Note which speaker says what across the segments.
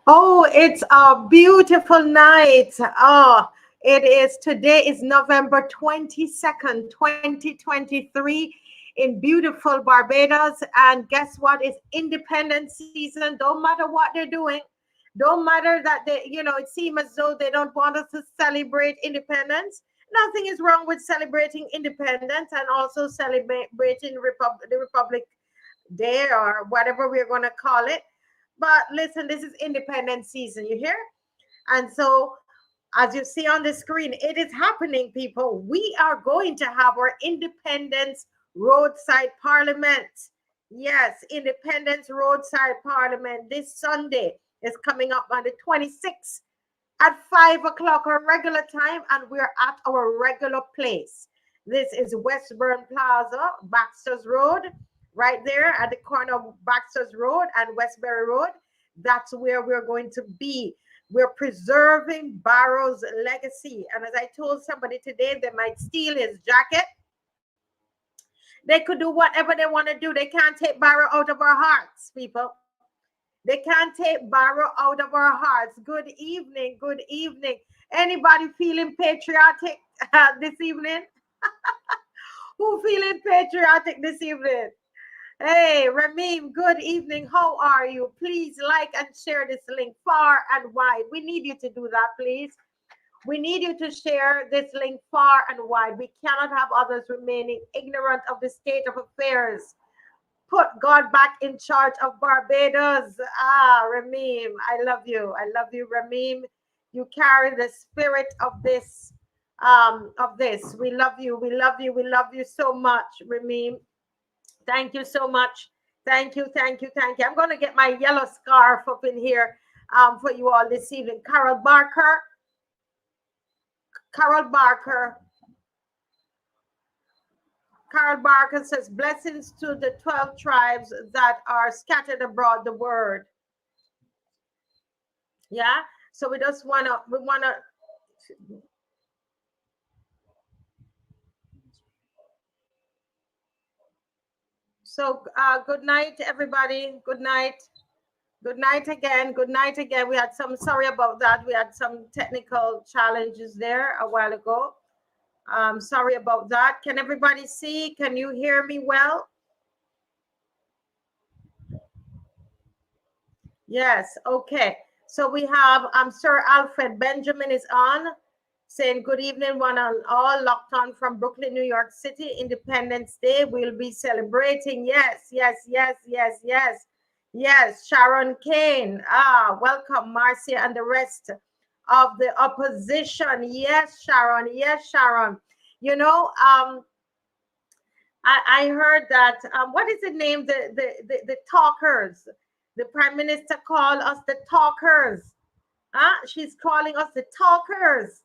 Speaker 1: Oh, it's a beautiful night. Oh, it is. Today is November 22nd, 2023 in beautiful Barbados. And guess what? It's independence season. Don't matter what they're doing. Don't matter that it seems as though they don't want us to celebrate independence. Nothing is wrong with celebrating independence and also celebrating the Republic Day or whatever we're going to call it. But listen, this is independence season, you hear? And so, as you see on the screen, it is happening, people. We are going to have our Independence Roadside Parliament. Yes, Independence Roadside Parliament this Sunday is coming up on the 26th at 5 o'clock, our regular time, and we're at our regular place. This is Westburn Plaza, Baxters Road, right there at the corner of Baxters Road and Westbury Road. That's where we're going to be. We're preserving Barrow's legacy. And as I told somebody today, they might steal his jacket. They could do whatever they want to do. They can't take Barrow out of our hearts, people. They can't take Barrow out of our hearts. Good evening. Good evening. Anybody feeling patriotic this evening? Who feeling patriotic this evening? Hey, Ramim, good evening. How are you? Please like and share this link far and wide. We need you to do that, please. We need you to share this link far and wide. We cannot have others remaining ignorant of the state of affairs. Put God back in charge of Barbados. Ah, Ramim, I love you. I love you, Ramim. You carry the spirit of this. We love you. We love you. We love you so much, Ramim. Thank you so much. Thank you, thank you, thank you. I'm going to get my yellow scarf up in here for you all this evening. Carol Barker. Carol Barker says, blessings to the 12 tribes that are scattered abroad the word. Yeah. So we want to, so good night, everybody. Good night. Good night again. Good night again. We had sorry about that. We had some technical challenges there a while ago. Sorry about that. Can everybody see? Can you hear me well? Yes. Okay. So we have Sir Alfred Benjamin is on, saying good evening, one and all, locked on from Brooklyn, New York City. Independence Day. We'll be celebrating. Yes, yes, yes, yes, yes. Yes, Sharon Kane. Ah, welcome, Marcia and the rest of the opposition. Yes, Sharon. Yes, Sharon. You know, I heard that what is the name? The talkers. The Prime Minister called us the talkers. She's calling us the talkers.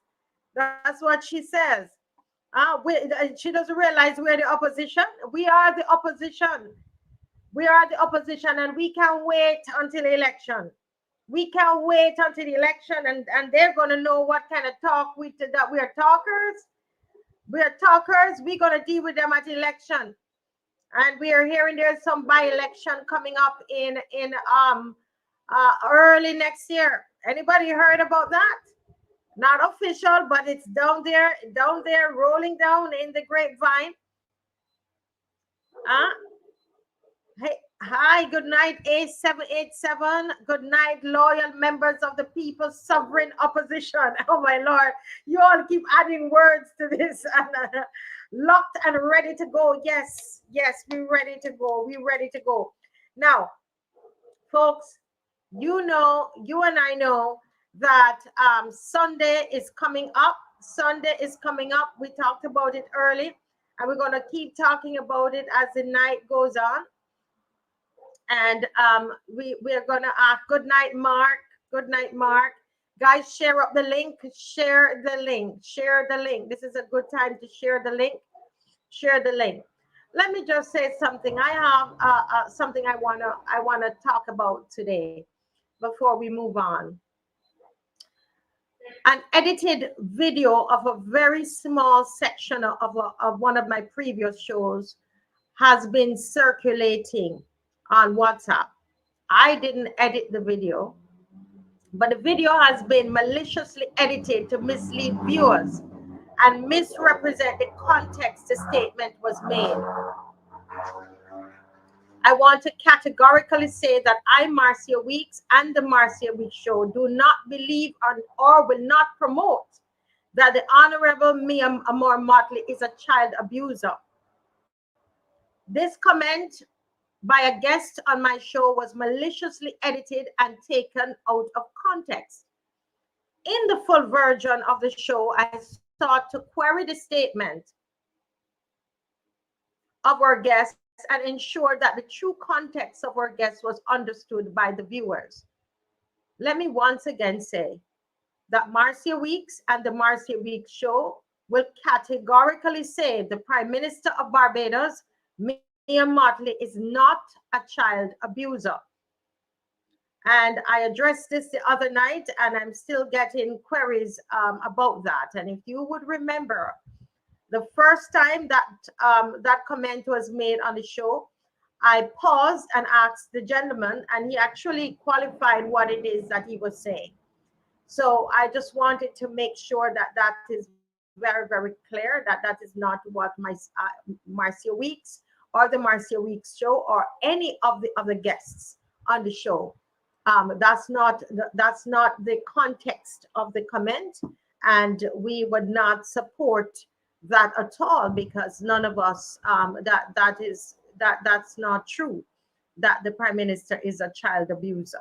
Speaker 1: That's what she says. She doesn't realize we're the opposition. We are the opposition. We are the opposition, and we can't wait until the election. We can't wait until the election, and they're going to know what kind of talk that we are talkers. We are talkers. We're going to deal with them at the election. And we are hearing there's some by-election coming up in early next year. Anybody heard about that? Not official, but it's down there, rolling down in the grapevine. Hey, hi, good night, A787. Good night, loyal members of the People's Sovereign Opposition. Oh, my Lord. You all keep adding words to this. Locked and ready to go. Yes, yes, we're ready to go. We're ready to go. Now, folks, you and I know that Sunday is coming up. Sunday is coming up. We talked about it early, and we're going to keep talking about it as the night goes on. And we're going to ask, good night, Mark. Good night, Mark. Guys, share up the link. Share the link. Share the link. This is a good time to share the link. Share the link. Let me just say something. I have something I wanna talk about today before we move on. An edited video of a very small section of one of my previous shows has been circulating on WhatsApp. I didn't edit the video. but the video has been maliciously edited to mislead viewers and misrepresent the context the statement was made. I want to categorically say that I, Marcia Weeks, and the Marcia Weeks Show do not believe on or will not promote that the Honorable Mia Amor Motley is a child abuser. This comment by a guest on my show was maliciously edited and taken out of context. In the full version of the show, I sought to query the statement of our guests and ensure that the true context of our guests was understood by the viewers. Let me once again say that Marcia Weeks and the Marcia Weeks Show will categorically say the Prime Minister of Barbados, Mia Motley, is not a child abuser. And I addressed this the other night, and I'm still getting queries about that. And if you would remember, the first time that that comment was made on the show, I paused and asked the gentleman, and he actually qualified what it is that he was saying. So I just wanted to make sure that that is very, very clear, that that is not what my Marcia Weeks or the Marcia Weeks Show or any of the other guests on the show. That's not the context of the comment, and we would not support that at all, because none of us that's not true, that the Prime Minister is a child abuser.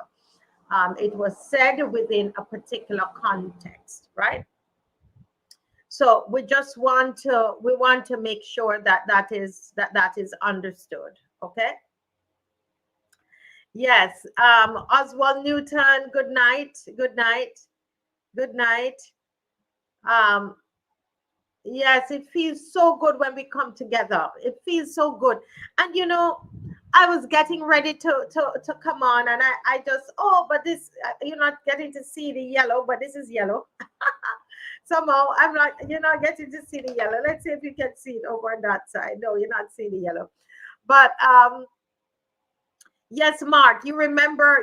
Speaker 1: It was said within a particular context, right? So we just want to make sure that that is understood. Okay. Yes. Oswald Newton. Good night. Good night. Good night. Yes, it feels so good when we come together. It feels so good. And you know, I was getting ready to come on, and I just, oh, but this, you're not getting to see the yellow, but this is yellow. Somehow you're not getting to see the yellow. Let's see if you can see it over on that side. No, you're not seeing the yellow. But yes, Mark, you remember,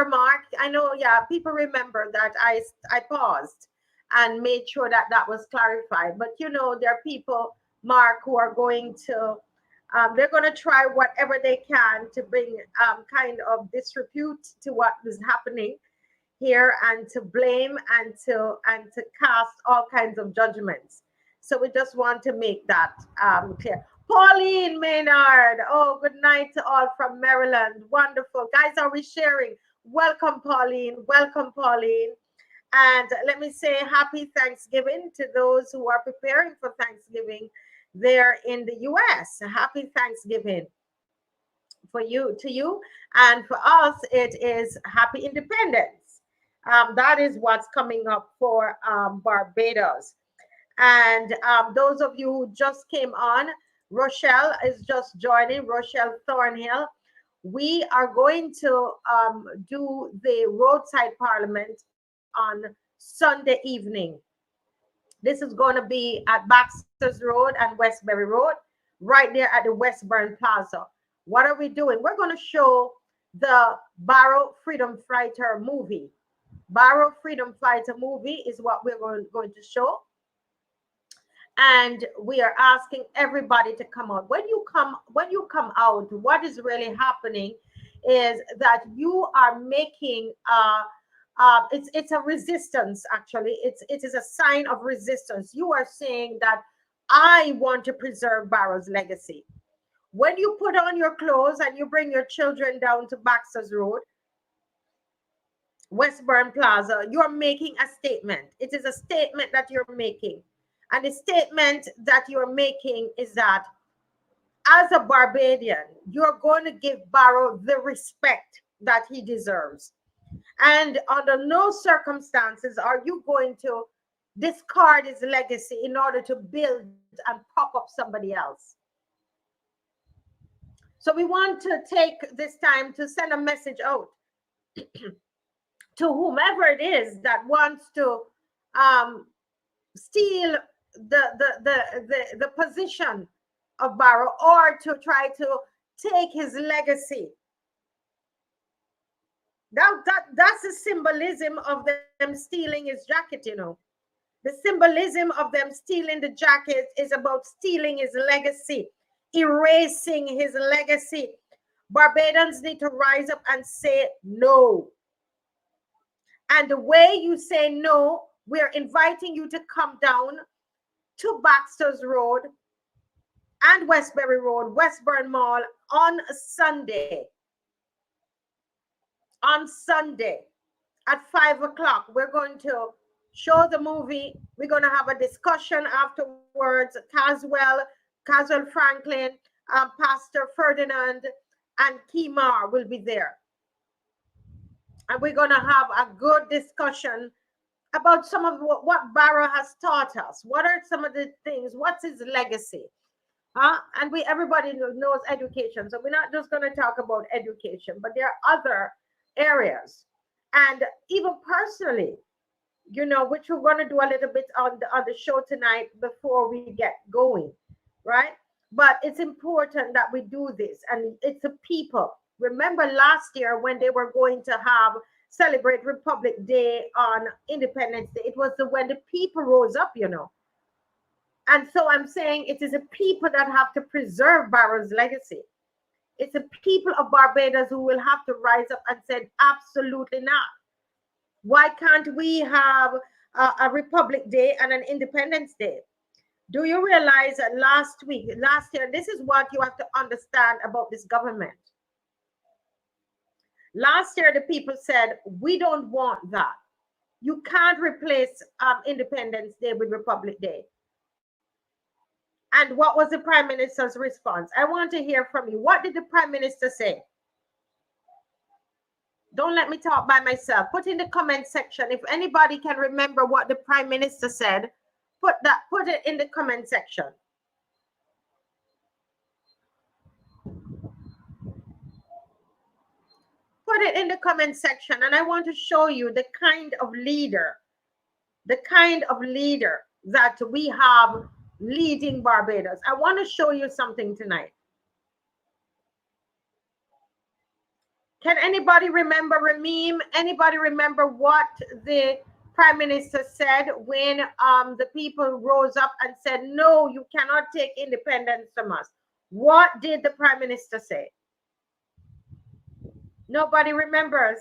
Speaker 1: Mark. I know, yeah, people remember that I paused and made sure that that was clarified. But you know, there are people, Mark, who are going to they're going to try whatever they can to bring kind of disrepute to what is happening here, and to blame and to cast all kinds of judgments. So we just want to make that clear. Pauline Maynard, oh, good night to all from Maryland. Wonderful. Guys, are we sharing? Welcome, Pauline. Welcome, Pauline. And let me say happy Thanksgiving to those who are preparing for Thanksgiving there in the US. Happy Thanksgiving to you. And for us, it is happy independence. That is what's coming up for Barbados. And those of you who just came on, Rochelle is just joining, Rochelle Thornhill. We are going to do the roadside parliament on Sunday evening. This is going to be at Baxters Road and Westbury Road, right there at the Westburn Plaza. What are we doing? We're going to show the Barrow Freedom Fighter movie. Barrow Freedom Fighter movie is what we're going to show. And we are asking everybody to come out. When you come out, what is really happening is that you are making it's a resistance. Actually, it is a sign of resistance. You are saying that I want to preserve Barrow's legacy. When you put on your clothes and you bring your children down to Baxters Road, Westburn Plaza, you're making a statement. It is a statement that you're making. And the statement that you're making is that as a Barbadian, you're going to give Barrow the respect that he deserves. And under no circumstances are you going to discard his legacy in order to build and prop up somebody else. So we want to take this time to send a message out to whomever it is that wants to steal the position of Barrow, or to try to take his legacy. That's the symbolism of them stealing his jacket, you know. The symbolism of them stealing the jacket is about stealing his legacy, erasing his legacy. Barbadians need to rise up and say no. And the way you say no, we're inviting you to come down to Baxters Road and Westbury Road, Westburn Mall on Sunday. On Sunday at 5 o'clock, we're going to show the movie. We're going to have a discussion afterwards. Caswell Franklin, Pastor Ferdinand, and Kimar will be there. And we're going to have a good discussion about some of what Barrow has taught us. What are some of the things? What's his legacy? And everybody knows education. So we're not just going to talk about education, but there are other areas. And even personally, you know, which we're going to do a little bit on the show tonight before we get going, right? But it's important that we do this, and it's a people. Remember last year when they were going to celebrate Republic Day on Independence Day, it was when the people rose up, you know. And so I'm saying it is a people that have to preserve Barrow's legacy. It's a people of Barbados who will have to rise up and say, absolutely not. Why can't we have a Republic Day and an Independence Day? Do you realize that last year, this is what you have to understand about this government. Last year, the people said, we don't want that. You can't replace Independence Day with Republic Day. And what was the Prime Minister's response? I want to hear from you. What did the Prime Minister say? Don't let me talk by myself. Put in the comment section. If anybody can remember what the Prime Minister said, put it in the comment section. Put it in the comment section. And I want to show you the kind of leader that we have leading Barbados. I want to show you something tonight. Can anybody remember, Rameem? Anybody remember what the Prime Minister said when the people rose up and said, no, you cannot take independence from us? What did the Prime Minister say? Nobody remembers.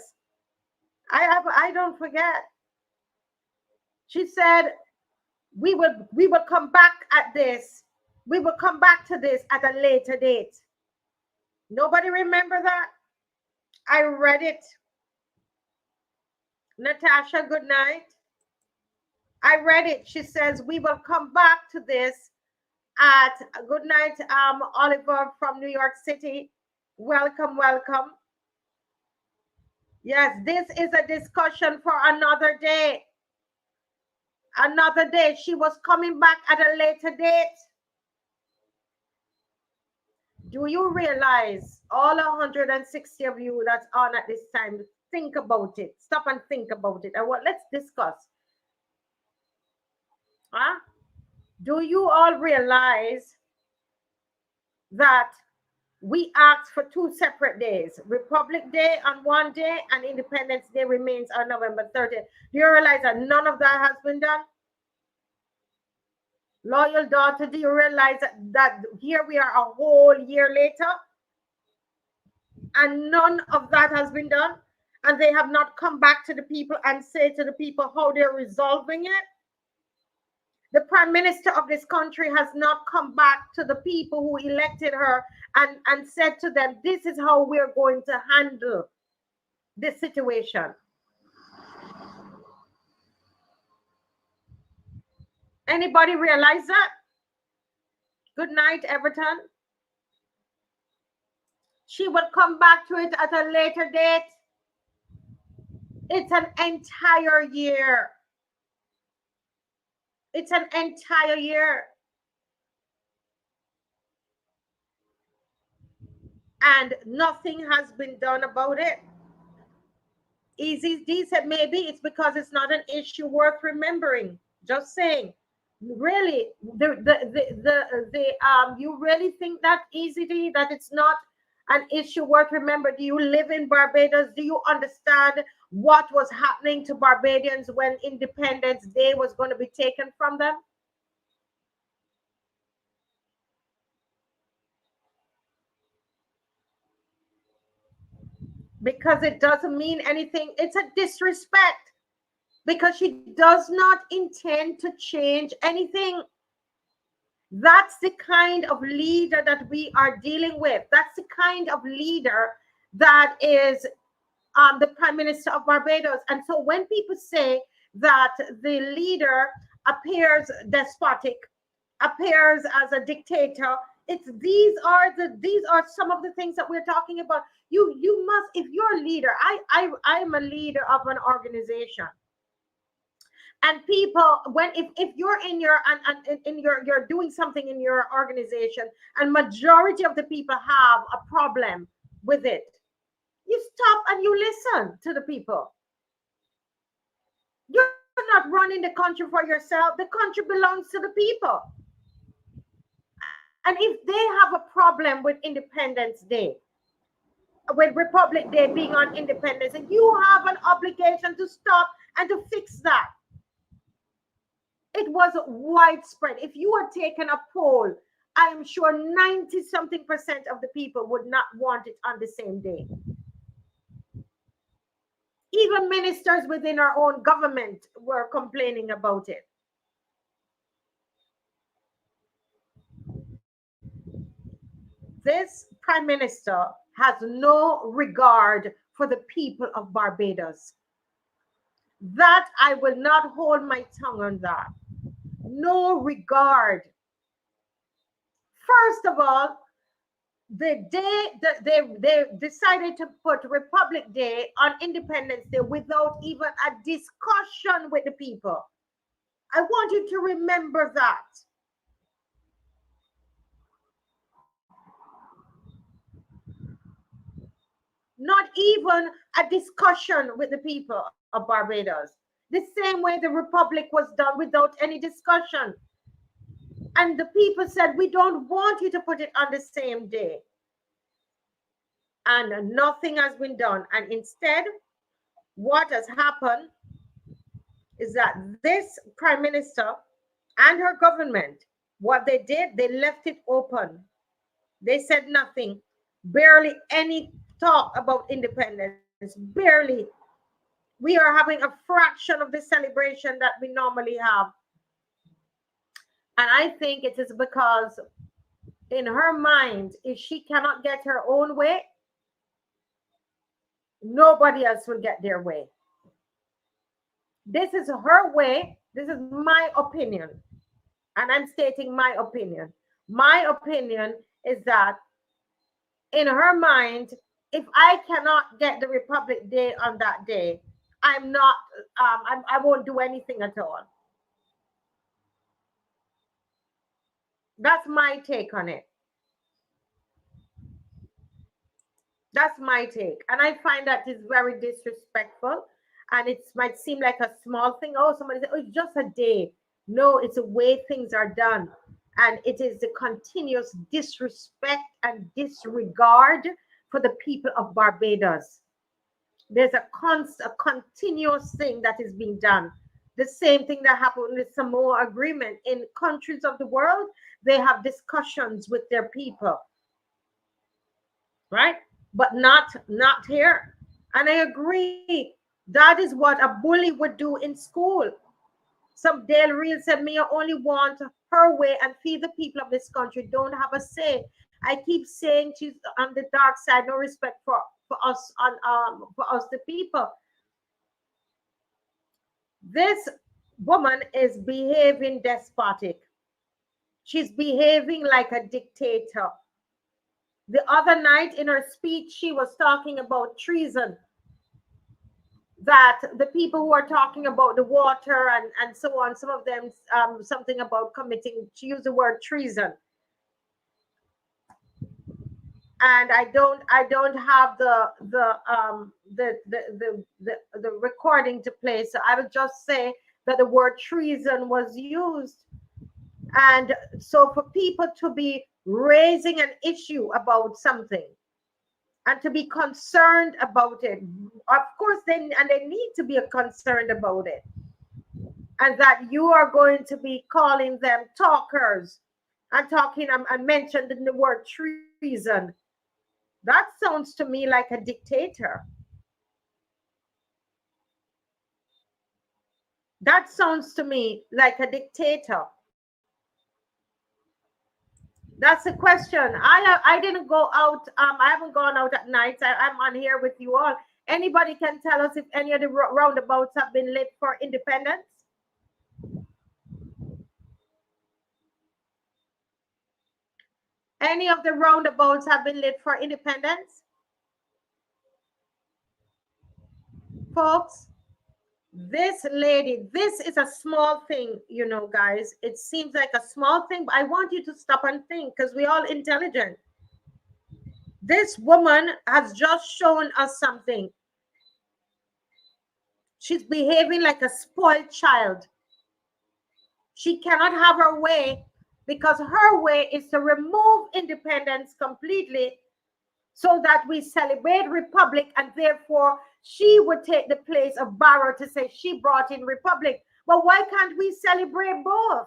Speaker 1: I don't forget. She said, we will come back at this. We will come back to this at a later date. Nobody remember that? I read it. Natasha, good night. I read it. She says, we will come back to this at good night, Oliver from New York City. Welcome, welcome. Yes, this is a discussion for another day. Another day. She was coming back at a later date. Do you realize all 160 of you that's on at this time? Think about it. Stop and think about it. Let's discuss. Do you all realize that we asked for 2 separate days? Republic Day on one day and Independence Day remains on November 30th. Do you realize that none of that has been done? Loyal daughter, do you realize that here we are a whole year later and none of that has been done? And they have not come back to the people and say to the people how they're resolving it? The Prime Minister of this country has not come back to the people who elected her and said to them, this is how we're going to handle this situation. Anybody realize that? Good night, Everton. She will come back to it at a later date. It's an entire year. It's an entire year. And nothing has been done about it. Easy D said maybe it's because it's not an issue worth remembering. Just saying. Really, you really think that, Easy D, that it's not an issue worth remember? Do you live in Barbados? Do you understand what was happening to Barbadians when Independence Day was going to be taken from them? Because it doesn't mean anything. It's a disrespect, because she does not intend to change anything. That's the kind of leader that we are dealing with. That's the kind of leader that is the Prime Minister of Barbados. And so when people say that the leader appears despotic, appears as a dictator, these are some of the things that we're talking about. You must, if you're a leader, I'm a leader of an organization. And people, if you're in your you're doing something in your organization, and majority of the people have a problem with it, you stop and you listen to the people. You're not running the country for yourself. The country belongs to the people. And if they have a problem with Independence Day, with Republic Day being on Independence, and you have an obligation to stop and to fix that. It was widespread. If you had taken a poll, I'm sure 90-something% of the people would not want it on the same day. Even ministers within our own government were complaining about it. This Prime Minister has no regard for the people of Barbados. That I will not hold my tongue on that. No regard. First of all, the day that they decided to put Republic Day on Independence Day without even a discussion with the people. I want you to remember that. Not even a discussion with the people of Barbados. The same way the Republic was done, without any discussion. And the people said, we don't want you to put it on the same day. And nothing has been done. And instead, what has happened is that this Prime Minister and her government, what they did, they left it open. They said nothing. Barely any talk about independence. Barely. We are having a fraction of the celebration that we normally have. And I think it is because in her mind, if she cannot get her own way, nobody else will get their way. This is her way. This is my opinion. And I'm stating my opinion. My opinion is that in her mind, if I cannot get the Republic Day on that day, I'm not, I won't do anything at all. That's my take on it. That's my take. And I find that is very disrespectful. And it might seem like a small thing. Oh, somebody said, oh, it's just a day. No, it's the way things are done. And it is the continuous disrespect and disregard for the people of Barbados. There's a continuous thing that is being done. The same thing that happened with the SAMOA agreement. In countries of the world, they have discussions with their people. Right? But not here. And I agree. That is what a bully would do in school. Some Dale Real said, me only want her way and feed the people of this country. Don't have a say. I keep saying she's on the dark side, no respect for us for us the people. This woman is behaving despotic. She's behaving like a dictator. The other night in her speech, she was talking about treason. That the people who are talking about the water and so on, some of them something about committing, she used the word treason. And I don't have the recording to play, so I would just say that the word treason was used. And so for people to be raising an issue about something, and to be concerned about it. Of course, they need to be concerned about it. And that you are going to be calling them talkers and talking and mentioned in the word treason. That sounds to me like a dictator. That sounds to me like a dictator. That's the question. I didn't go out. I haven't gone out at night. I'm on here with you all. Anybody can tell us if any of the roundabouts have been lit for independence? Any of the roundabouts have been lit for independence? Folks, this lady, this is a small thing, you know, guys. It seems like a small thing, but I want you to stop and think because we're all intelligent. This woman has just shown us something. She's behaving like a spoiled child. She cannot have her way because her way is to remove independence completely so that we celebrate republic, and therefore she would take the place of Barrow to say she brought in republic. But why can't we celebrate both?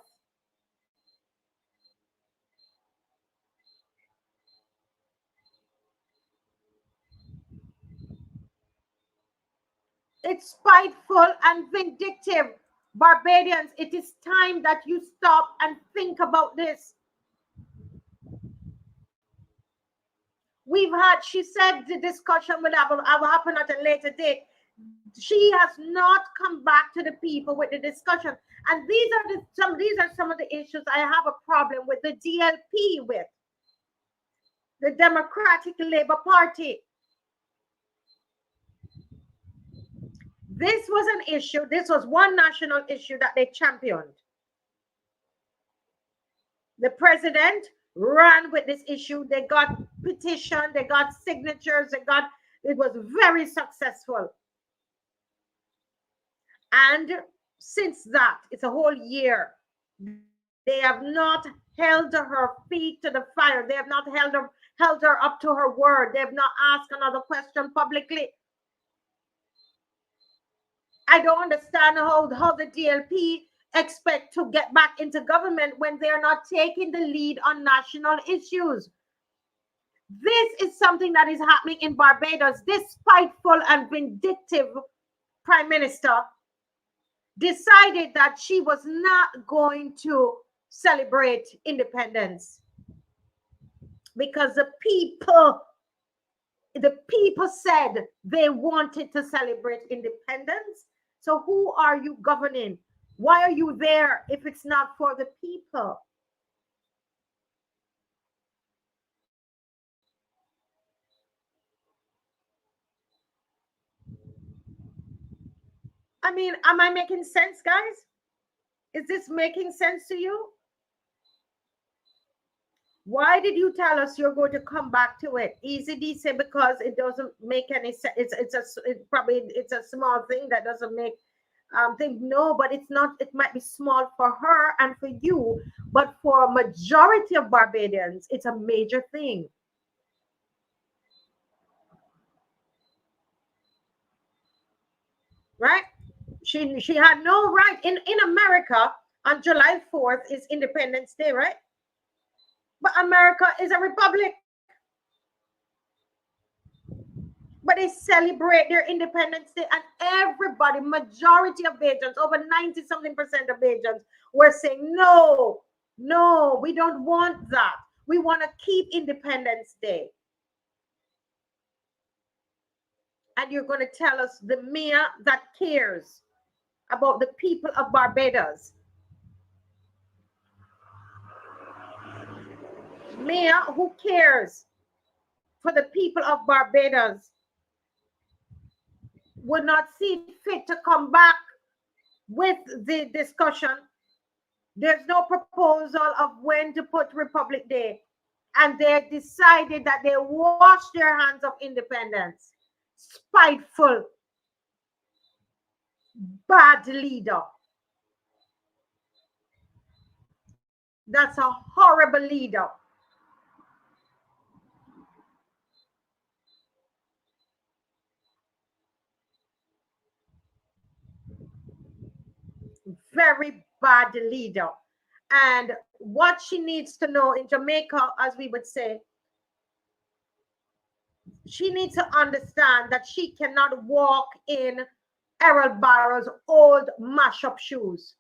Speaker 1: It's spiteful and vindictive. Barbadians, it is time that you stop and think about this. We've had, she said the discussion will happen at a later date. She has not come back to the people with the discussion. And these are some of the issues I have a problem with the DLP with. The Democratic Labour Party. This was an issue. This was one national issue that they championed. The president ran with this issue. They got petition, they got signatures, it was very successful. And since that, it's a whole year. They have not held her feet to the fire. They have not held her up to her word. They have not asked another question publicly. I don't understand how the DLP expect to get back into government when they're not taking the lead on national issues. This is something that is happening in Barbados. This spiteful and vindictive prime minister decided that she was not going to celebrate independence because the people said they wanted to celebrate independence. So who are you governing? Why are you there if it's not for the people? I mean, am I making sense, guys? Is this making sense to you? Why did you tell us you're going to come back to it? Easy D said because it doesn't make any sense. It's a small thing that doesn't make thing. No, but it's not. It might be small for her and for you, but for a majority of Barbadians, it's a major thing. Right? She had no right in America on July 4th is Independence Day, right? But America is a republic. But they celebrate their Independence Day, and everybody, majority of Bajans, over 90-something% of Bajans, were saying, no, we don't want that. We want to keep Independence Day. And you're going to tell us the mayor that cares about the people of Barbados. Mayor who cares for the people of Barbados would not see fit to come back with the discussion. There's no proposal of when to put Republic Day. And they decided that they wash their hands of independence. Spiteful, bad leader. That's a horrible leader. very bad leader. And what she needs to know in Jamaica, as we would say, she needs to understand that she cannot walk in Errol Barrow's old mash-up shoes.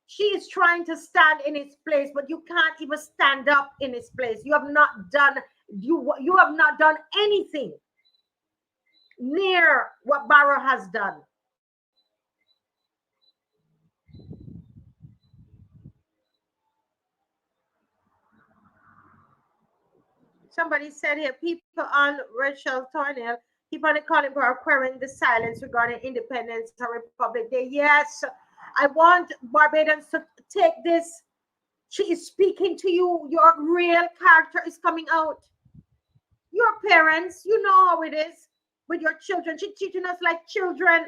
Speaker 1: She is trying to stand in his place, but you can't even stand up in his place. You have not done you have not done anything near what Barrow has done. Somebody said here, people on Rachel Tornell keep on calling for acquiring the silence regarding independence or Republic Day. Yes, I want Barbadians to take this. She is speaking to you. Your real character is coming out. Your parents, you know how it is with your children. She's treating us like children.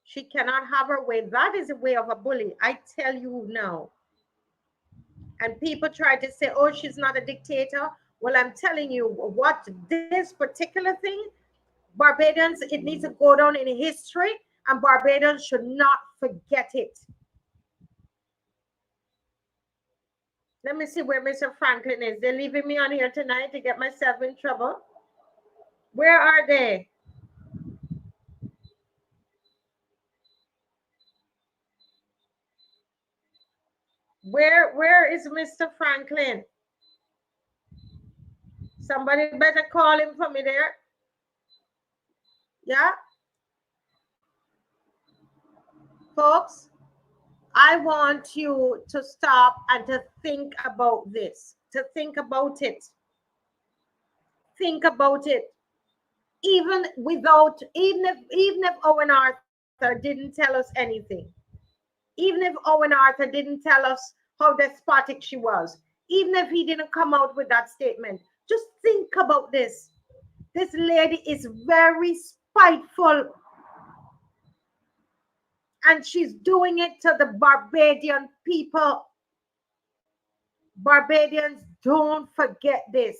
Speaker 1: She cannot have her way. That is a way of a bully. I tell you now. And people try to say, oh, she's not a dictator. Well, I'm telling you what, this particular thing, Barbadians, it needs to go down in history, and Barbadians should not forget it. Let me see where Mr. Franklin is. They're leaving me on here tonight to get myself in trouble. Where are they? Where is Mr. Franklin? Somebody better call him for me there. Yeah? Folks, I want you to stop and to think about this, to think about it. Think about it. Even if Owen Arthur didn't tell us anything, even if Owen Arthur didn't tell us how despotic she was, even if he didn't come out with that statement, just think about this. This lady is very spiteful, and she's doing it to the Barbadian people. Barbadians, don't forget this.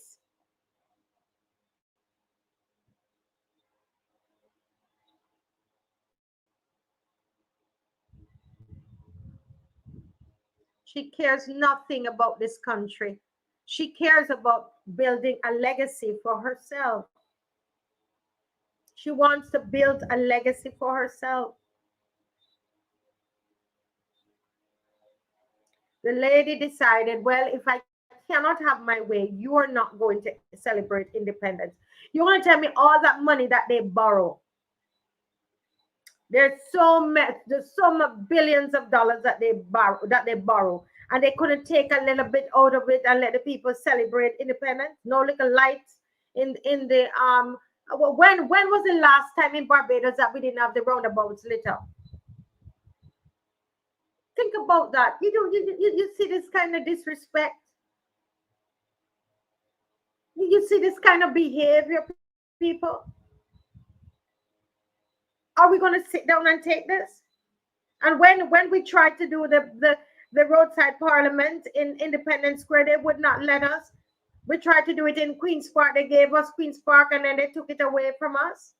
Speaker 1: She cares nothing about this country. She cares about building a legacy for herself. She wants to build a legacy for herself. The lady decided, well, if I cannot have my way, you are not going to celebrate independence. You want to tell me all that money that they borrow? There's so much billions of dollars that they borrow, and they couldn't take a little bit out of it and let the people celebrate independence. No little lights in the when was the last time in Barbados that we didn't have the roundabouts lit up? Think about that. You see this kind of disrespect. You see this kind of behavior, people. Are we going to sit down and take this? And when we tried to do the roadside parliament in Independence Square, they would not let us. We tried to do it in Queen's Park. They gave us Queen's Park, and then they took it away from us.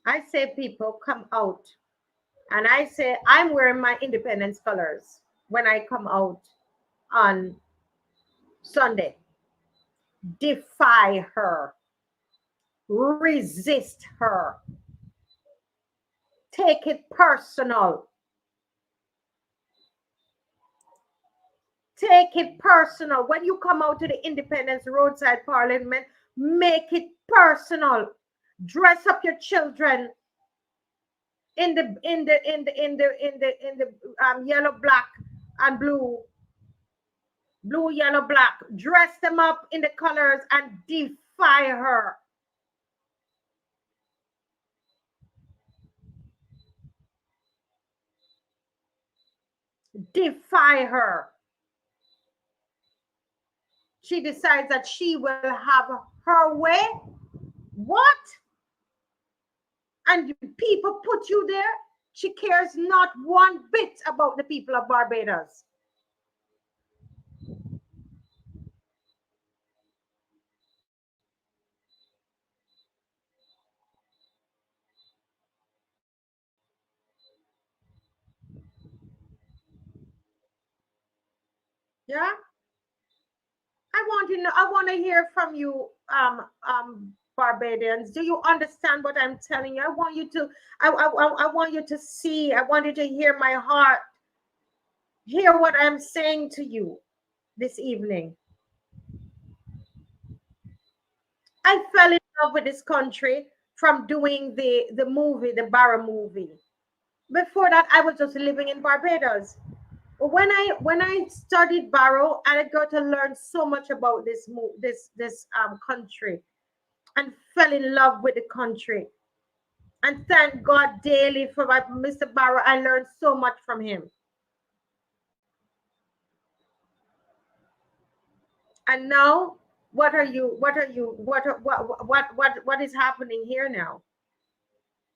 Speaker 1: I say, people, come out. And I say, I'm wearing my independence colors when I come out on Sunday. Defy her. Resist her. Take it personal. Take it personal. When you come out to the Independence Roadside Parliament, make it personal. Dress up your children in the yellow, black, and blue, yellow, black. Dress them up in the colors and defy her. Defy her. She decides that she will have her way. What? And people put you there? She cares not one bit about the people of Barbados. Yeah? I want to hear from you, Barbadians. Do you understand what I'm telling you? I want you to, I want you to see, I want you to hear my heart, hear what I'm saying to you this evening. I fell in love with this country from doing the movie, the Barrow movie. Before that, I was just living in Barbados. When I studied Barrow, I got to learn so much about this country, and fell in love with the country. And thank God daily for Mr. Barrow. I learned so much from him. And now, what are you? What is happening here now?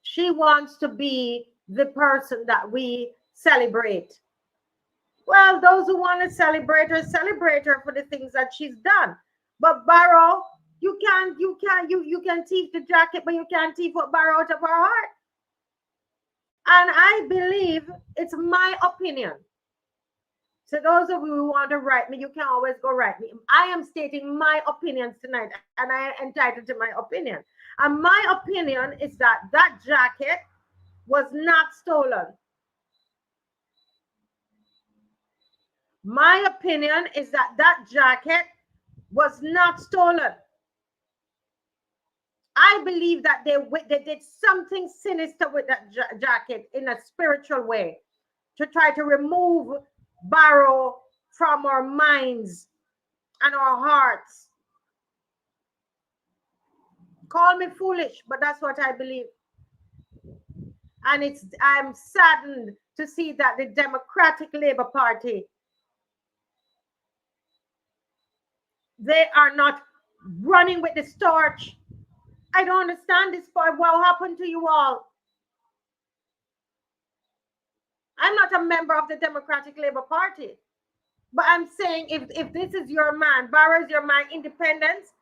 Speaker 1: She wants to be the person that we celebrate. Well, those who want to celebrate her for the things that she's done. But Barrow, you can thief the jacket, but you can't thief what Barrow out of her heart. And I believe it's my opinion. So those of you who want to write me, you can always go write me. I am stating my opinions tonight, and I am entitled to my opinion. And my opinion is that that jacket was not stolen. My opinion is that that jacket was not stolen. I believe that they did something sinister with that jacket in a spiritual way to try to remove Barrow from our minds and our hearts. Call me foolish, but that's what I believe. And I'm saddened to see that the Democratic Labour Party, they are not running with the torch. I don't understand this part. What happened to you all? I'm not a member of the Democratic Labour Party. But I'm saying if this is your man, Barrow is your man, independence,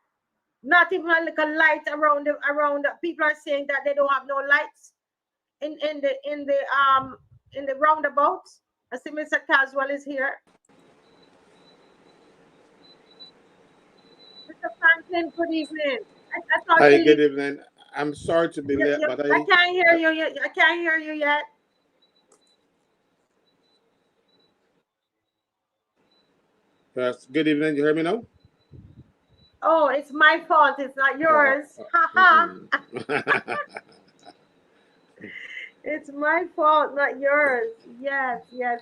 Speaker 1: not even a little light around people are saying that they don't have no lights in the roundabouts. I see Mr. Caswell is here. Mr. Franklin, good evening.
Speaker 2: Hi, good evening. I'm sorry to be late, but
Speaker 1: I can't hear you yet. I can't hear you yet.
Speaker 2: Yes, good evening. You hear me now?
Speaker 1: Oh, it's my fault. It's not yours. It's my fault, not yours. Yes.
Speaker 2: Yes,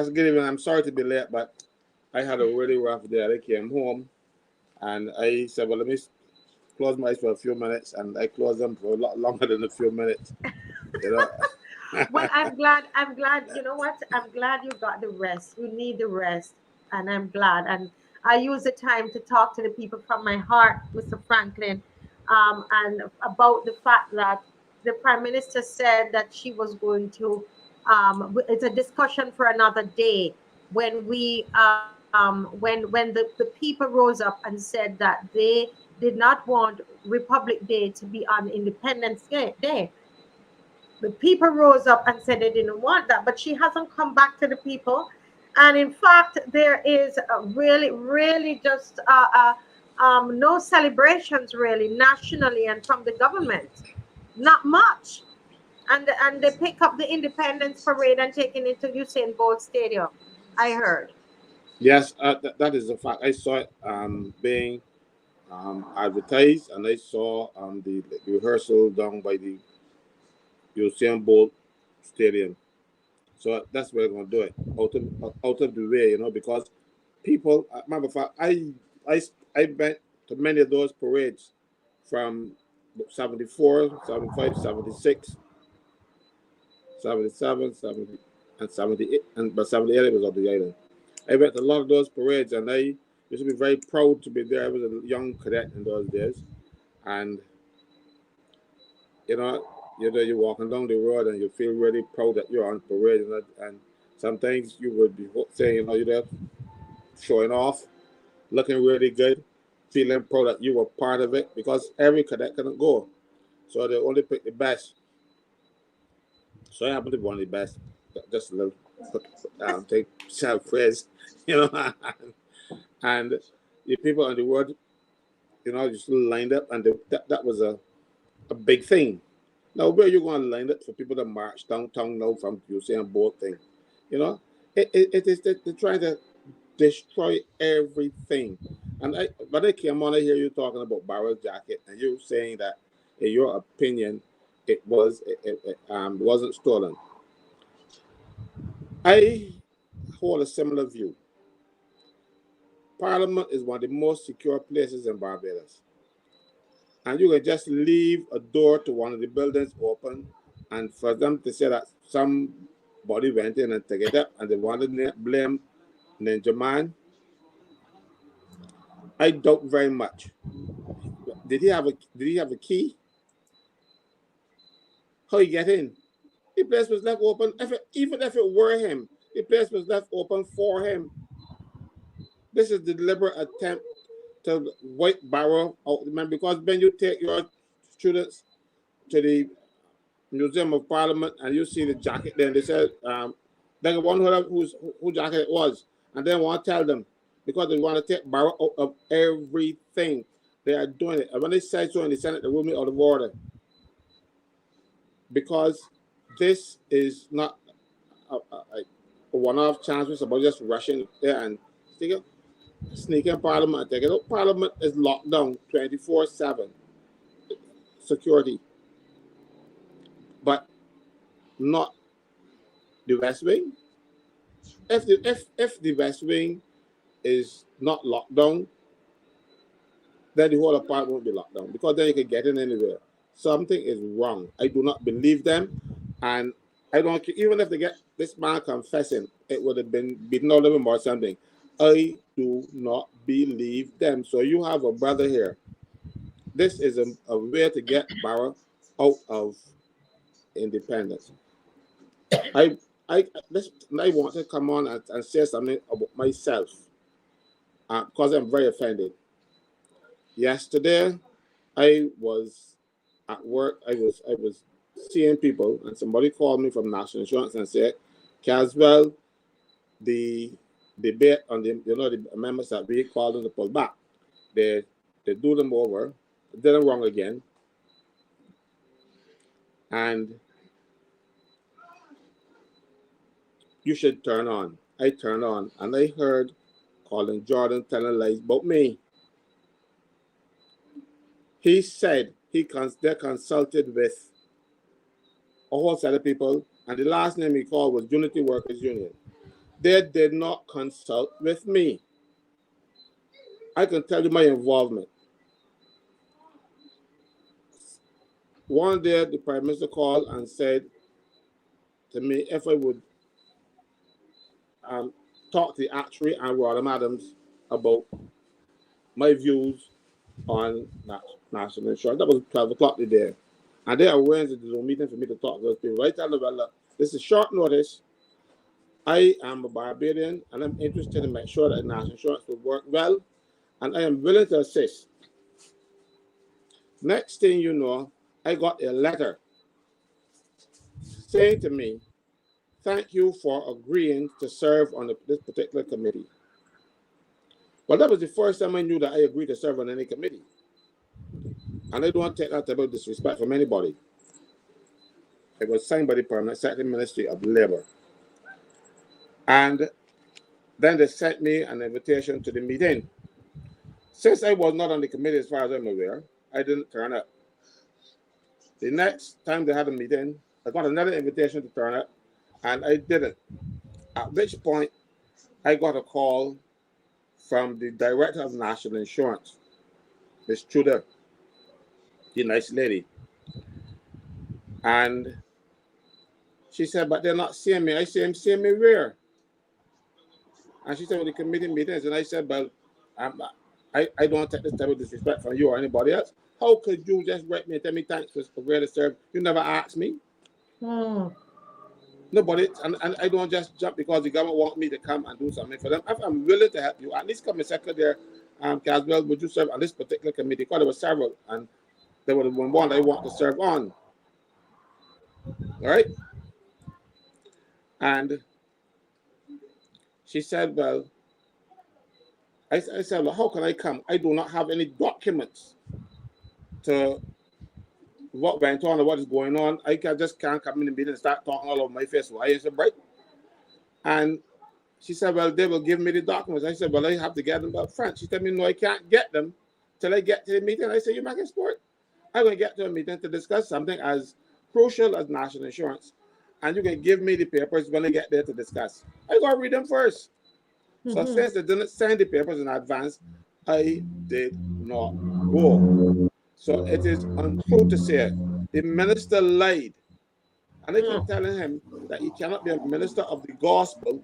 Speaker 2: good evening. I'm sorry to be late, but I had a really rough day. I came home and I said, well, let me close my eyes for a few minutes, and I closed them for a lot longer than a few minutes. You know?
Speaker 1: Well, I'm glad. You know what? I'm glad you got the rest. You need the rest. And I'm glad. And I use the time to talk to the people from my heart, Mr. Franklin, and about the fact that the Prime Minister said that she was going to, it's a discussion for another day, when when the people rose up and said that they did not want Republic Day to be on Independence Day. The people rose up and said they didn't want that, but she hasn't come back to the people. And in fact, there is really just no celebrations really nationally and from the government, not much. And they pick up the Independence Parade and taking it to Usain Bolt Stadium, I heard.
Speaker 2: Yes, that is a fact. I saw it being advertised, and I saw the rehearsal done by the Usain Bolt Stadium. So that's where we're going to do it, out of the way, because people. Matter of fact, I went to many of those parades from 74, 75, 76, 77, 70, and 78, but 78 was on the island. I went to a lot of those parades, and I used to be very proud to be there. I was a young cadet in those days, and you know, you're walking down the road and you feel really proud that you're on parade, and sometimes you would be saying, you know, you're there showing off, looking really good, feeling proud that you were part of it, because every cadet couldn't go. So they only pick the best. So I happen to be one of the best. Just a little take self-praise, you know. And the people on the road, you know, just lined up, and that was a big thing. Now, where you going to line up for people to march downtown now from Usain Bolt thing? You know, it is they're trying to destroy everything. And but I came on, I hear you talking about Barrow's jacket, and you saying that, in your opinion, it wasn't stolen. I hold a similar view. Parliament is one of the most secure places in Barbados. And you can just leave a door to one of the buildings open, and for them to say that somebody went in and took it up and they wanted to blame Ninja Man, I doubt very much. Did he have a key? How he get in? The place was left open. Even if it were him, the place was left open for him. This is the deliberate attempt to wipe Barrow out, man, because when you take your students to the Museum of Parliament and you see the jacket there, and they said they want whose jacket it was, and they want to tell them, because they want to take Barrow out of everything. They are doing it. And when they say so in the Senate, they rule me out of order, because this is not a one-off chance. It's about just rushing there and sneaking Parliament and take it out. Parliament is locked down 24/7 security, but not the West Wing. If the West Wing is not locked down, then the whole apartment won't be locked down, because then you can get in anywhere. Something is wrong. I do not believe them, and I don't care, even if they get this man confessing, it would have been beaten out of him or something. I do not believe them. So you have a brother here. This is a way to get Barrow out of independence. I want to come on and say something about myself, because I'm very offended. Yesterday, I was at work. I was seeing people, and somebody called me from National Insurance and said, Caswell, the debate on the amendments that we called them to pull back, they do them over, did them wrong again, and you should turn on. I turned on, and I heard Colin Jordan telling lies about me. He said they consulted with a whole set of people, and the last name he called was Unity Workers Union. They did not consult with me. I can tell you my involvement. One day, the Prime Minister called and said to me if I would talk to the actuary and Rodham Adams about my views on national insurance. That was 12 o'clock today. And they arranged a Zoom meeting for me to talk to those people. I tell them, well, look, this is short notice. I am a Barbadian, and I'm interested in making sure that national insurance will work well, and I am willing to assist. Next thing you know, I got a letter saying to me, thank you for agreeing to serve on this particular committee. Well, that was the first time I knew that I agreed to serve on any committee. And I don't take that type of disrespect from anybody. It was signed by the Permanent Secretary Ministry of Labour. And then they sent me an invitation to the meeting. Since I was not on the committee, as far as I'm aware, I didn't turn up. The next time they had a meeting, I got another invitation to turn up, and I didn't. At which point, I got a call from the Director of National Insurance, Ms. Trudeau, the nice lady. And she said, but they're not seeing me. I said, seeing me where? And she said, well, the committee meetings. And I said, well, I don't take this type of disrespect from you or anybody else. How could you just write me and tell me thanks for where to serve? You never asked me. Nobody, and I don't just jump because the government want me to come and do something for them. If I'm willing to help you, at least come and second there, Caswell, would you serve on this particular committee? Because there were several, and there would have been one I want to serve on. All right? And she said, well, I said, well, how can I come? I do not have any documents to what went on or what is going on. I just can't come in the meeting and start talking all over my face. Why is it right? And she said, well, they will give me the documents. I said, well, I have to get them up front. She told me, no, I can't get them till I get to the meeting. I said, you're making sport. I'm going to get to a meeting to discuss something as crucial as national insurance. And you can give me the papers when I get there to discuss. I got to read them first. So since they didn't send the papers in advance, I did not go. So it is untrue to say the minister lied. And I keep telling him that he cannot be a minister of the gospel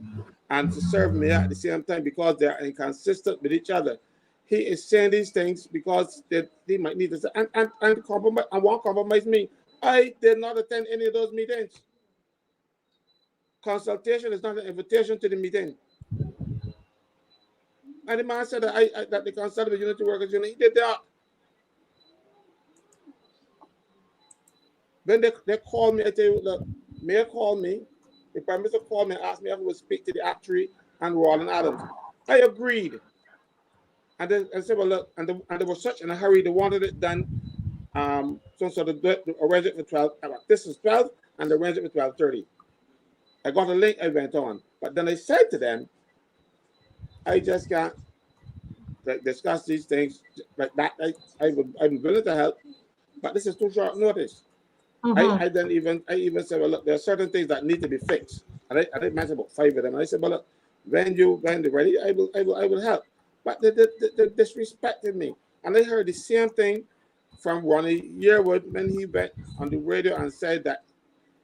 Speaker 2: and to serve me at the same time because they are inconsistent with each other. He is saying these things because they might need to and compromise and won't compromise me. I did not attend any of those meetings. Consultation is not an invitation to the meeting. And the man said that, that the consulted with Unity Workers Union, he did that. When they called me, I tell you, look, Mayor called me, the Prime Minister called me and asked me if I would speak to the actuary and Roland Adams. I agreed. And then I said, well, look, and they were such in a hurry, they wanted it done. So they arranged it for 12. This is 12, and they arranged it for 12:30. I got a link, I went on. But then I said to them, I just can't discuss these things like that. I'm willing to help, but this is too short notice. I even said, well, look, there are certain things that need to be fixed. And I mentioned about 5 of them. And I said, well, look, when they're ready, I will help. But they disrespected me. And I heard the same thing from Ronnie Yearwood when he went on the radio and said that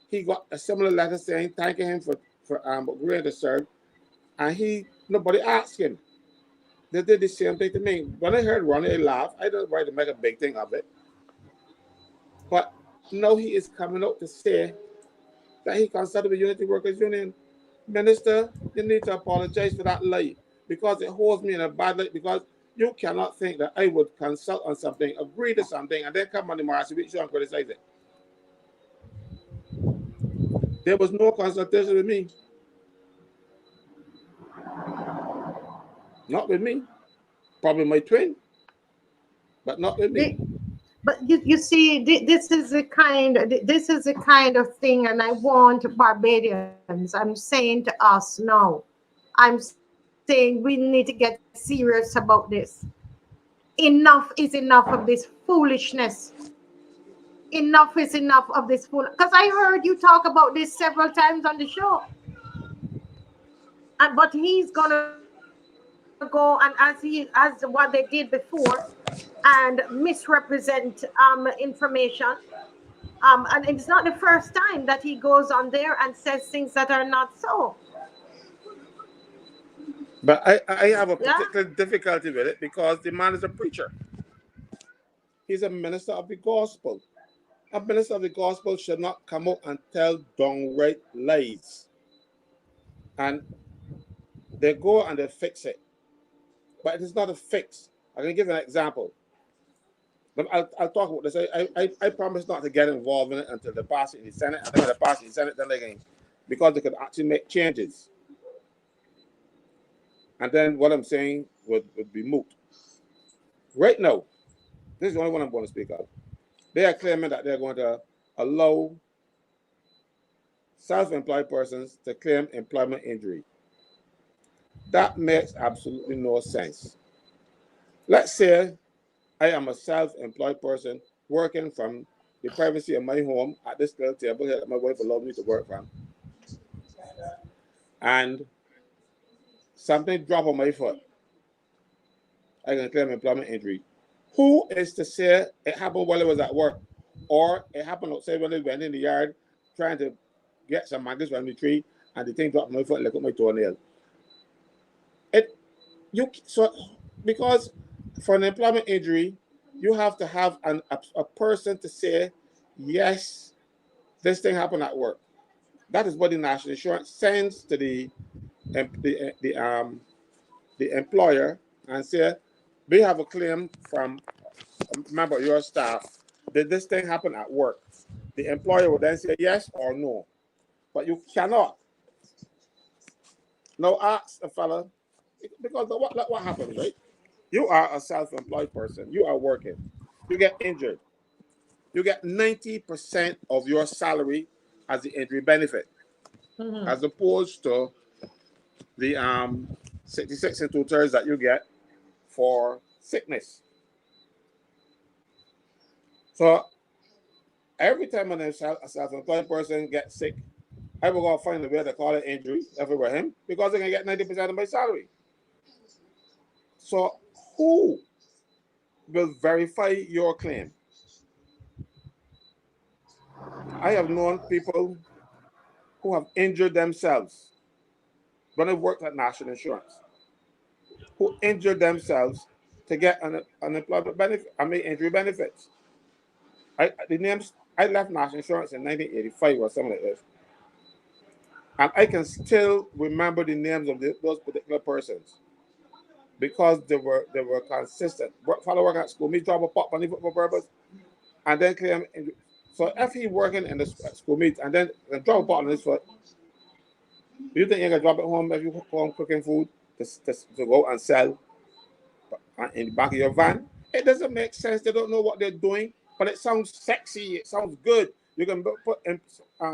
Speaker 2: he got a similar letter saying thanking him for agreeing to serve. And nobody asked him. They did the same thing to me. When I heard Ronnie laugh, I didn't try to make a big thing of it. But now he is coming out to say that he consulted the Unity Workers Union. Minister, you need to apologize for that lie because it holds me in a bad light because you cannot think that I would consult on something, agree to something, and then come on the Marcy Week show and criticize it. There was no consultation with me. Not with me. Probably my twin, but not with me.
Speaker 1: But you see, this is the kind of thing, and I want Barbadians. I'm saying to us now, I'm saying we need to get serious about this. Enough is enough of this foolishness. Enough is enough of this fool. Because I heard you talk about this several times on the show, but he's gonna go and as what they did before and misrepresent information. And it's not the first time that he goes on there and says things that are not so.
Speaker 2: But I have a particular difficulty with it because the man is a preacher. He's a minister of the gospel. A minister of the gospel should not come out and tell downright lies. And they go and they fix it. But it is not a fix. I'm going to give you an example. But I'll talk about this. I promise not to get involved in it until they pass it in the Senate. And then when they pass it in the Senate, then they can, because they could actually make changes. And then what I'm saying would be moot. Right now, this is the only one I'm going to speak of. They are claiming that they're going to allow self-employed persons to claim employment injury. That makes absolutely no sense. Let's say I am a self-employed person working from the privacy of my home at this little table here that my wife allowed me to work from. And something dropped on my foot. I can claim employment injury. Who is to say it happened while I was at work? Or it happened outside when I went in the yard trying to get some mangoes from the tree and the thing dropped on my foot and look at my toenail. Because for an employment injury, you have to have a person to say, yes, this thing happened at work. That is what the national insurance sends to the employer and say, we have a claim from a member of your staff. Did this thing happen at work? The employer will then say yes or no. But you cannot now ask a fella, because what happens, right? You are a self-employed person. You are working. You get injured. You get 90% of your salary as the injury benefit, as opposed to the 66 and 2/3 that you get for sickness. So every time a self-employed person gets sick, I will go find a way to call it injury everywhere him, because they can get 90% of my salary. So who will verify your claim? I have known people who have injured themselves when they've worked at National Insurance, who injured themselves to get an unemployment benefit, injury benefits. I left National Insurance in 1985 or something like this. And I can still remember the names of those particular persons because they were consistent. Fellow working at school, me drop a pot on for purpose, and then claim. So if he working in the school meet and then drop a pot on his foot, you think you can drop it home if you home cooking food to go and sell in the back of your van? It doesn't make sense. They don't know what they're doing, but it sounds sexy. It sounds good. You can put in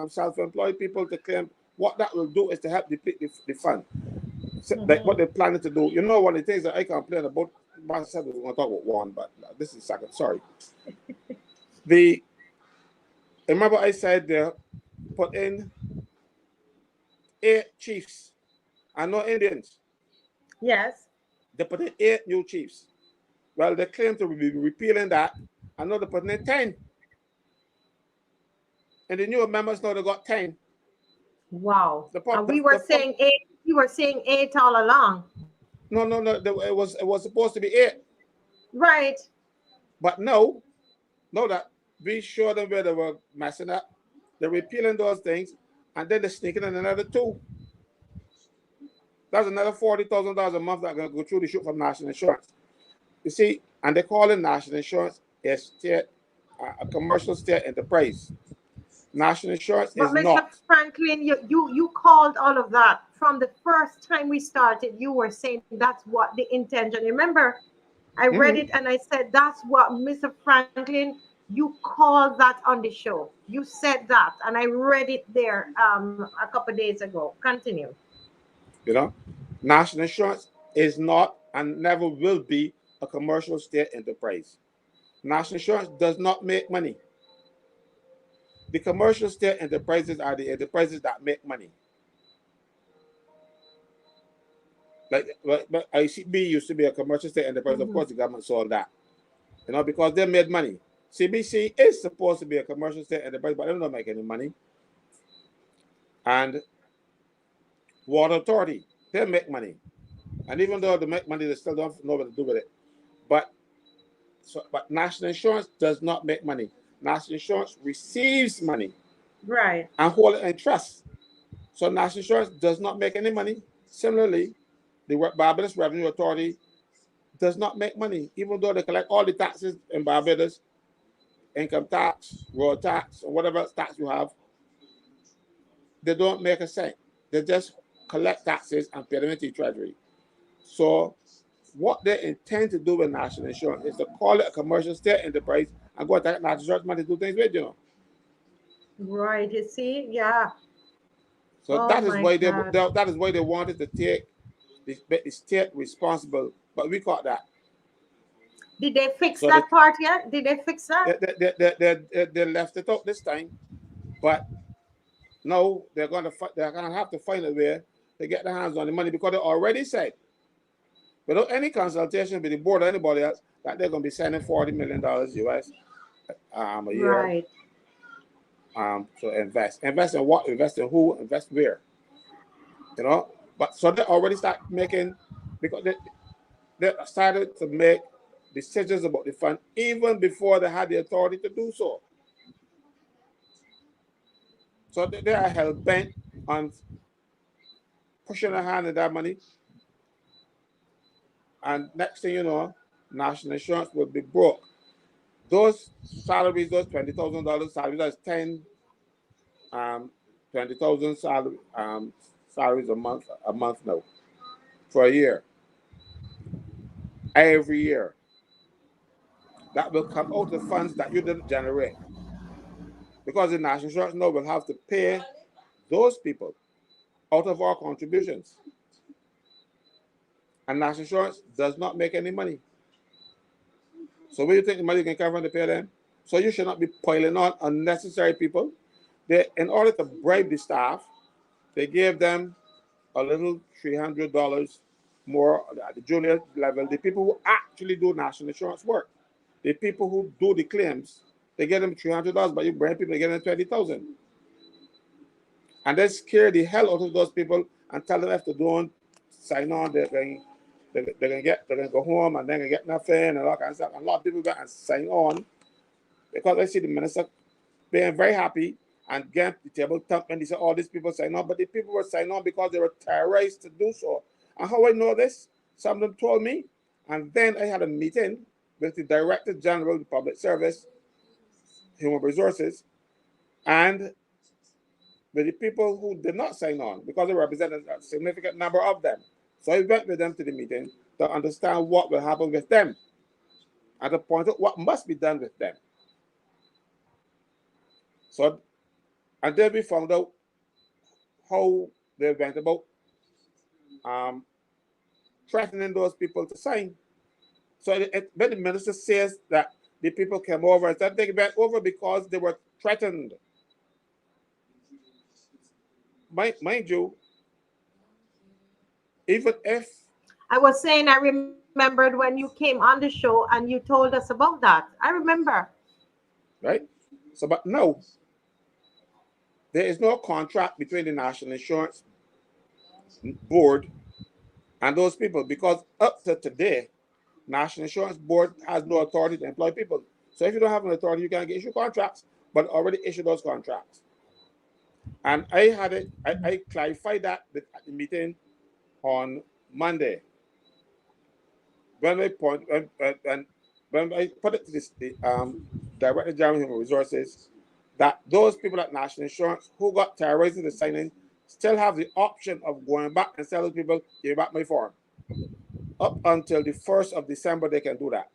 Speaker 2: self-employed people to claim. What that will do is to help deplete the fund. So, like what they're planning to do. You know, one of the things that I complain about, myself, we're going to talk about one, but this is second. Sorry. Remember I said they put in 8 chiefs and no Indians.
Speaker 1: Yes.
Speaker 2: They put in 8 new chiefs. Well, they claim to be repealing that. I know they're putting in 10. And the new members know they got 10.
Speaker 1: Wow. And we were saying 8. You were saying 8 all along.
Speaker 2: No. It was supposed to be 8.
Speaker 1: Right.
Speaker 2: But no, that we showed them where they were messing up. They're repealing those things, and then they're sneaking in another 2. That's another $40,000 a month that's going to go through the chute from National Insurance. You see, and they call it National Insurance a commercial state enterprise. National Insurance is
Speaker 1: Mr.
Speaker 2: not.
Speaker 1: Franklin, you called all of that from the first time we started. You were saying that's what the intention. Remember, I read it and I said that's what Mr. Franklin. You called that on the show. You said that, and I read it there a couple of days ago. Continue.
Speaker 2: You know, National Insurance is not and never will be a commercial state enterprise. National Insurance does not make money. The commercial state enterprises are the enterprises that make money. Like ICB used to be a commercial state enterprise. Of course, the government sold that. You know, because they made money. CBC is supposed to be a commercial state enterprise, but they don't make any money. And Water Authority, they make money. And even though they make money, they still don't know what to do with it. But National Insurance does not make money. National Insurance receives money.
Speaker 1: Right.
Speaker 2: And hold it in trust. So National Insurance does not make any money. Similarly, the Barbados Revenue Authority does not make money, even though they collect all the taxes in Barbados, income tax, road tax, or whatever tax you have. They don't make a cent. They just collect taxes and pay them into the Treasury. So what they intend to do with National Insurance is to call it a commercial state enterprise and go attack National Insurance money to do things with, you know.
Speaker 1: Right, you see? Yeah.
Speaker 2: So that is why they wanted to take the state responsible, but we caught that.
Speaker 1: Did they fix that part yet? Did they fix that?
Speaker 2: They left it out this time, but no, they're gonna have to find a way to get their hands on the money, because they already said, without any consultation with the board or anybody else, that they're gonna be sending $40 million US a year.
Speaker 1: Right.
Speaker 2: To invest. Invest in what? Invest in who? Invest where? You know? But so they already start making, because they started to make decisions about the fund even before they had the authority to do so. So they are hell bent on pushing a hand in that money. And next thing you know, national insurance will be broke. Those salaries, those $20,000 salaries, that's 20,000 salaries a month now for a year. Every year. That will come out of the funds that you didn't generate. Because the national insurance now will have to pay those people out of our contributions. And national insurance does not make any money. So where do you think the money can come from to pay them? So you should not be piling on unnecessary people. In order to bribe the staff, they gave them a little $300 more at the junior level. The people who actually do national insurance work, the people who do the claims, they get them $300, but you bring people, they get them $20,000. And then scare the hell out of those people and tell them if they don't sign on, they're going to go home and they're going to get nothing and all kinds of stuff. And a lot of people go and sign on because I see the minister being very happy and get the table thumped and he said all these people sign on, but the people were signing on because they were terrorized to do so. And how I know this? Some of them told me. And then I had a meeting with the Director General of Public Service, Human Resources, and with the people who did not sign on because they represented a significant number of them. So I went with them to the meeting to understand what will happen with them and to point out what must be done with them. So, and then we found out how they went about threatening those people to sign. So when the minister says that the people came over, and said they went over because they were threatened. Mind you, even if
Speaker 1: I was saying, I remembered when you came on the show and you told us about that. I remember.
Speaker 2: Right? So, but no, there is no contract between the National Insurance Board and those people because up to today, National Insurance Board has no authority to employ people. So if you don't have an authority, you can't issue contracts, but already issued those contracts. And I clarified that at the meeting on Monday. When I put it to the Director General of Human Resources, that those people at National Insurance who got terrorized into signing still have the option of going back and telling people, give back my form. Up until the 1st of December, they can do that.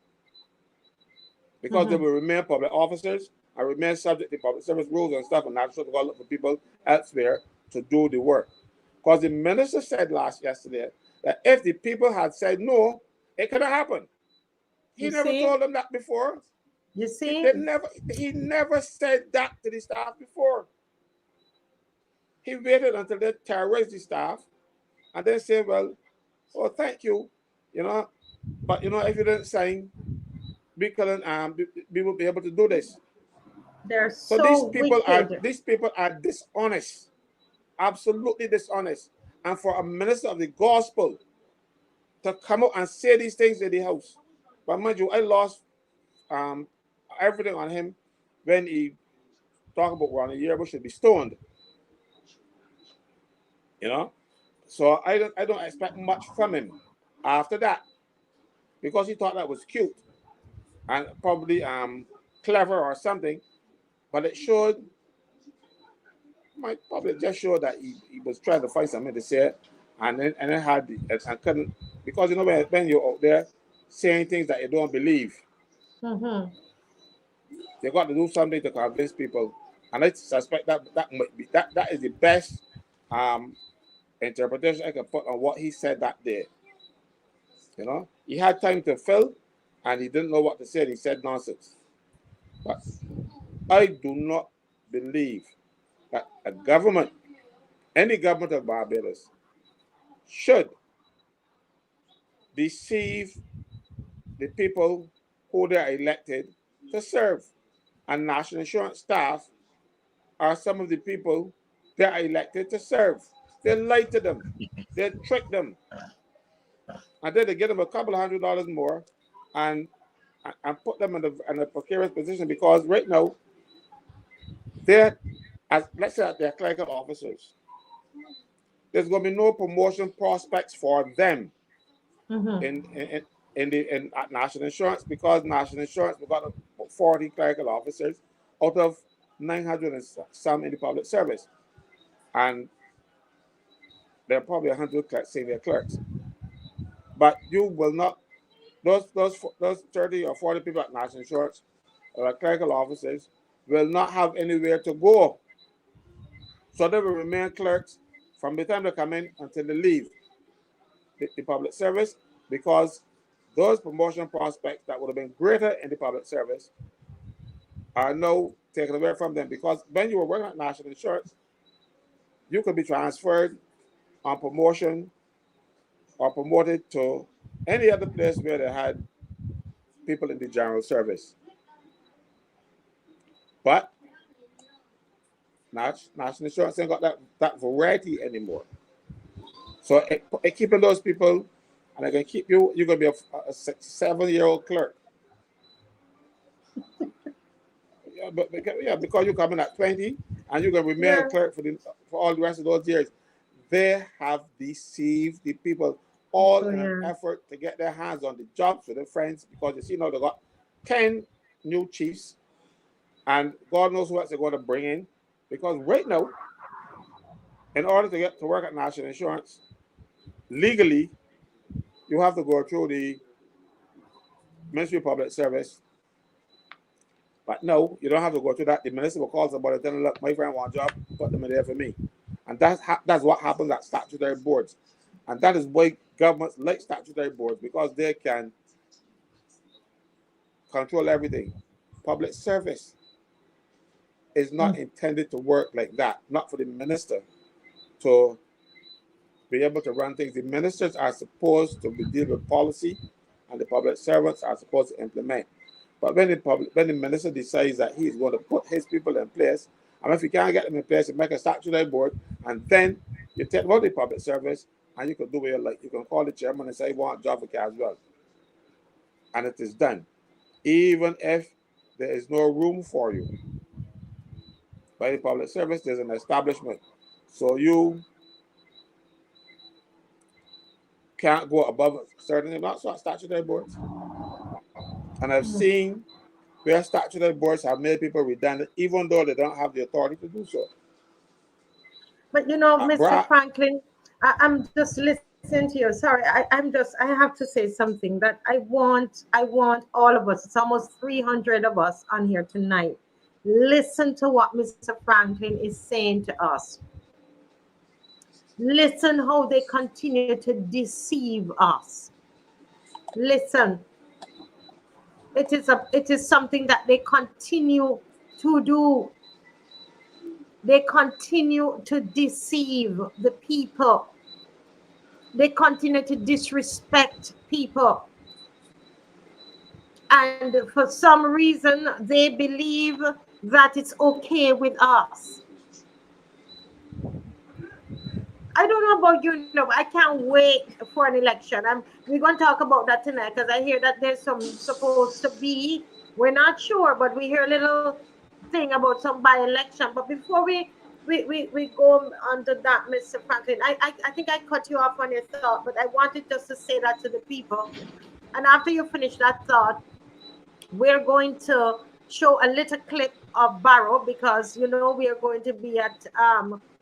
Speaker 2: Because they will remain public officers and remain subject to public service rules and stuff, and not sure to go look for people elsewhere to do the work. Because the minister said yesterday that if the people had said no, it could have happened. He never told them that before.
Speaker 1: You see?
Speaker 2: He never said that to the staff before. He waited until they terrorized the staff and then said, well, oh, thank you, but if you didn't sign, we couldn't we will be able to do this.
Speaker 1: They're
Speaker 2: so these people are dishonest, absolutely dishonest. And for a minister of the gospel to come out and say these things in the house, but mind you, I lost everything on him when he talked about around a year we should be stoned. So I don't expect much from him after that, because he thought that was cute and probably clever or something, but it might probably just show that he was trying to find something to say, and then had and couldn't, because when you're out there saying things that you don't believe, you got to do something to convince people, and I suspect that might be that is the best interpretation I can put on what he said that day. He had time to fill, and he didn't know what to say, and he said nonsense. But I do not believe that any government of Barbados, should deceive the people who they are elected to serve. And national insurance staff are some of the people they are elected to serve. They lie to them. They trick them. And then they get them a couple $100 more, and and put them in a precarious position, because right now they're, as let's say they're clerical officers, there's going to be no promotion prospects for them in at national insurance, because national insurance, we've got 40 clerical officers out of 900 and some in the public service, and there are probably 100 senior clerks. But you will not, those 30 or 40 people at national insurance or clerical officers will not have anywhere to go, so they will remain clerks from the time they come in until they leave the public service, because those promotion prospects that would have been greater in the public service are now taken away from them, because when you were working at national insurance, you could be transferred on promotion or promoted to any other place where they had people in the general service. But national insurance ain't got that variety anymore. So it keeping those people, and I can keep you. You're gonna be a 7-year-old clerk. Because you're coming at 20 and you're gonna remain a clerk for all the rest of those years. They have deceived the people, all in an effort to get their hands on the jobs with their friends, because you see now they got 10 new chiefs, and God knows what they're going to bring in. Because right now, in order to get to work at national insurance, legally, you have to go through the Ministry of Public Service. But no, you don't have to go through that. The minister will call somebody and tell them, look, my friend wants a job, put them in there for me. And that's what happens at statutory boards. And that is why governments like statutory boards, because they can control everything. Public service is not intended to work like that, not for the minister to be able to run things. The ministers are supposed to deal with policy, and the public servants are supposed to implement. But when the minister decides that he's going to put his people in place, and if you can't get them in place, you make a statutory board, and then you take out the public service, and you can do what you like. You can call the chairman and say, "I want a job for Caswell," and it is done, even if there is no room for you. By the public service, there's an establishment, so you can't go above certain, not statutory boards. And I've seen where statutory boards have made people redundant, even though they don't have the authority to do so.
Speaker 1: But you know, Mr. Franklin, I'm just listening to you. Sorry, I have to say something that I want all of us. It's almost 300 of us on here tonight. Listen to what Mr. Franklin is saying to us. Listen how they continue to deceive us. Listen. It is something that they continue to do. They continue to deceive the people. They continue to disrespect people. And for some reason, they believe that it's okay with us. I don't know about you, but I can't wait for an election. We're going to talk about that tonight, because I hear that there's some supposed to be, we're not sure, but we hear a little thing about some by-election. But before we go on to that, Mr. Franklin, I think I cut you off on your thought, but I wanted just to say that to the people. And after you finish that thought, we're going to show a little clip of Barrow, because you know we are going to be at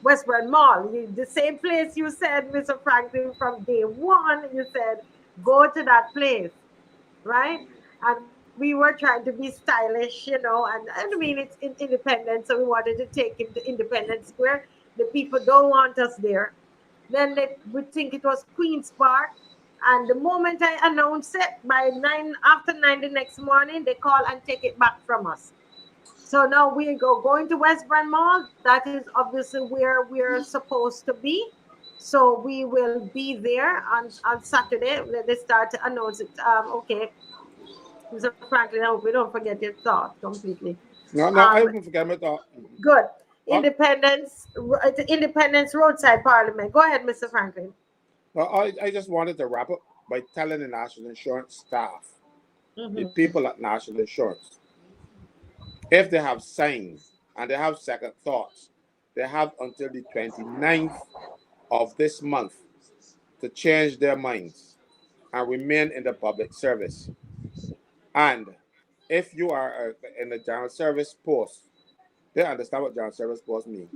Speaker 1: Westbury Mall, the same place you said, Mr. Franklin, from day one. You said go to that place, right? And we were trying to be stylish, you know, and I mean it's in Independence, so we wanted to take him to Independence Square. The people don't want us there. Then they would think it was Queen's Park. And the moment I announce it, after 9 the next morning, they call and take it back from us. So now we going to Westbury Mall. That is obviously where we're supposed to be. So we will be there on Saturday. They start to announce it. Okay, Mr. Franklin, I hope we don't forget your thought completely.
Speaker 2: No, I won't forget my thought.
Speaker 1: Good. Independence Roadside Parliament. Go ahead, Mr. Franklin.
Speaker 2: Well, I just wanted to wrap up by telling the National Insurance staff the people at National Insurance, if they have signed and they have second thoughts, they have until the 29th of this month to change their minds and remain in the public service. And if you are in the general service post, they understand what general service post means.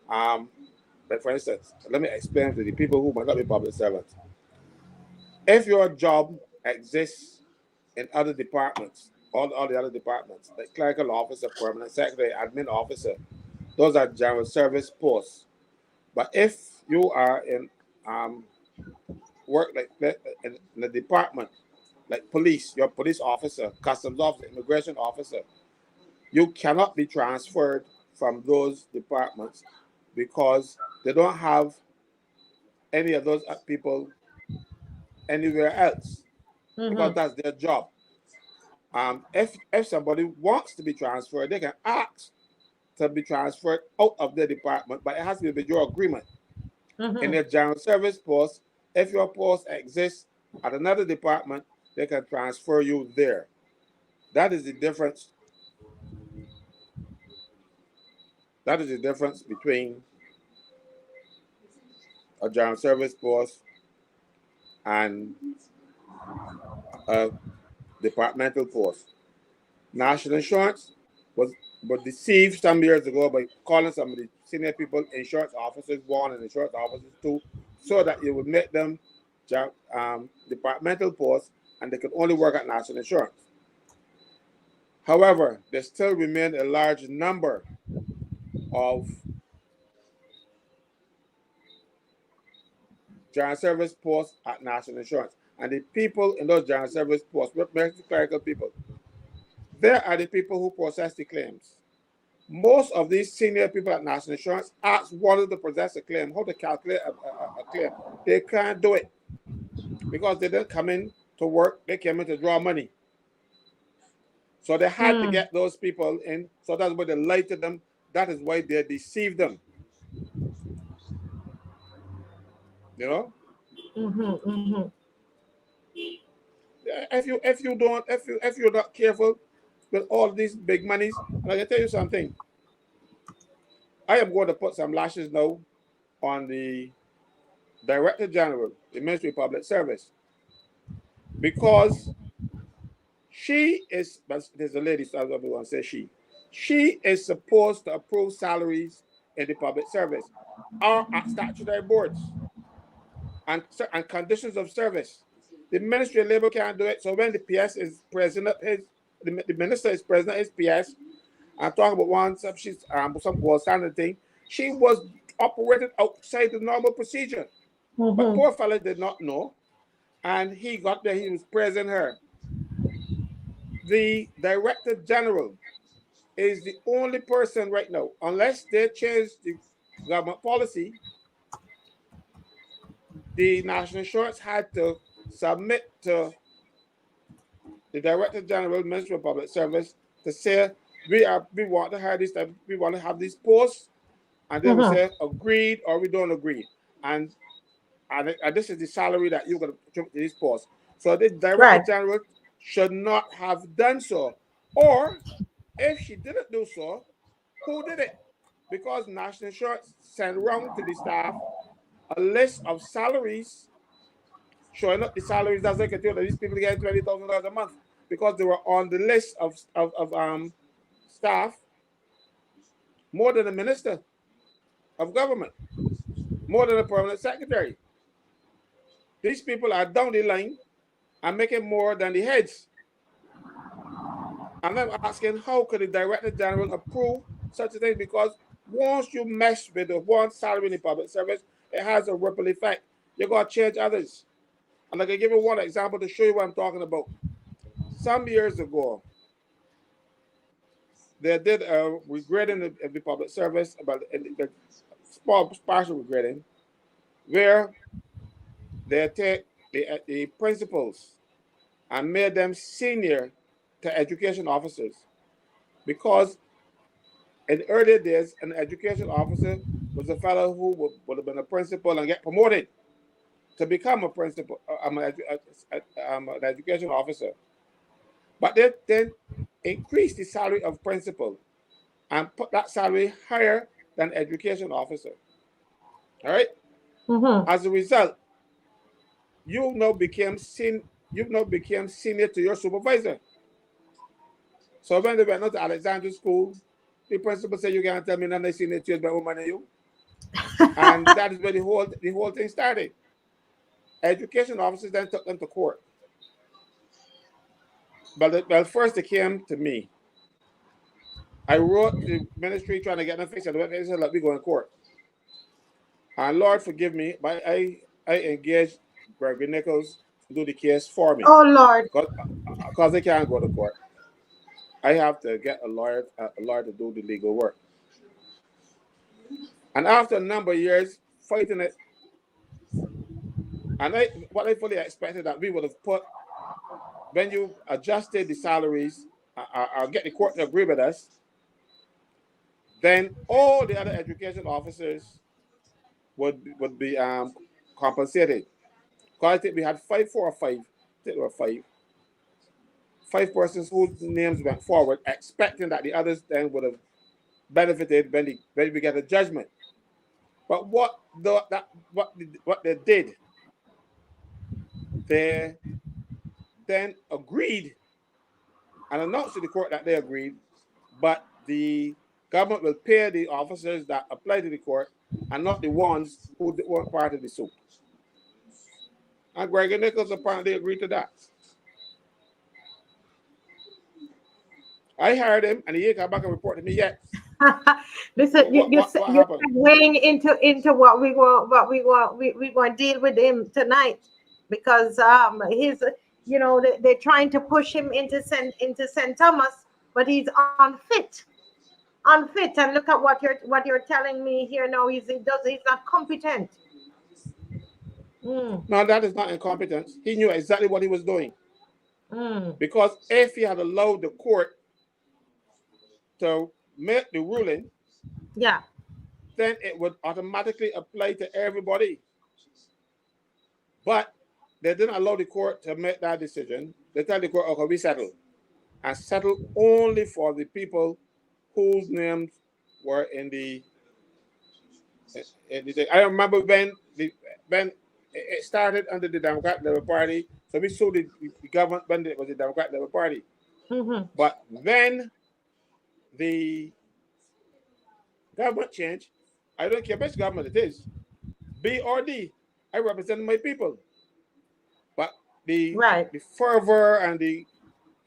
Speaker 2: But for instance, let me explain to the people who might not be public servants. If your job exists in other departments, all the other departments, like clerical officer, permanent secretary, admin officer, those are general service posts. But if you are in work like in the department, like police, your police officer, customs officer, immigration officer, you cannot be transferred from those departments because they don't have any of those people anywhere else because that's their job. If somebody wants to be transferred, they can ask to be transferred out of their department, but it has to be with your agreement. In their general service post, if your post exists at another department, they can transfer you there. That is the difference. That is the difference between a general service post and a departmental post. National Insurance was deceived some years ago by calling some of the senior people insurance officers 1 and insurance officers 2, so that it would make them departmental posts and they could only work at National Insurance. However, there still remain a large number of general service posts at National Insurance. And the people in those general service posts, mostly clerical people, they are the people who process the claims. Most of these senior people at National Insurance ask wanted to process a claim, how to calculate a claim. They can't do it because they didn't come in to work, they came in to draw money. So they had to get those people in, so that's why they lied to them. That is why they deceived them. You know? If you're not careful with all these big monies, and I can tell you something. I am going to put some lashes now on the Director General, the Ministry of Public Service, because she is, but there's a lady, so everyone says she is supposed to approve salaries in the public service or at statutory boards and conditions of service. The Ministry of Labor can't do it. So when the PS is president, the minister is president, his PS, and talking about some gold standard thing, she was operated outside the normal procedure. But poor fella did not know, and he got there, he was praising her. The Director General is the only person right now, unless they change the government policy, the National Insurance had to submit to the Director General, Ministry of Public Service, to say we want to hire we want to have these posts, and they will say agreed or we don't agree, and this is the salary that you're going to contribute to these posts. So the Director General should not have done so, or if she didn't do so, who did it? Because National Insurance sent around to the staff a list of salaries, showing up the salaries that they can tell that these people get $20,000 a month because they were on the list of staff more than a minister of government, more than a permanent secretary. These people are down the line and making more than the heads. And I'm asking, how could the Director General approve such a thing? Because once you mess with the one salary in the public service, it has a ripple effect. You're going to change others. And I can give you one example to show you what I'm talking about. Some years ago, they did a regrading of the public service, about the small partial regrading, where they take the principals and made them senior to education officers. Because in the early days, an education officer was a fellow who would have been a principal and get promoted to become a principal, an education officer. But they then increased the salary of principal and put that salary higher than education officer. All right. As a result, you now became senior to your supervisor. So when they went out to Alexandria School, the principal said, "You can't tell me nothing senior to you better money than you." And that is where the whole thing started. Education officers then took them to court. But well, first they came to me. I wrote to the ministry trying to get them fixed, and they said, "Let me go in court." And Lord forgive me, but I engaged Gregory Nichols to do the case for me.
Speaker 1: Oh Lord.
Speaker 2: Because they can't go to court. I have to get a lawyer to do the legal work. And after a number of years fighting it, and what I fully expected that we would have put, when you adjusted the salaries, or get the court to agree with us, then all the other education officers would be compensated. Because I think we had 5 persons whose names went forward, expecting that the others then would have benefited when we get a judgment. But what they did, they then agreed and announced to the court that they agreed, but the government will pay the officers that apply to the court and not the ones who weren't part of the suit. And Gregory Nichols apparently agreed to that. I hired him, and he ain't come back and reported to me yet.
Speaker 1: Listen, you're weighing into what we want to deal with him tonight, because he's, you know, they're trying to push him into St. Thomas, but he's unfit, and look at what you're telling me here now. He's not competent.
Speaker 2: No, that is not incompetence. He knew exactly what he was doing. Because if he had allowed the court to make the ruling,
Speaker 1: yeah,
Speaker 2: then it would automatically apply to everybody. But they didn't allow the court to make that decision. They tell the court, "Okay, we settle," and settle only for the people whose names were in the. I remember when it started under the Democrat Labour Party, so we saw the government when it was the Democrat Labour Party. But when the government changed, I don't care which government it is, B or D, I represent my people. But the fervor and the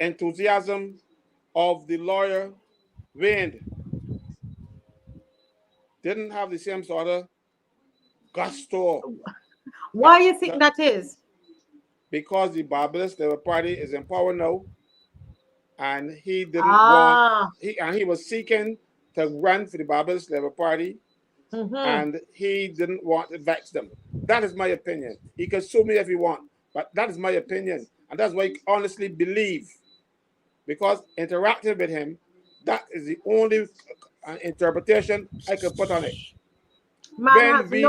Speaker 2: enthusiasm of the lawyer waned. Didn't have the same sort of gusto.
Speaker 1: Why do you think that is?
Speaker 2: Because the Barrow'S Labour Party is in power now, and he didn't want. He was seeking to run for the Barrow'S Labour Party, and he didn't want to vex them. That is my opinion. He can sue me if he wants, but that is my opinion, and that's what I honestly believe. Because interacting with him, that is the only interpretation I can put on it. When the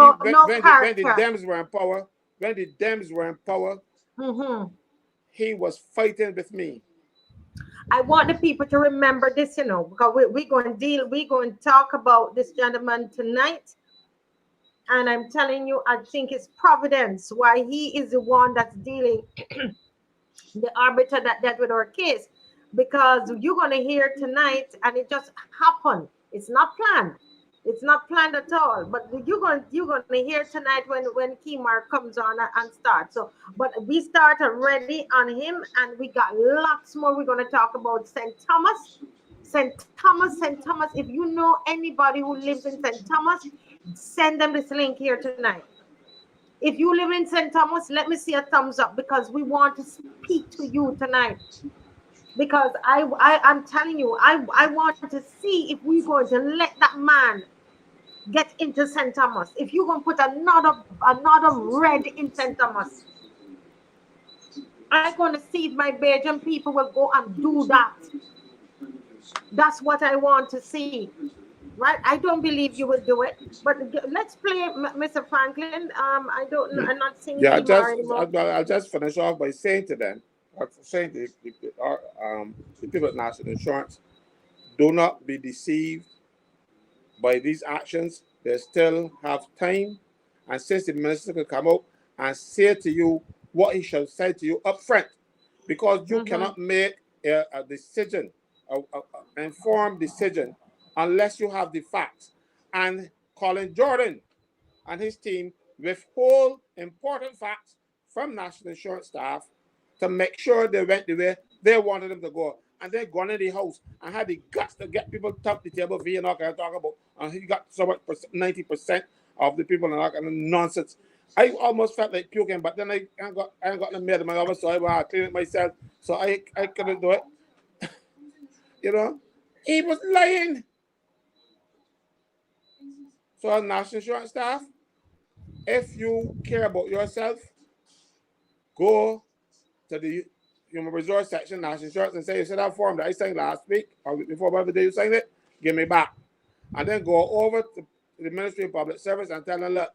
Speaker 2: Dems were in power, he was fighting with me.
Speaker 1: I want the people to remember this, you know, because we're going to talk about this gentleman tonight. And I'm telling you, I think it's providence why he is the one that's dealing, the arbiter that dealt with our case. Because you're going to hear tonight, and it just happened. It's not planned. It's not planned at all. But you're going to hear tonight when Kimar comes on and starts. So, but we started already on him, and we got lots more. We're going to talk about St. Thomas. St. Thomas. If you know anybody who lives in St. Thomas, send them this link here tonight. If you live in St. Thomas, let me see a thumbs up, because we want to speak to you tonight. Because I'm telling you, I want to see if we're going to let that man get into St. Thomas. If you're going to put another red in St. Thomas, I'm going to see if my Belgian people will go and do that. That's what I want to see. Right? I don't believe you will do it. But let's play Mr. Franklin. I don't know. I'm not seeing
Speaker 2: I'll just finish off by saying to them saying the people at National Insurance, do not be deceived by these actions. They still have time, and since the minister could come out and say to you what he should say to you up front, because you cannot make a decision, an informed decision, unless you have the facts. And Colin Jordan and his team withhold important facts from National Insurance staff to make sure they went the way they wanted them to go. And then gone in the house and had the guts to get people to top the table for you not going to talk about. And he got so much 90% of the people are not nonsense. I almost felt like puking, but then I ain't got the mail in my office, so I went to clean it myself. So I couldn't do it. You know, he was lying. So as National Insurance staff, if you care about yourself, go to the Human Resource section, National Insurance, and say, you said that form that I signed last week or before whatever day you signed it, give me back. And then go over to the Ministry of Public Service and tell them, look,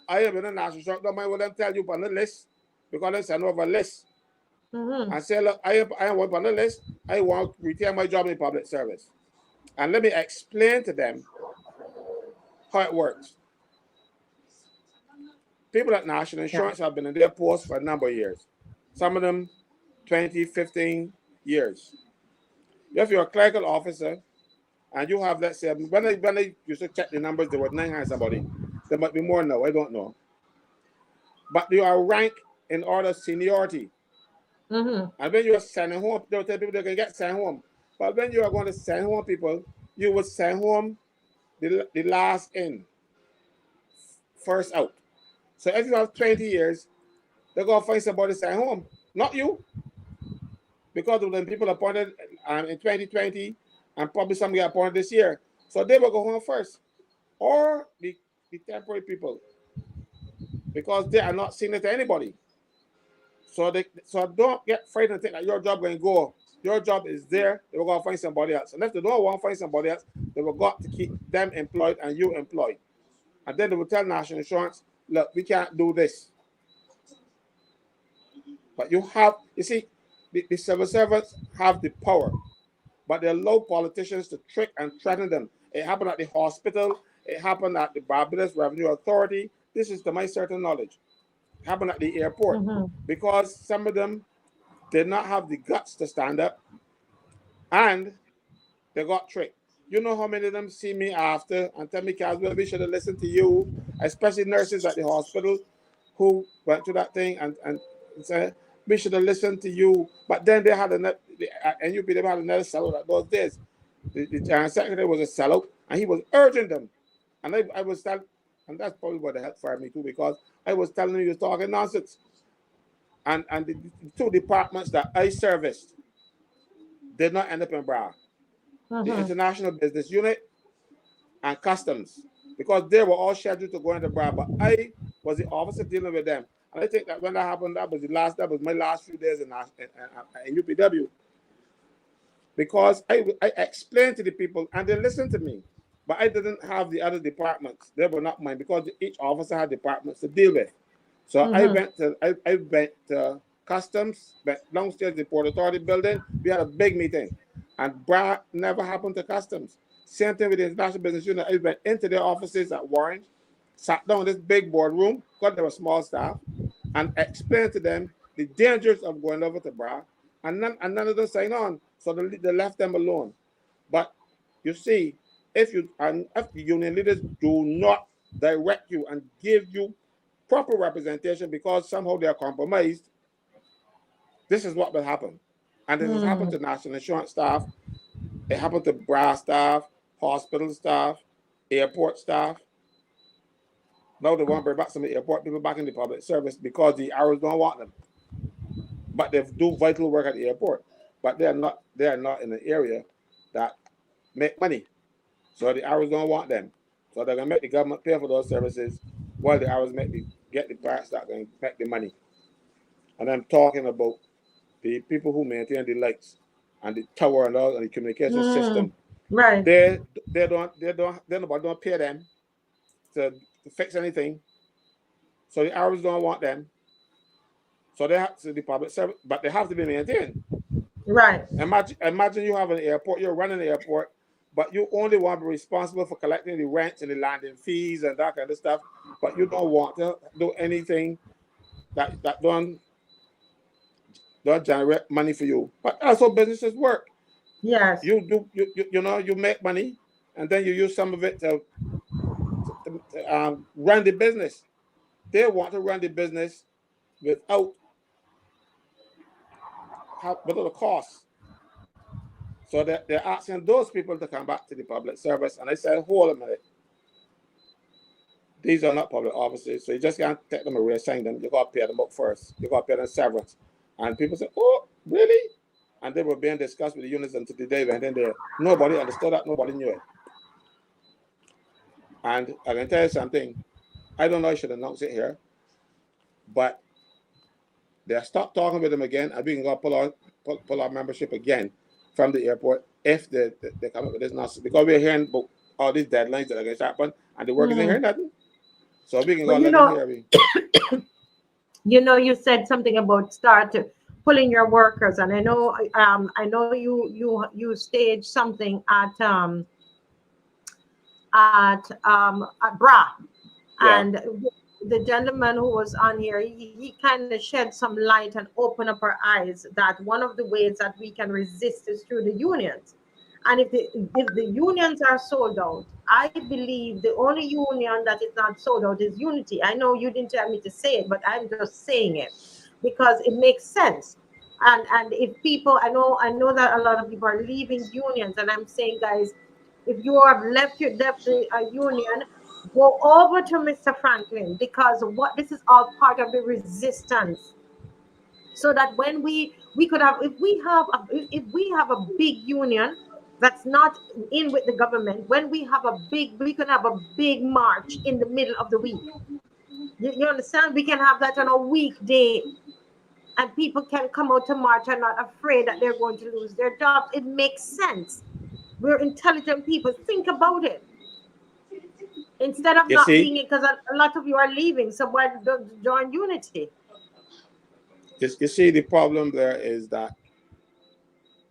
Speaker 2: I have been a National Insurance, don't mind what them tell you on the list, because they send over a list. And say, look, I want on the list, I want to retain my job in public service. And let me explain to them how it works. People at National Insurance have been in their posts for a number of years. Some of them 20, 15 years. If you're a clerical officer and you have, let's say, when I used to check the numbers, there were 900 somebody. There might be more now, I don't know. But you are ranked in order of seniority. And when you're sending home, they'll tell people they can get sent home. But when you are going to send home people, you would send home the last in, first out. So if you have 20 years, they're going to find somebody to send home, not you. Because of the people appointed in 2020 and probably some get appointed this year. So they will go home first. Or the temporary people. Because they are not senior to anybody. So don't get frightened and think that your job going to go. Your job is there. They will go find somebody else. And if they don't want to find somebody else, they will got to keep them employed and you employed. And then they will tell National Insurance, look, we can't do this. But you see, the civil servants have the power, but they allow politicians to trick and threaten them. It happened at the hospital. It happened at the Barrow'S Revenue Authority. This is to my certain knowledge. It happened at the airport because some of them did not have the guts to stand up and they got tricked. You know how many of them see me after and tell me, Caswell, we should have listened to you, especially nurses at the hospital who went through that thing and said, we should have listened to you. But then they had another, NUP, they had another sellout at those days. The General Secretary was a sellout and he was urging them. And I was telling, and that's probably what the help fired me too, because I was telling him he was talking nonsense. And the two departments that I serviced did not end up in Barrow. The International Business Unit and Customs, because they were all scheduled to go into Barrow, but I was the officer dealing with them. And I think that when that happened, that was my last few days in UPW. Because I explained to the people and they listened to me. But I didn't have the other departments. They were not mine because each officer had departments to deal with. So I went to Customs, went downstairs the Port Authority building. We had a big meeting. And Barrow never happened to Customs. Same thing with the International Business Unit. I went into their offices at Warren, sat down in this big boardroom, because they were small staff, and explained to them the dangers of going over to Barrow. And none of them signed on. So they left them alone. But you see, if the union leaders do not direct you and give you proper representation because somehow they are compromised, this is what will happen. And this has happened to National Insurance staff. It happened to Barrow staff, hospital staff, airport staff. Now they want to bring back some of the airport people back in the public service because the ERROLs don't want them. But they do vital work at the airport. But they are not in an area that make money. So the ERROLs don't want them. So they're going to make the government pay for those services while the ERROLs get the parts that are going to make the money. And I'm talking about the people who maintain the lights and the tower and all and the communication system.
Speaker 1: Right.
Speaker 2: Nobody don't pay them to fix anything. So the ERROLs don't want them. So they have to the public service, but they have to be maintained.
Speaker 1: Right.
Speaker 2: Imagine you have an airport, you're running the airport, but you only want to be responsible for collecting the rents and the landing fees and that kind of stuff, but you don't want to do anything that don't generate money for you. But that's how businesses work.
Speaker 1: Yes.
Speaker 2: You make money, and then you use some of it to run the business. They want to run the business without the costs. So they're asking those people to come back to the public service, and I said, hold a minute. These are not public offices, so you just can't take them away, assign them. You got to pay them up first. You got to pay them severance. And people say, oh, really? And they were being discussed with the unions until the day, and then nobody understood that, nobody knew it. And I can tell you something. I don't know, I should announce it here, but they stopped talking with them again, and we can go pull our membership again from the airport if they come up with this nonsense. Because we're hearing about all these deadlines that are going to happen, and the workers ain't hearing nothing. So we can go let them hear.
Speaker 1: You said something about start pulling your workers, and I know you staged something at BRA, and the gentleman who was on here, he kind of shed some light and opened up our eyes that one of the ways that we can resist is through the unions. And if the unions are sold out, I believe the only union that is not sold out is Unity. I know you didn't tell me to say it, but I'm just saying it because it makes sense. And if people, I know that a lot of people are leaving unions, and I'm saying, guys, if you have left a union, go over to Mr. Franklin, because this is all part of the resistance. So that when we could have, if we have a big union that's not in with the government, when we can have a big march in the middle of the week. You understand? We can have that on a weekday, and people can come out to march and not afraid that they're going to lose their jobs. It makes sense. We're intelligent people. Think about it. Instead of not being it, because a lot of you are leaving, so why don't join Unity?
Speaker 2: You see, the problem there is that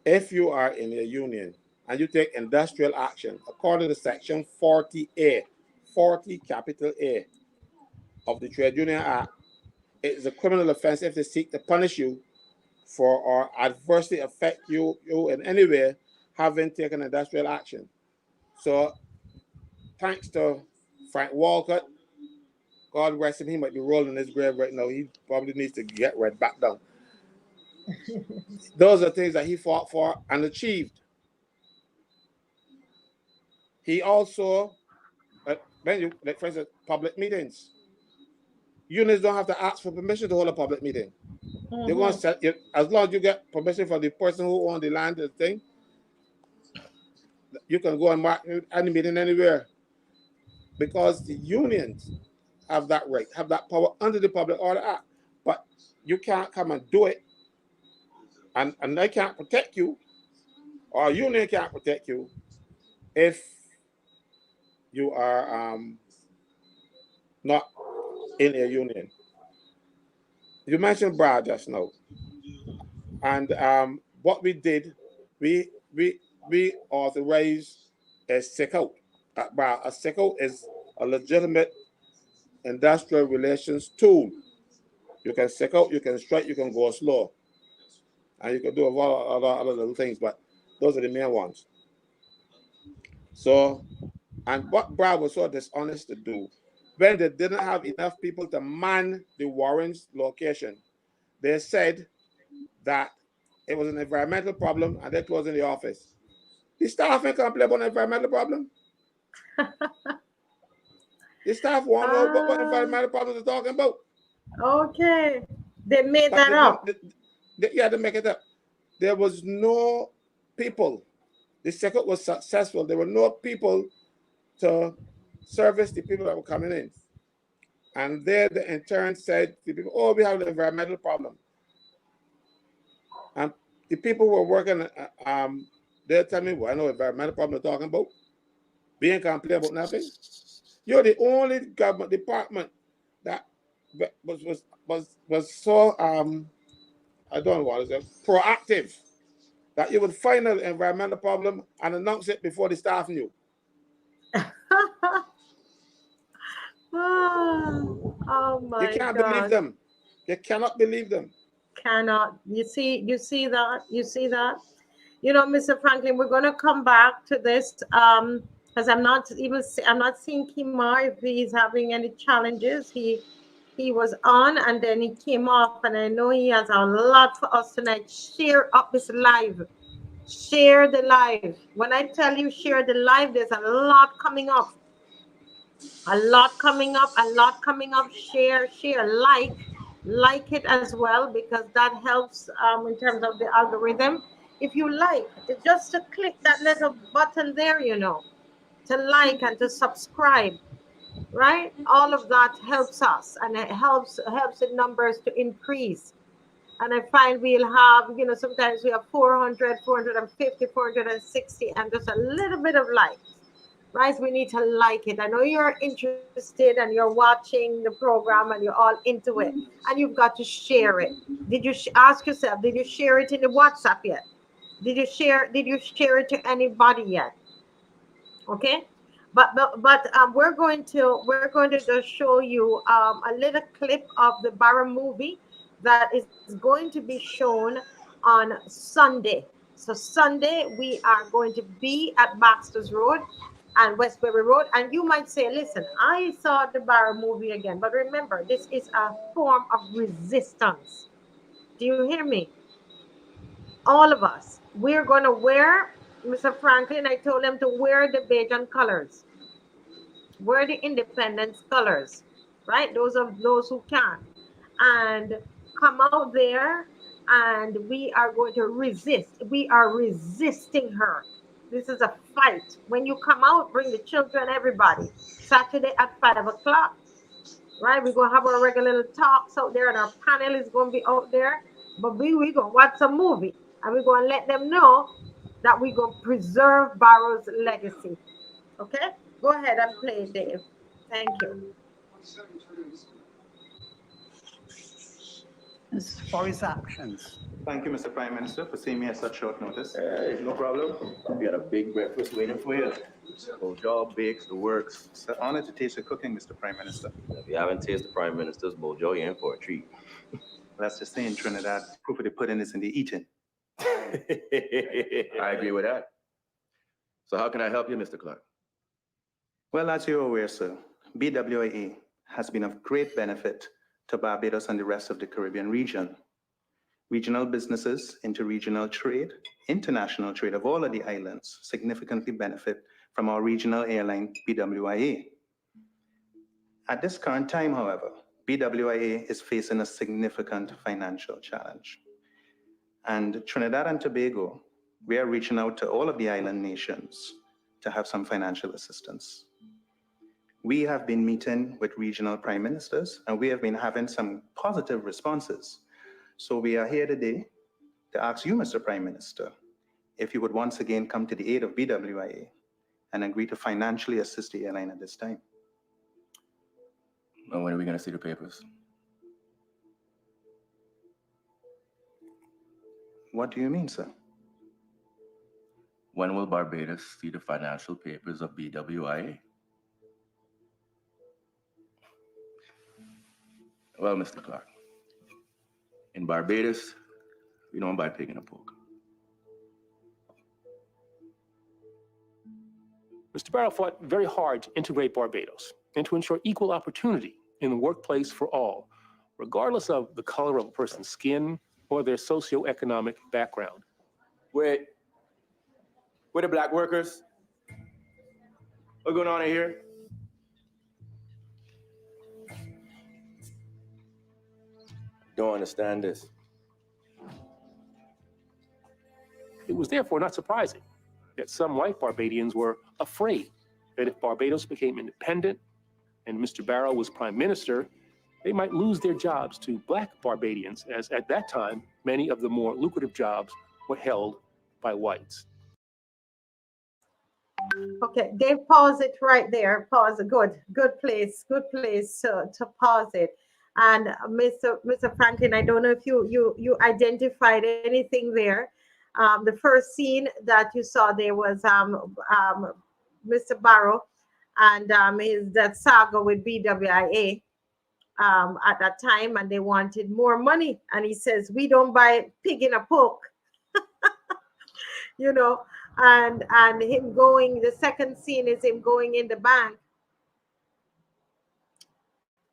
Speaker 2: if you are in a union and you take industrial action, according to Section 40A, 40 capital A of the Trade Union Act, it is a criminal offense if they seek to punish you for or adversely affect you in any way having taken industrial action. So, thanks to Frank Walcott, God rest him, he might be rolling in his grave right now. He probably needs to get right back down. Those are things that he fought for and achieved. He also, for instance, public meetings. Unions don't have to ask for permission to hold a public meeting. They're going to set it, as long as you get permission from the person who owns the land and thing, you can go and mark any meeting anywhere. Because the unions have that right, have that power under the Public Order Act. But you can't come and do it, and they can't protect you, or a union can't protect you if you are not in a union. You mentioned BRA just now, and what we did, we authorized a sick-out at BRA. A sick-out is a legitimate industrial relations tool. You can sick out, you can strike, you can go slow, and you can do a lot of other little things, but those are the main ones. So, and what BRA was so dishonest to do, when they didn't have enough people to man the Warren's location, they said that it was an environmental problem and they closed in the office. The staff ain't complain about an environmental problem. The staff want to know what environmental problems they're talking about.
Speaker 1: Okay. They made that up.
Speaker 2: They make it up. There was no people. The second was successful. There were no people to service the people that were coming in. And they in turn said to people, oh, we have an environmental problem. And the people who were working, they'll tell me, well, I know environmental problem they're talking about. Being complain about nothing. You're the only government department that was so I don't know what is it, proactive, that you would find an environmental problem and announce it before the staff knew.
Speaker 1: Oh
Speaker 2: You
Speaker 1: my
Speaker 2: can't believe
Speaker 1: God.
Speaker 2: them. You cannot believe them.
Speaker 1: Cannot. You see that? You see that? You know, Mr. Franklin, we're gonna come back to this because I'm not seeing Kimar if he's having any challenges. He was on and then he came off, and I know he has a lot for us tonight. Share up this live. Share the live. When I tell you share the live, there's a lot coming up. A lot coming up, a lot coming up. Share, like it as well, because that helps in terms of the algorithm. If you like, it's just to click that little button there, you know, to like and to subscribe, right? All of that helps us, and it helps the numbers to increase. And I find we'll have, you know, sometimes we have 400, 450, 460, and just a little bit of likes, right? We need to like it. I know you're interested and you're watching the program and you're all into it, and you've got to share it. Did you ask yourself, did you share it in the WhatsApp yet? Did you share it to anybody yet? Okay. But we're going to just show you a little clip of the Barrow movie that is going to be shown on Sunday. So Sunday we are going to be at Baxters Road and Westbury Road, and you might say, listen, I saw the Barrow movie again, but remember, this is a form of resistance. Do you hear me? All of us, we're going to wear, Mr. Franklin, I told him to wear the Bajan colors, wear the independence colors, right? Those of those who can, and come out there, and we are going to resist. We are resisting her. This is a fight. When you come out, bring the children, everybody. Saturday at 5 o'clock, right? We're gonna have our regular little talks out there, and our panel is gonna be out there. But we gonna watch some movie, and we're gonna let them know that we're gonna preserve Barrow's legacy. Okay? Go ahead and play, Dave. Thank you.
Speaker 3: For his actions.
Speaker 4: Thank you, Mr. Prime Minister, for seeing me at such short notice.
Speaker 5: Hey, no problem. We got a big breakfast waiting for you. So job bakes the works.
Speaker 4: It's an honor to taste your cooking, Mr. Prime Minister.
Speaker 5: If you haven't tasted the Prime Minister's Bojo, you're in for a treat.
Speaker 4: Let's just say in Trinidad, proof of the pudding is in the eating.
Speaker 5: I agree with that. So how can I help you, Mr. Clark?
Speaker 4: Well, as you're aware, sir, BWIA has been of great benefit to Barbados and the rest of the Caribbean region. Regional businesses, interregional trade, international trade of all of the islands significantly benefit from our regional airline, BWIA. At this current time, however, BWIA is facing a significant financial challenge. And Trinidad and Tobago, we are reaching out to all of the island nations to have some financial assistance. We have been meeting with regional prime ministers, and we have been having some positive responses. So we are here today to ask you, Mr. Prime Minister, if you would once again come to the aid of BWIA and agree to financially assist the airline at this time.
Speaker 5: And when are we going to see the papers?
Speaker 4: What do you mean, sir?
Speaker 5: When will Barbados see the financial papers of BWIA? Well, Mr. Clark, in Barbados, we don't buy pig in a poke.
Speaker 6: Mr. Barrow fought very hard to integrate Barbados and to ensure equal opportunity in the workplace for all, regardless of the color of a person's skin or their socioeconomic background.
Speaker 5: Wait, where the black workers? What's going on in here? Don't understand this.
Speaker 6: It was therefore not surprising that some white Barbadians were afraid that if Barbados became independent and Mr. Barrow was prime minister, they might lose their jobs to black Barbadians, as at that time, many of the more lucrative jobs were held by whites.
Speaker 1: Okay, Dave, pause it right there. Pause it. Good place to pause it. And Mr. Franklin, I don't know if you identified anything there. The first scene that you saw there was Mr. Barrow and his that saga with BWIA at that time, and they wanted more money. And he says, "We don't buy pig in a poke," you know. And him going. The second scene is him going in the bank.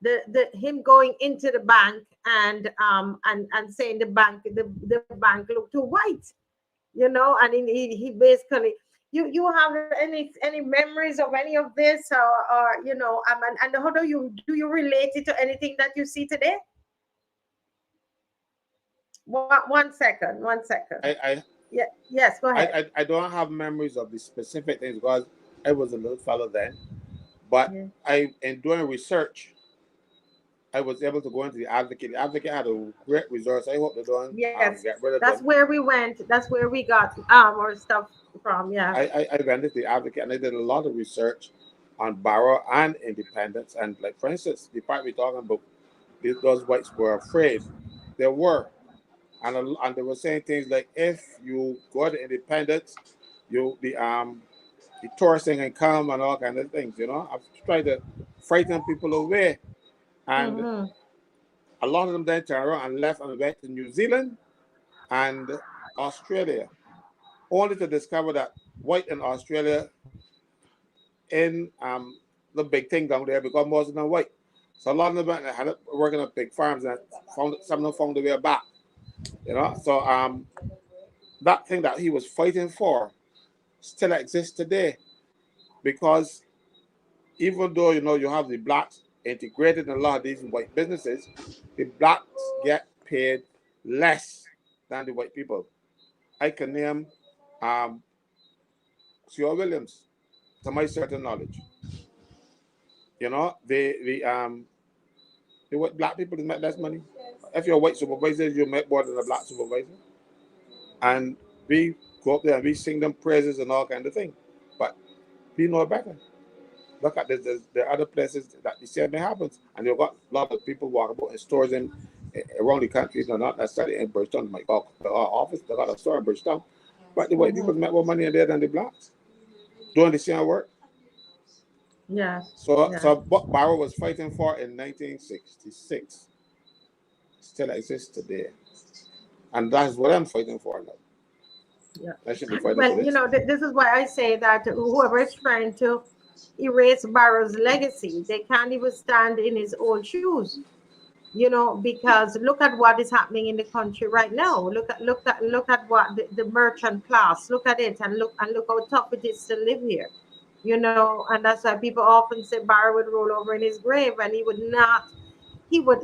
Speaker 1: The him going into the bank and saying the bank looked too white, you know, and he basically you have any memories of any of this, or you know, and how do you relate it to anything that you see today? One second.
Speaker 2: I
Speaker 1: Yeah, yes, go ahead.
Speaker 2: I don't have memories of the specific things because I was a little fellow then, but
Speaker 1: Yeah.
Speaker 2: in doing research, I was able to go into the Advocate. The Advocate had a great resource. I hope they don't
Speaker 1: Yes,
Speaker 2: get rid of
Speaker 1: that's
Speaker 2: them.
Speaker 1: where we went. That's where we got our stuff from. Yeah.
Speaker 2: I went into the Advocate and I did a lot of research on Barrow and independence. And like for instance, the part we're talking about, those whites were afraid. They were. And they were saying things like, if you go to independence, the tourism can come and all kind of things, you know. I've tried to frighten people away. And
Speaker 1: Mm-hmm.
Speaker 2: a lot of them then turned around and left and went to New Zealand and Australia, only to discover that white in Australia in the big thing down there because most of them white. So a lot of them had working on big farms and some of them found their way back, you know. So that thing that he was fighting for still exists today because even though you know you have the blacks integrated in a lot of these white businesses, the blacks get paid less than the white people. I can name Sir Williams, to my certain knowledge. You know, the white black people make less money. If you're a white supervisor, you make more than a black supervisor. And we go up there and we sing them praises and all kind of thing. But we know better. Look at this. There are other places that the same thing happens, and you've got a lot of people walk about in stores around the country. They're not necessarily in Bridgetown. My office, they got a store in Bridgetown, but the white people make more money in there than the blacks doing the same work.
Speaker 1: Yeah.
Speaker 2: So
Speaker 1: Yeah.
Speaker 2: so what Barrow was fighting for in 1966 still exists today, and that's what I'm fighting for now.
Speaker 1: Yeah.
Speaker 2: I should be fighting for
Speaker 1: Well, you
Speaker 2: this.
Speaker 1: know, this is why I say that whoever is trying to erase Barrow's legacy, they can't even stand in his old shoes. You know, because look at what is happening in the country right now. Look at what the merchant class. Look at it and look how tough it is to live here. You know, and that's why people often say Barrow would roll over in his grave, and he would not. He would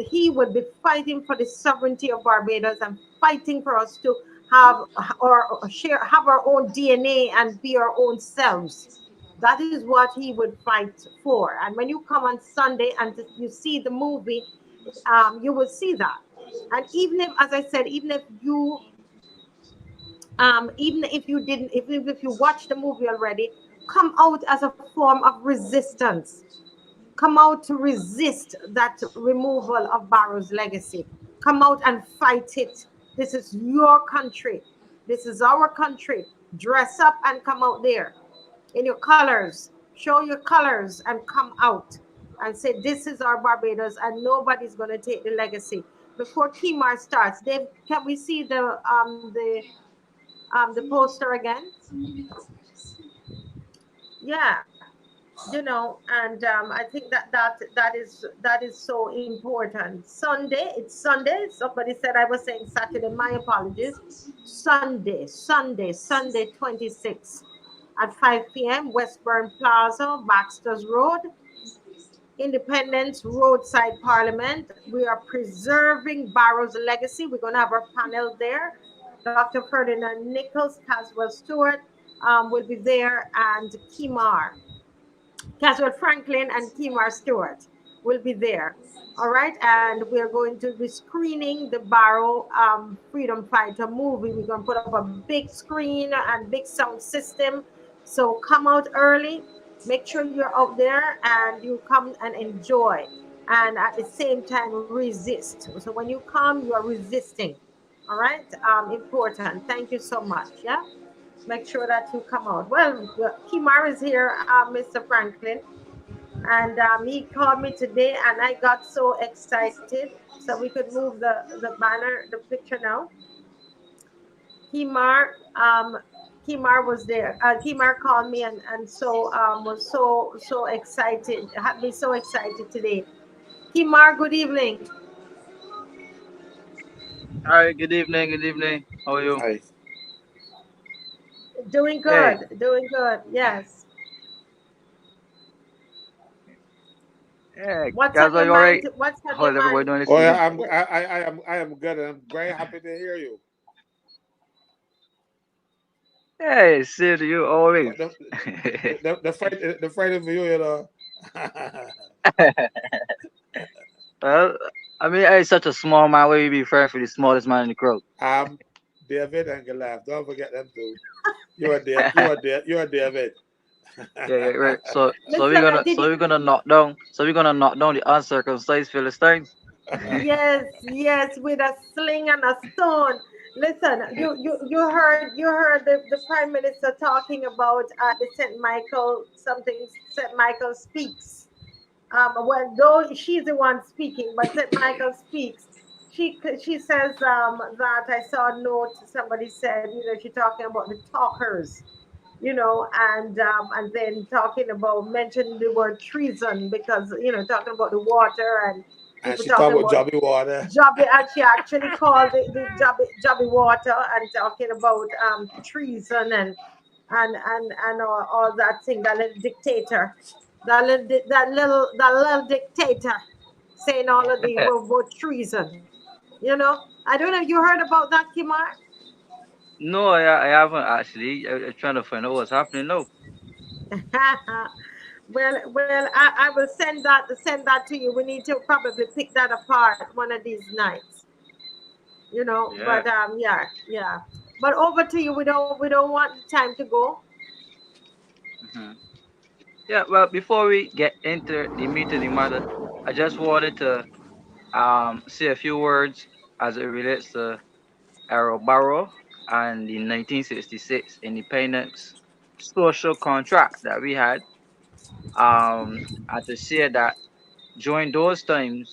Speaker 1: be fighting for the sovereignty of Barbados and fighting for us to have have our own DNA and be our own selves. That is what he would fight for. And when you come on Sunday and you see the movie, you will see that. And even if, as I said, even if you didn't, even if you watched the movie already, come out as a form of resistance. Come out to resist that removal of Barrow's legacy. Come out and fight it. This is your country. This is our country. Dress up and come out there in your colors. Show your colors and come out and say, this is our Barbados and nobody's going to take the legacy. Before Kimar starts, Dave, can we see the poster again? Yeah, you know, and I think that is so important. It's Sunday. Somebody said I was saying Saturday. My apologies. Sunday 26 at 5 p.m. Westburn Plaza, Baxters Road, Independence Roadside Parliament. We are preserving Barrow's legacy. We're going to have our panel there. Dr. Ferdinand Nichols, Caswell Stewart will be there, and Caswell Franklin and Kimar Stewart will be there. All right, and we're going to be screening the Barrow Freedom Fighter movie. We're going to put up a big screen and big sound system. So come out early. Make sure you're out there and you come and enjoy. and at the same time resist. So when you come, you are resisting. All right, important. Thank you so much. Yeah, make sure that you come out. Well, Kimar is here, Mr. Franklin, and he called me today, and I got so excited. So we could move the banner, the picture now. Kimar, Kimar was there. Kimar called me and so was so excited, had me so excited today. Kimar, good evening.
Speaker 7: Hi, good evening, good evening. How are you?
Speaker 2: Hi.
Speaker 1: Doing
Speaker 7: Hey,
Speaker 1: good, doing good. Yes.
Speaker 7: hey,
Speaker 1: What's
Speaker 7: guys,
Speaker 1: on
Speaker 7: are
Speaker 1: your
Speaker 7: you alright?
Speaker 1: mind? What's on your
Speaker 7: How's everybody
Speaker 1: mind?
Speaker 7: doing this
Speaker 2: Oh
Speaker 7: evening?
Speaker 2: yeah,
Speaker 1: Yeah.
Speaker 2: I am good, and I'm very happy to hear you.
Speaker 7: Hey, same to you always.
Speaker 2: But the fight for you, you know.
Speaker 7: Well, I mean, hey, such a small man. Where you be friends for the smallest man in the crowd?
Speaker 2: I'm David and Goliath. Don't forget them too. You are there. You are there. You are David.
Speaker 7: Yeah, yeah, right. So we're
Speaker 1: Listen,
Speaker 7: gonna,
Speaker 1: did
Speaker 7: so
Speaker 1: you?
Speaker 7: we're gonna knock down, so we're gonna knock down the uncircumcised Philistines.
Speaker 1: Yes, yes, with a sling and a stone. Listen, you heard the prime minister talking about the Saint Michael something. Saint Michael speaks. Well, though she's the one speaking, but Saint Michael speaks. She says that I saw a note. Somebody said, she's talking about the talkers, and then talking about mentioning the word treason because talking about the water and
Speaker 2: And
Speaker 1: people
Speaker 2: she talk
Speaker 1: talking
Speaker 2: about
Speaker 1: about
Speaker 2: Jobby Water.
Speaker 1: Jobby, and she actually called the Jobby water and talking about treason and all that thing, that little dictator, that little dictator saying all of the about treason. I don't know. You heard about that, Kimar?
Speaker 7: No, I haven't actually. I'm trying to find out what's happening. No.
Speaker 1: Well, I will send that to you. We need to probably pick that apart one of these nights.
Speaker 7: Yeah.
Speaker 1: But yeah. But over to you. We don't want the time to go.
Speaker 7: hmm Yeah. Well, before we get into the meat of the matter, I just wanted to say a few words as it relates to Barrow and the 1966 independence social contract that we had. And to say that during those times,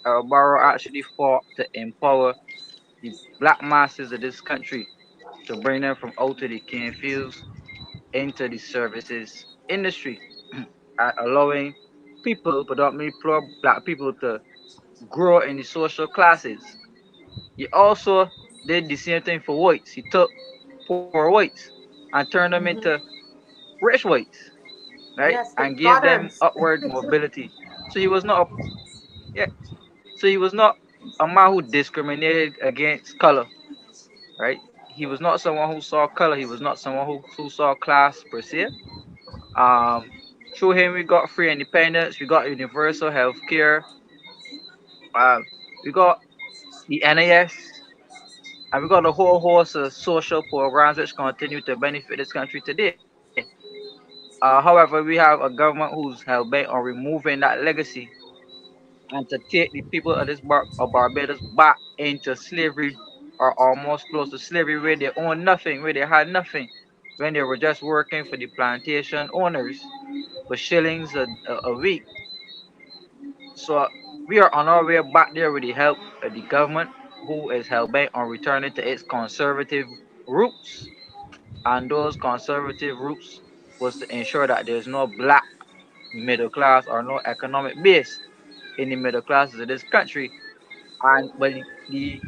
Speaker 7: Barrow actually fought to empower the black masses of this country to bring them from out of the cane fields into the services industry, allowing people, predominantly poor black people, to grow in the social classes. He also did the same thing for whites. He took poor whites and turned them into
Speaker 1: Hmm.
Speaker 7: rich whites, right?
Speaker 1: Yes, the
Speaker 7: And gave them
Speaker 1: moderns.
Speaker 7: upward mobility. So he was not a yeah. So he was not a man who discriminated against color, right? He was not someone who saw color. He was not someone who saw class per se. Um, Through him, we got free independence. We got universal health care. We got the NAS, and we got a whole host of social programs which continue to benefit this country today. However, we have a government who's hell bent on removing that legacy and to take the people of of Barbados back into slavery or almost close to slavery, where they own nothing, where they had nothing, when they were just working for the plantation owners for shillings a week. So we are on our way back there with the help of the government, who is hell bent on returning to its conservative roots. And those conservative roots was to ensure that there's no black middle class or no economic base in the middle classes of this country. And but the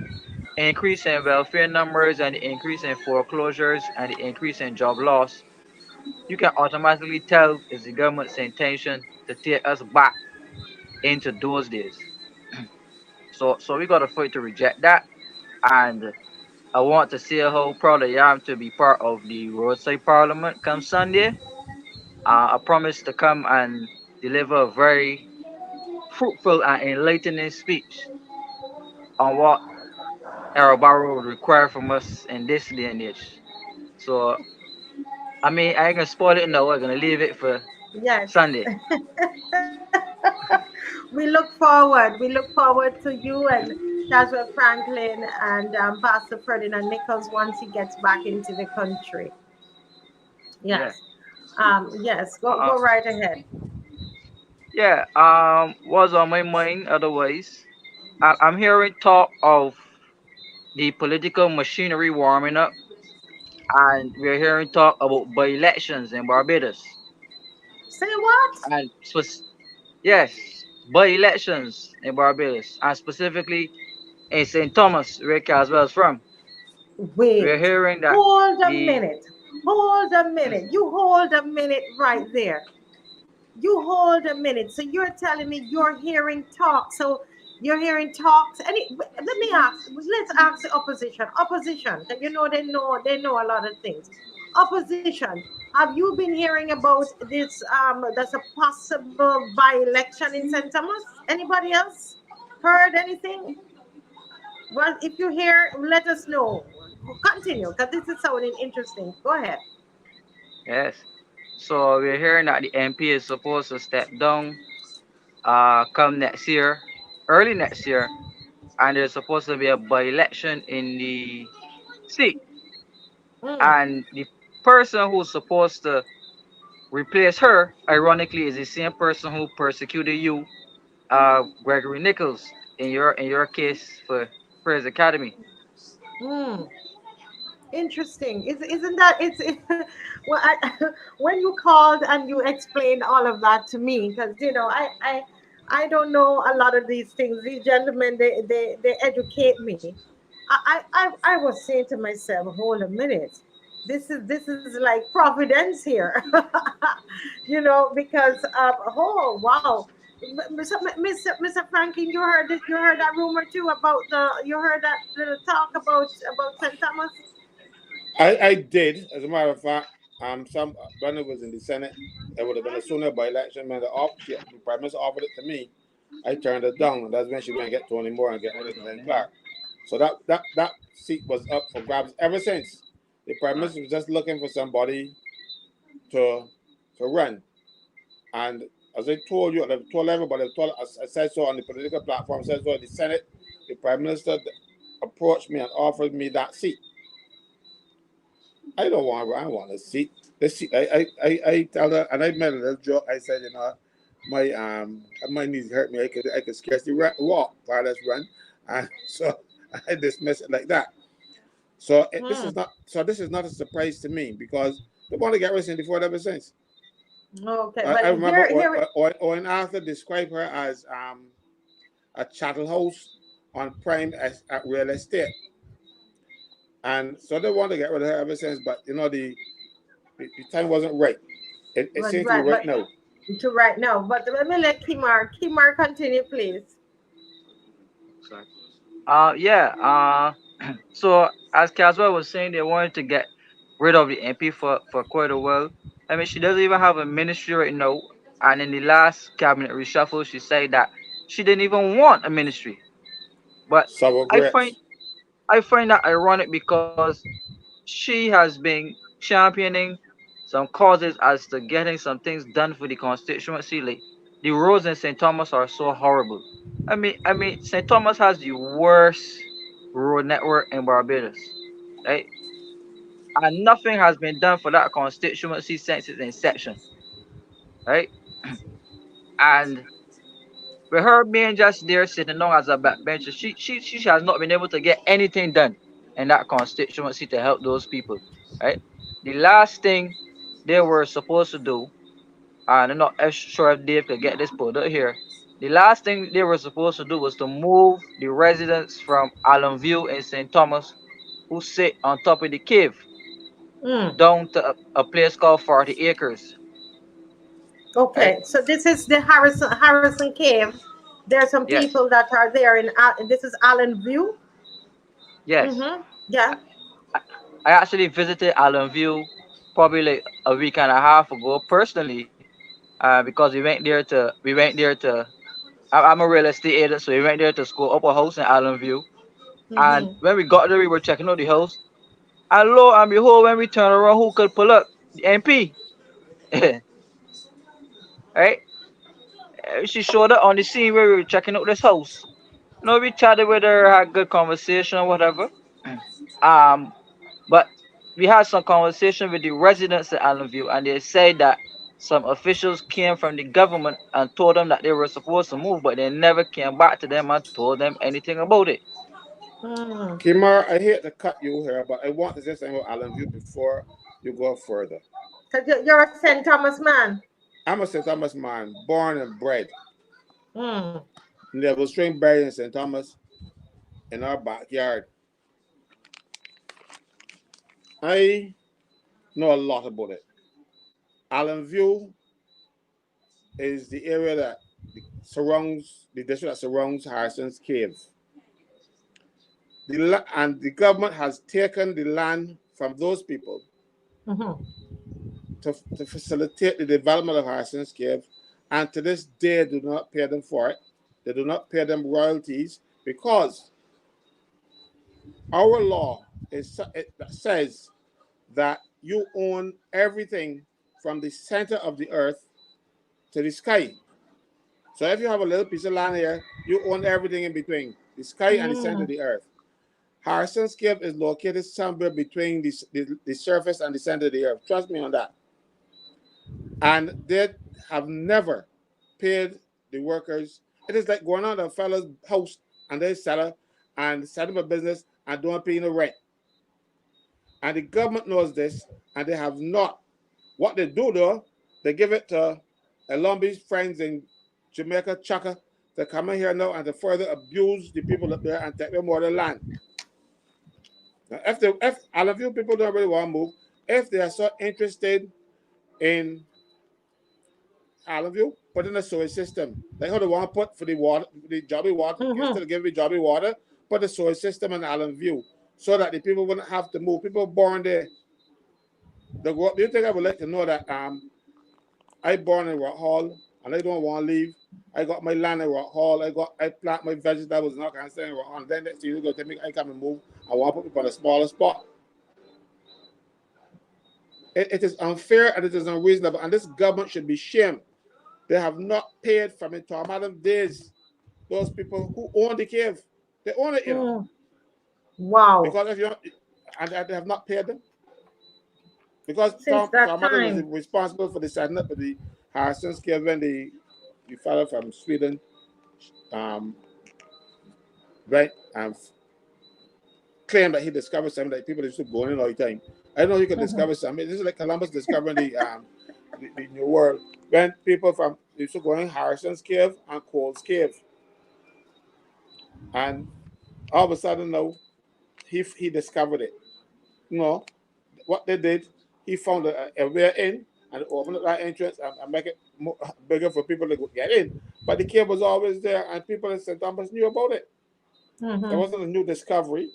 Speaker 7: increase in welfare numbers and the increase in foreclosures and the increase in job loss, you can automatically tell it's the government's intention to take us back into those days. So we got to fight to reject that. And I want to say how proud I am to be part of the roadside parliament come Sunday. I promise to come and deliver a very fruitful and enlightening speech on what Barrow would require from us in this day and age. So, I mean, I ain't gonna spoil it now. We're gonna leave it for
Speaker 1: Yes.
Speaker 7: Sunday.
Speaker 1: We look forward. We look forward to you and Caswell Franklin and Pastor Ferdinand Nichols once he gets back into the country.
Speaker 7: Yeah.
Speaker 1: Yes. Yes.
Speaker 7: Uh,
Speaker 1: Go right ahead.
Speaker 7: yeah. Was on my mind. Otherwise, I'm hearing talk of the political machinery warming up, and we're hearing talk about by-elections in Barbados,
Speaker 1: Say what?
Speaker 7: and yes, by-elections in Barbados, and specifically in St. Thomas, where Caswell is from. We're
Speaker 1: Wait.
Speaker 7: hearing that
Speaker 1: Hold a
Speaker 7: the
Speaker 1: minute. Hold a minute. You hold a minute right there. You hold a minute. So you're telling me you're hearing talk. So you're hearing talks. Let me ask. Let's ask the opposition. Opposition. 'Cause you know they know a lot of things. Opposition. Have you been hearing about this? There's a possible by-election in St. Thomas. Anybody else heard anything? Well, if you hear, let us know. Continue, because this is sounding interesting. Go ahead.
Speaker 7: yes. So we're hearing that the MP is supposed to step down come next year, early next year, and there's supposed to be a by-election in the seat.
Speaker 1: Mm,
Speaker 7: And the person who's supposed to replace her, ironically, is the same person who persecuted you, Gregory Nichols, in your case for Praise Academy.
Speaker 1: mm. Interesting. Isn't that well, when you called and you explained all of that to me, because I don't know a lot of these things. These gentlemen, they educate me. I was saying to myself, hold a minute, this is like providence here, because oh wow. Mr. Franklin, you heard that rumor too about you heard that little talk about St. Thomas.
Speaker 2: I did, as a matter of fact, some when it was in the Senate, it would have been a sooner by election. When the Prime Minister offered it to me, I turned it down, and that's when she went and get Tony Moore and get rid of Glenn Clark. So that seat was up for grabs ever since. The Prime Minister was just looking for somebody to run. And as I told you, I've told everybody, I said so on the political platform, I said so in the Senate, the Prime Minister approached me and offered me that seat. I want a seat. The seat. I tell her, and I made a little joke. I said, my knees hurt me. I could scarcely walk while I run, and so I dismissed it like that. So this
Speaker 1: Hmm.
Speaker 2: is not a surprise to me because they want to get rid of Cindy Ford ever since.
Speaker 1: Okay,
Speaker 2: I
Speaker 1: but
Speaker 2: remember
Speaker 1: here.
Speaker 2: Owen Arthur described her as a chattel house on prime at real estate, and so they want to get rid of her ever since. But the time wasn't right. It
Speaker 1: But
Speaker 2: seems to be
Speaker 1: right,
Speaker 2: right
Speaker 1: but
Speaker 2: now.
Speaker 1: to right now. But let me let Kimar continue, please.
Speaker 7: Sorry. Yeah. So as Caswell was saying, they wanted to get rid of the MP for quite a while. I mean, she doesn't even have a ministry right now. And in the last cabinet reshuffle, she said that she didn't even want a ministry. But
Speaker 2: Sour
Speaker 7: I find
Speaker 2: grapes.
Speaker 7: I find that ironic because she has been championing some causes as to getting some things done for the constituency. Like the roads in St. Thomas are so horrible. I mean, St. Thomas has the worst road network in Barbados, right? And nothing has been done for that constituency since its inception, right? And with her being just there sitting down as a backbencher, she has not been able to get anything done in that constituency to help those people, right? The last thing they were supposed to do, and I'm not sure if Dave could get this pulled up here. The last thing they were supposed to do was to move the residents from Allen View in St. Thomas, who sit on top of the cave,
Speaker 1: Mm.
Speaker 7: down to a place called 40 Acres, right?
Speaker 1: Okay, so this is the Harrison Cave. There are some people
Speaker 7: Yes,
Speaker 1: that are there this is Allen View.
Speaker 7: yes.
Speaker 1: Mm-hmm. Yeah.
Speaker 7: I, I actually visited Allen View probably like a week and a half ago personally, because we went there to. I'm a real estate agent, so we went there to scope up a house in Allen View. And
Speaker 1: Mm-hmm.
Speaker 7: when we got there, we were checking out the house. And lo and behold, when we turned around, who could pull up? The MP, right? She showed up on the scene where we were checking out this house. We chatted with her, had good conversation or whatever. Um, but we had some conversation with the residents at Allenview, and they said that some officials came from the government and told them that they were supposed to move, but they never came back to them and told them anything about it.
Speaker 2: Kimar, I hate to cut you here, but I want to say something about Allenview before you go further.
Speaker 1: You're a St. Thomas man.
Speaker 2: I'm a St. Thomas man, born and bred.
Speaker 1: Mm.
Speaker 2: There was string buried in St. Thomas in our backyard. I know a lot about it. Allenview is the area that surrounds the district that surrounds Harrison's Cave. And the government has taken the land from those people to facilitate the development of Harrison's Cave, and to this day do not pay them for it. They do not pay them royalties because our law says that you own everything from the center of the earth to the sky. So if you have a little piece of land here, you own everything in between the sky and the center of the earth. Harrison's Cave is located somewhere between the surface and the center of the earth. Trust me on that. And they have never paid the workers. It is like going on a fellow's house and they sell it and set up a business and don't pay no rent. And the government knows this, and they have not. What they do though, they give it to Alumbi's friends in Jamaica, Chaka, to come in here now and to further abuse the people up there and take them more of the land. Now, if all of you people don't really want to move, if they are so interested in all of you, put in a sewage system. Like how they want to put for the water, the jobby water, instead of giving the jobby water, put a sewage system in Allenview so that the people wouldn't have to move. People born there. You think I would like to know that I born in Rock Hall and I don't want to leave. I got my land in Rock Hall. I plant my vegetables and all kinds of things in Rock Hall. And then next year you go to me, I come and move. I want to put people on a smaller spot. It is unfair and it is unreasonable, and this government should be shamed. They have not paid from it to Madam days. Those people who own the cave, they own it, you know.
Speaker 1: Wow.
Speaker 2: Because if you and they have not paid them. Because
Speaker 1: Since that
Speaker 2: Tom
Speaker 1: time.
Speaker 2: was responsible for the setting up of the Harrison's Cave when the fellow from Sweden went and claimed that he discovered something that people used to go in all the time. I know you can discover something. This is like Columbus discovering the New World. When people from used to go in Harrison's Cave and Cole's Cave. And all of a sudden now, he discovered it. You know, what they did, he found a way in and opened up that entrance and make it more, bigger for people to get in. But the cave was always there and people in St. Thomas knew about it. There wasn't a new discovery,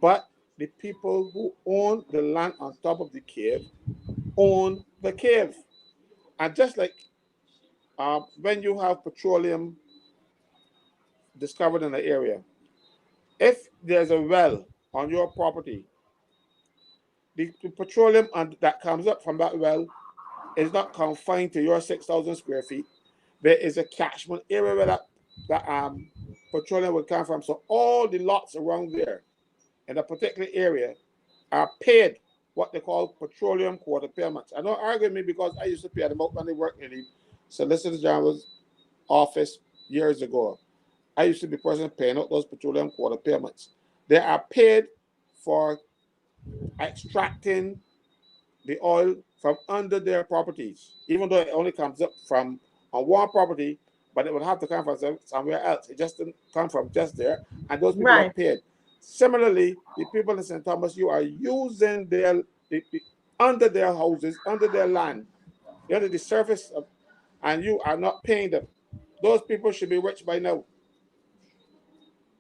Speaker 2: but the people who own the land on top of the cave own the cave. And just like when you have petroleum discovered in the area, if there's a well on your property, the petroleum that comes up from that well is not confined to your 6,000 square feet. There is a catchment area where that petroleum would come from. So all the lots around there in a particular area are paid what they call petroleum quarter payments. I don't argue with me because I used to pay them out when they worked in the Solicitor General's office years ago. I used to be the person paying out those petroleum quarter payments. They are paid for extracting the oil from under their properties, even though it only comes up from on one property, but it would have to come from somewhere else. It just didn't come from just there, and those people are paid. Similarly, the people in St. Thomas, you are using their under their houses, under their land, under the surface of, and you are not paying them. Those people should be rich by now.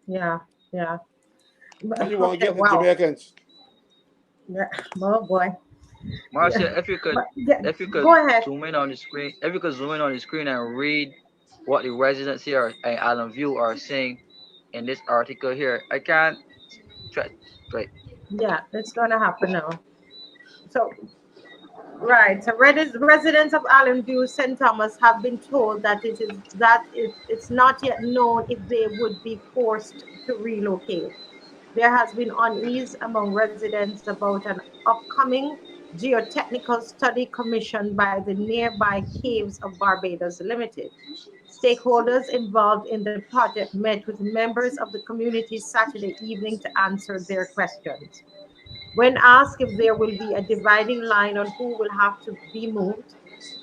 Speaker 1: Yeah.
Speaker 2: But you want to get the Jamaicans.
Speaker 1: Yeah. Oh boy.
Speaker 7: Marcia, if you could
Speaker 1: go ahead.
Speaker 7: zoom in on the screen, if you could zoom in on the screen and read what the residents here in Allenview are saying in this article here. I can't try.
Speaker 1: Yeah, it's gonna happen now. So Right. So residents of Allen View, St. Thomas have been told that it's not yet known if they would be forced to relocate. There has been unease among residents about an upcoming geotechnical study commissioned by the nearby Caves of Barbados Limited. Stakeholders involved in the project met with members of the community Saturday evening to answer their questions. When asked if there will be a dividing line on who will have to be moved,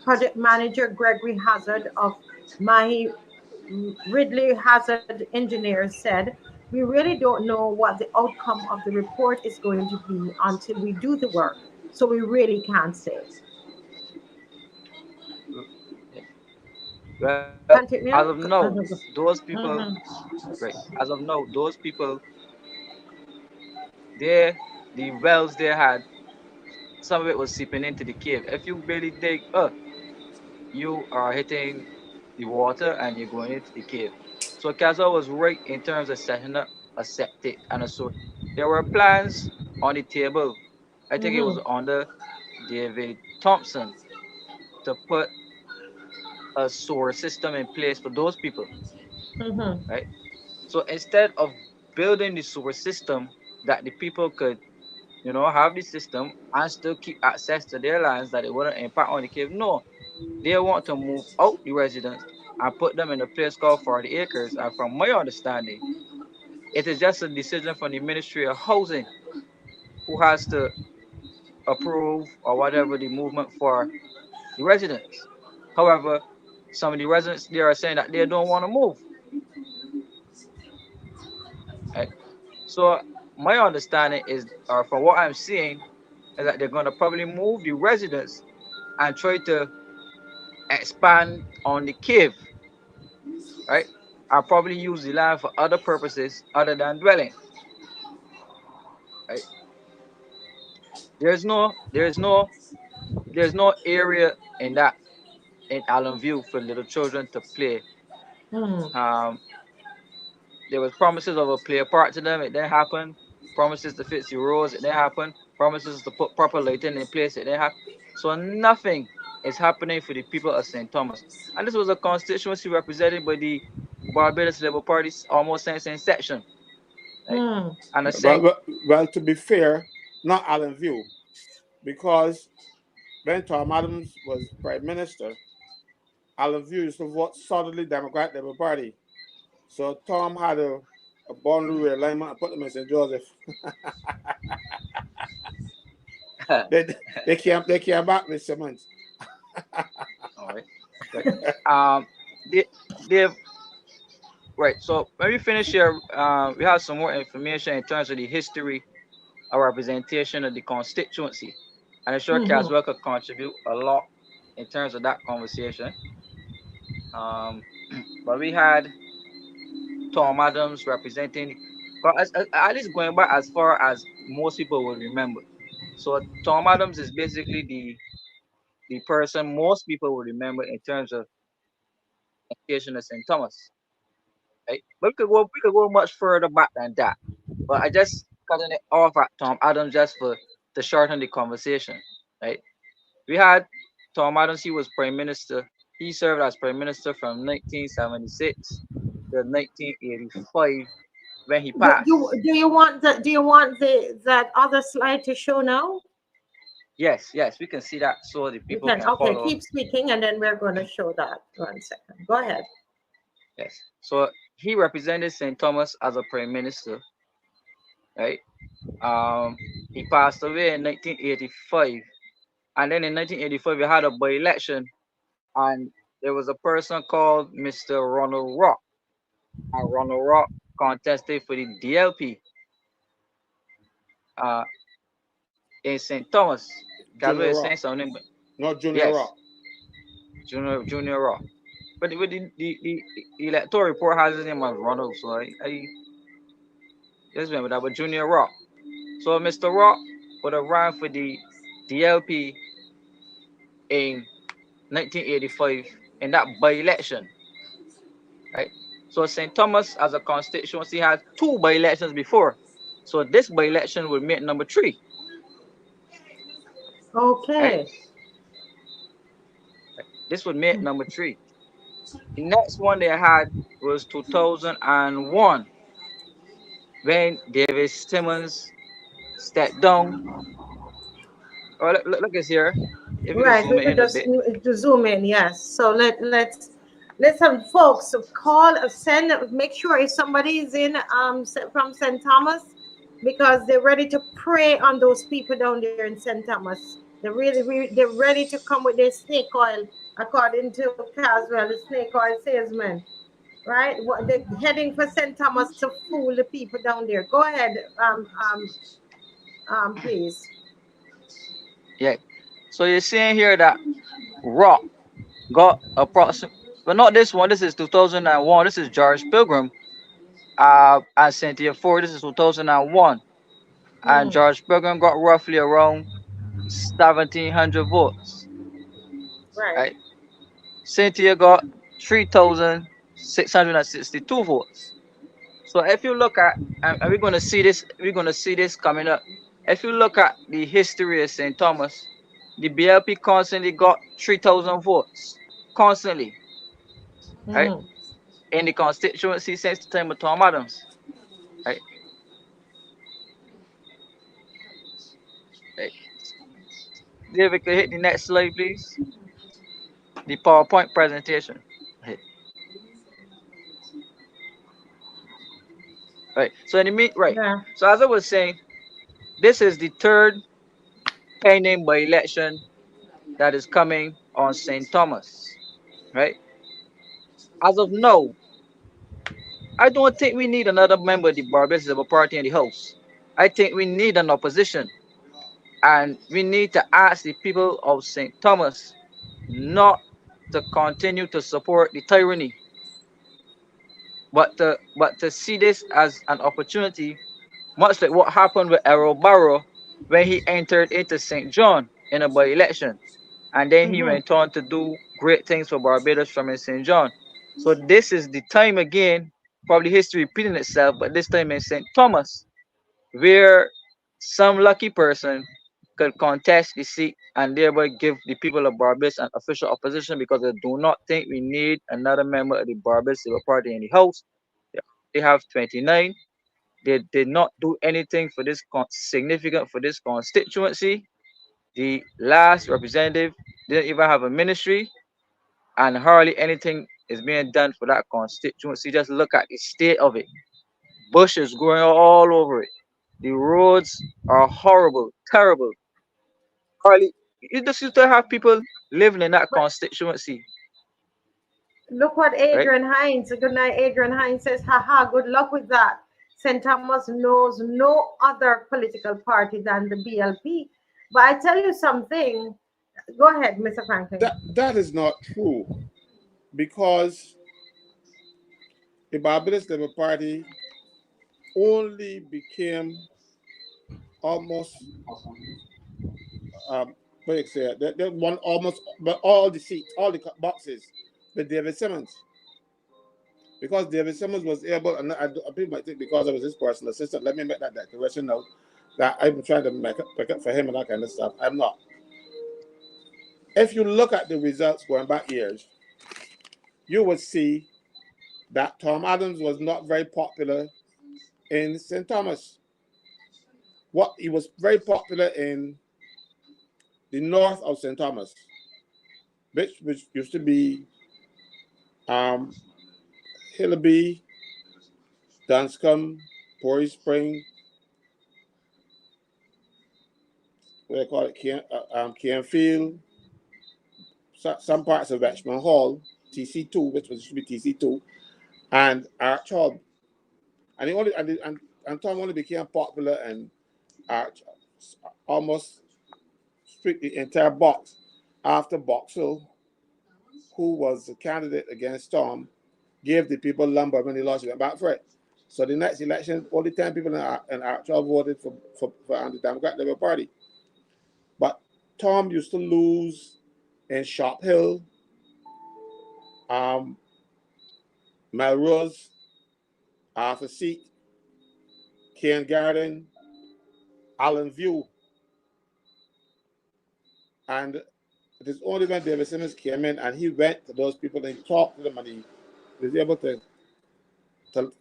Speaker 1: project manager Gregory Hazard of Mahi Ridley Hazard Engineers said, "We really don't know what the outcome of the report is going to be until we do the work, so we really can't say."
Speaker 7: Well, as of
Speaker 1: Continue.
Speaker 7: now, those people,
Speaker 1: Mhm.
Speaker 7: right? As of now, those people, they, the wells they had, some of it was seeping into the cave. If you really dig up, you are hitting the water and you're going into the cave. So Castle was right in terms of setting up a septic and a sewer. There were plans on the table. I think it was
Speaker 1: Mhm.
Speaker 7: under David Thompson to put a sewer system in place for those people,
Speaker 1: Mhm.
Speaker 7: right? So instead of building the sewer system that the people could, have the system and still keep access to their lands that it wouldn't impact on the cave, no, they want to move out the residents and put them in a place called 40 acres. And from my understanding, it is just a decision from the Ministry of Housing who has to approve or whatever the movement for the residents. However, some of the residents there are saying that they don't want to move. Right? So my understanding is, or from what I'm seeing, is that they're going to probably move the residents and try to expand on the cave, right? I'll probably use the land for other purposes other than dwelling, right? There's no, there's no, there's no area in that in Allen View for little children to play.
Speaker 1: Mhm.
Speaker 7: Um, there was promises of a play park to them, it didn't happen. Promises to fix the roads, it didn't happen. Promises to put proper lighting in place, it didn't happen. So nothing is happening for the people of St. Thomas. And this was a constituency represented by the Barbados Labour Party almost since inception. Right?
Speaker 1: Mhm.
Speaker 7: And the
Speaker 2: Well,
Speaker 7: same.
Speaker 2: well, well, to be fair, not Allen View, because when Tom Adams was Prime Minister, Allen View used to vote solidly Democrat Labour Party. So Tom had a boundary realignment and put them in St. Joseph. they, they came back with Simmons.
Speaker 7: All right. Right. Um, they, they've right. So when we finish here, we have some more information in terms of the history or representation of the constituency. And I'm sure
Speaker 1: Mhm.
Speaker 7: Caswell could contribute a lot in terms of that conversation. Um, but we had Tom Adams representing, but at least going back as far as most people will remember. So Tom Adams is basically the person most people will remember in terms of education at St. Thomas. Right? But we could go much further back than that. But I just cutting it off at Tom Adams just for to shorten the conversation. Right? We had Tom Adams, he was prime minister. He served as prime minister from 1976 to 1985 when he passed.
Speaker 1: Do you want that other slide to show now?
Speaker 7: Yes, yes, we can see that so the
Speaker 1: You
Speaker 7: people
Speaker 1: can.
Speaker 7: can
Speaker 1: Okay,
Speaker 7: follow.
Speaker 1: keep speaking, and then we're going to show that. 1 second. Go ahead.
Speaker 7: Yes. So he represented St. Thomas as a prime minister, right? Um, he passed away in 1985. And then in 1985, we had a by-election, and there was a person called Mr. Ronald Rock. And Ronald Rock contested for the DLP uh, in St. Thomas. Caswell
Speaker 2: Junior
Speaker 7: is
Speaker 2: Rock,
Speaker 7: saying something, but
Speaker 2: not Junior
Speaker 7: yes,
Speaker 2: Rock.
Speaker 7: Junior Rock. But with the electoral report has his name as Ronald, so I just remember that. But Junior Rock. So Mr. Rock would have run for the DLP in 1985 in that by-election, right? So St. Thomas as a constituency had two by-elections before. So this by-election would make number three, right?
Speaker 1: Okay.
Speaker 7: This would make number 3. The next one they had was 2001 when David Simmons stepped down. Oh, look at here. If you just
Speaker 1: Right,
Speaker 7: zoom
Speaker 1: we could
Speaker 7: in a
Speaker 1: just
Speaker 7: bit.
Speaker 1: to zoom in, yes. So let's have folks call, send, make sure if somebody is in from St. Thomas, because they're ready to pray on those people down there in St. Thomas. They're ready to come with their snake oil, according to Caswell, the snake oil salesman. Right? What they're heading for St. Thomas to fool the people down there. Go ahead, please.
Speaker 7: Yeah. So you're seeing here that Rock got approximately, but not this one. This is 2001. This is George Pilgrim. And Cynthia Ford. This is 2001. And George Pilgrim got roughly around 1,700 votes.
Speaker 1: Right.
Speaker 7: Right. Cynthia got 3,662 votes. So if you look at, and we're going to see this, coming up. If you look at the history of St. Thomas, the BLP constantly got 3,000 votes, constantly, right? In the constituency since the time of Tom Adams, right? Right. David, could hit the next slide, please. The PowerPoint presentation. Right. So in the right.
Speaker 1: Yeah.
Speaker 7: So as I was saying, this is the third pending by election that is coming on St. Thomas, right? As of now, I don't think we need another member of the Barbados Labour Party in the House. I think we need an opposition, and we need to ask the people of St. Thomas not to continue to support the tyranny, but to see this as an opportunity, much like what happened with Errol Barrow when he entered into St. John in a by-election, and then he went on to do great things for Barbados from in St. John. So this is the time again, probably history repeating itself, but this time in St. Thomas, where some lucky person could contest the seat and thereby give the people of Barbados an official opposition, because they do not think we need another member of the Barbados Labour Party in the House. They have 29. They did not do anything for this significant for this constituency. The last representative didn't even have a ministry, and hardly anything is being done for that constituency. Just look at the state of it. Bushes growing all over it. The roads are horrible, terrible. Hardly, you just used to have people living in that constituency.
Speaker 1: Look what
Speaker 7: Right?
Speaker 1: Adrian Hines, good night, Adrian Hines says, haha, good luck with that. St. Thomas knows no other political party than the BLP. But I tell you something, go ahead, Mr. Franklin.
Speaker 2: That is not true, because the Barbados Labour Party only became almost, what do you say, they won almost but all the seats, all the boxes with David Simmons. Because David Simmons was able, and people might think because I was his personal assistant, let me make that declaration now, that I'm trying to pick up for him and that kind of stuff. I'm not. If you look at the results going back years, you would see that Tom Adams was not very popular in St. Thomas. He was very popular in the north of St. Thomas, which used to be Hillaby, Danscombe, Pori Spring, what they call it, Canfield, some parts of Richmond Hall, TC2, which used to be TC2, and Arch Hall. And Tom only became popular and Arch almost strict the entire box after Boxall, who was the candidate against Tom, gave the people lumber when he lost, he went back for it. So the next election, only 10 people in Arch Hall voted for the Democrat Labour Party. But Tom used to lose in Shop Hill, Melrose, Arthur Seat, Cane Garden, Allen View. And it is only when David Simmons came in and he went to those people and talked to them and he was able to, to,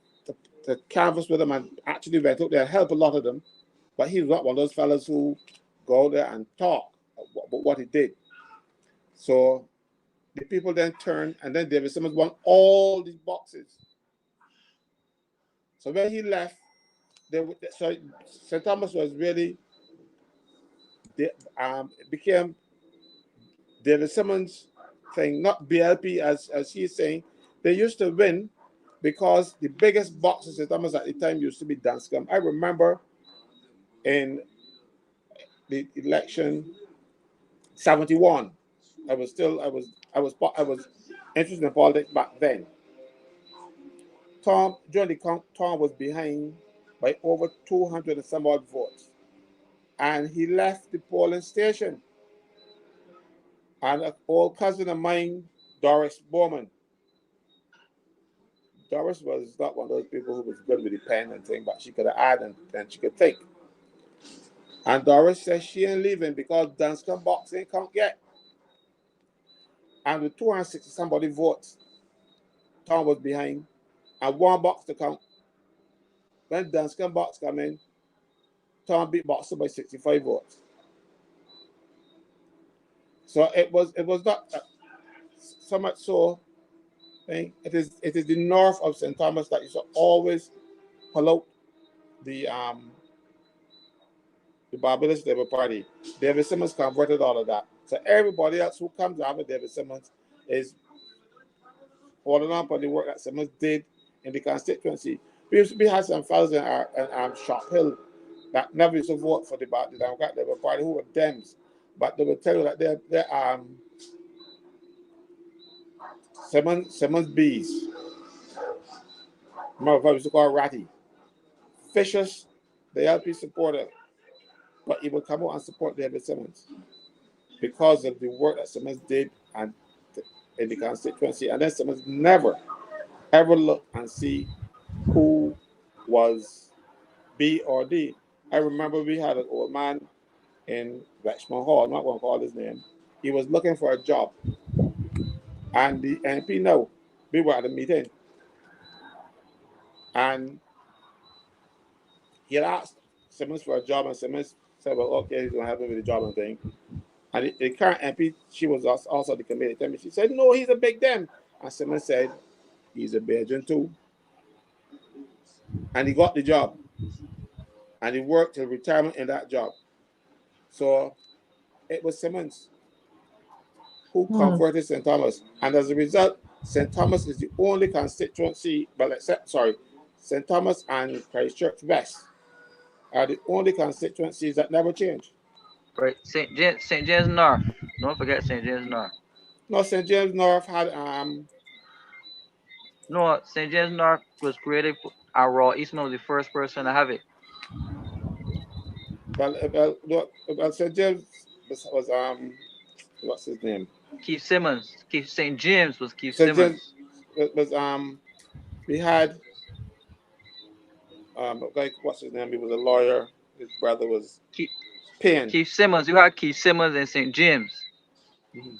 Speaker 2: to canvass with them and actually went out there and help a lot of them. But he's not one of those fellas who go there and talk about what he did. So the people then turned, and then David Simmons won all these boxes. So when he left, so St. Thomas was really, it became David Simmons' thing, not BLP as he's saying. They used to win because the biggest boxes in St. Thomas at the time used to be Danscom. I remember in the election 71, I was interested in politics back then. Tom was behind by over 200 and some odd votes. And he left the polling station. And an old cousin of mine, Doris Bowman. Doris was not one of those people who was good with the pen and thing, but she could add and she could think. And Doris says she ain't leaving because Danscom box ain't can't get. And with 260 somebody votes, Tom was behind. And one box to count. When Danscom box come in, Tom beat Boxer by 65 votes. So it was not so much so. It is the north of St. Thomas that used to always pull out the Barbados Labour Party. David Simmons converted all of that. So everybody else who comes after David Simmons is following up on the work that Simmons did in the constituency. We had some fellas in Shop Hill that never used to vote for the Democrat Labour Party who were Dems, but they would tell you that they're Simmons bees. Remember what we used to call Ratty. Vicious, the LP supporter, but he would come out and support David Simmons because of the work that Simmons did and in the constituency. And then Simmons never, ever look and see who was B or D. I remember we had an old man in Richmond Hall, I'm not going to call his name. He was looking for a job. And the MP know, we were at a meeting. And he had asked Simmons for a job, and Simmons said, well, okay, he's going to help me with the job and thing. And the current MP, she was also the committee. She said, no, he's a big dem. And Simmons said, he's a Bajan too. And he got the job. And he worked till retirement in that job. So it was Simmons who converted St. Thomas. And as a result, St. Thomas is the only constituency, St. Thomas and Christchurch West are the only constituencies that never change.
Speaker 7: Right, St. James North. Don't forget St. James North.
Speaker 2: No, St. James North had
Speaker 7: No, St. James North was created. Raw Eastman was the first person to have it.
Speaker 2: Well, St. James was what's his name?
Speaker 7: Keith Simmons. St. James was Keith
Speaker 2: St.
Speaker 7: Simmons.
Speaker 2: James was we had like what's his name? He was a lawyer. His brother was Payne.
Speaker 7: Keith Simmons. You had Keith Simmons and St. James.
Speaker 2: Mm-hmm.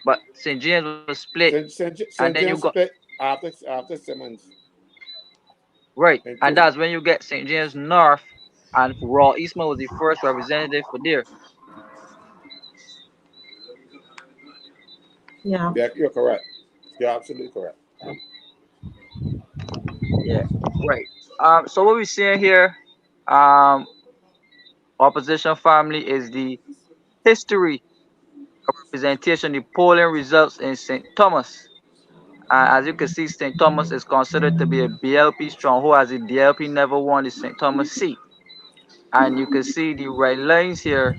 Speaker 7: But St. James was split.
Speaker 2: St.
Speaker 7: And then
Speaker 2: James
Speaker 7: you got
Speaker 2: split after Simmons.
Speaker 7: right. And that's when you get St. James North, and Raw Eastman was the first representative for there.
Speaker 1: Yeah.
Speaker 2: Yeah, you're correct. You're absolutely correct.
Speaker 7: Yeah, right. So what we're seeing here, opposition family, is the history of representation, the polling results in St. Thomas. As you can see, St. Thomas is considered to be a BLP stronghold, as the DLP never won the St. Thomas seat. And you can see the red lines here,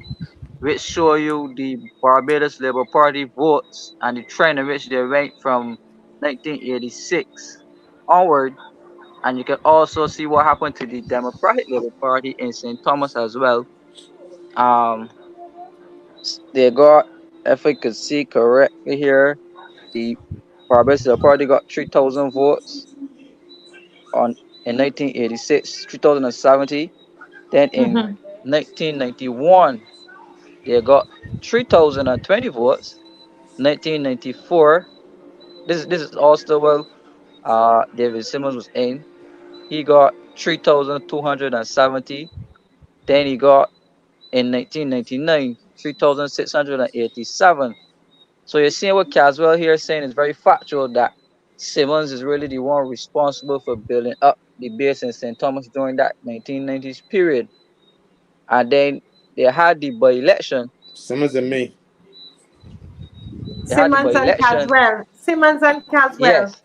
Speaker 7: which show you the Barbados Labour Party votes and the trend in which they went from 1986 onward. And you can also see what happened to the Democratic Labour Party in St. Thomas as well. They got, if I could see correctly here, the Barbados Labour Party got 3,000 votes in 1986, 3,070. Then in 1991, they got 3,020 votes. 1994, this is also well. David Simmons was in. He got 3,270. Then he got in 1999 3,687. So you're seeing what Caswell here is saying is very factual that Simmons is really the one responsible for building up the base in St. Thomas during that 1990s period. And then they had the by-election.
Speaker 2: Simmons and me.
Speaker 7: They had the
Speaker 1: Simmons and
Speaker 7: by-election.
Speaker 1: Caswell. Simmons and Caswell.
Speaker 7: Yes.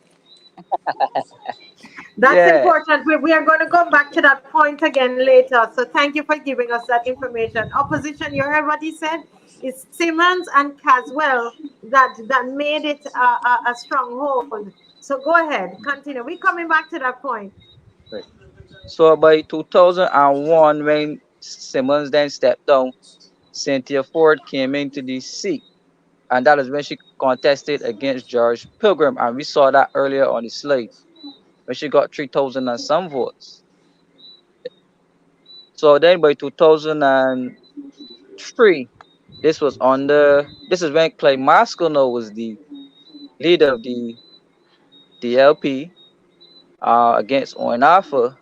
Speaker 1: That's
Speaker 7: Yeah.
Speaker 1: important. We are going to come back to that point again later. So thank you for giving us that information. Opposition, you heard what he said? It's Simmons and Caswell that made it a stronghold. So go ahead, continue. We're coming back to that point.
Speaker 7: Right. So by 2001, when Simmons then stepped down, Cynthia Ford came into the seat. And that is when she contested against George Pilgrim. And we saw that earlier on the slide, when she got 3,000 and some votes. So then by 2003, this is when Clay Mascono was the leader of the DLP against Owen Alpha.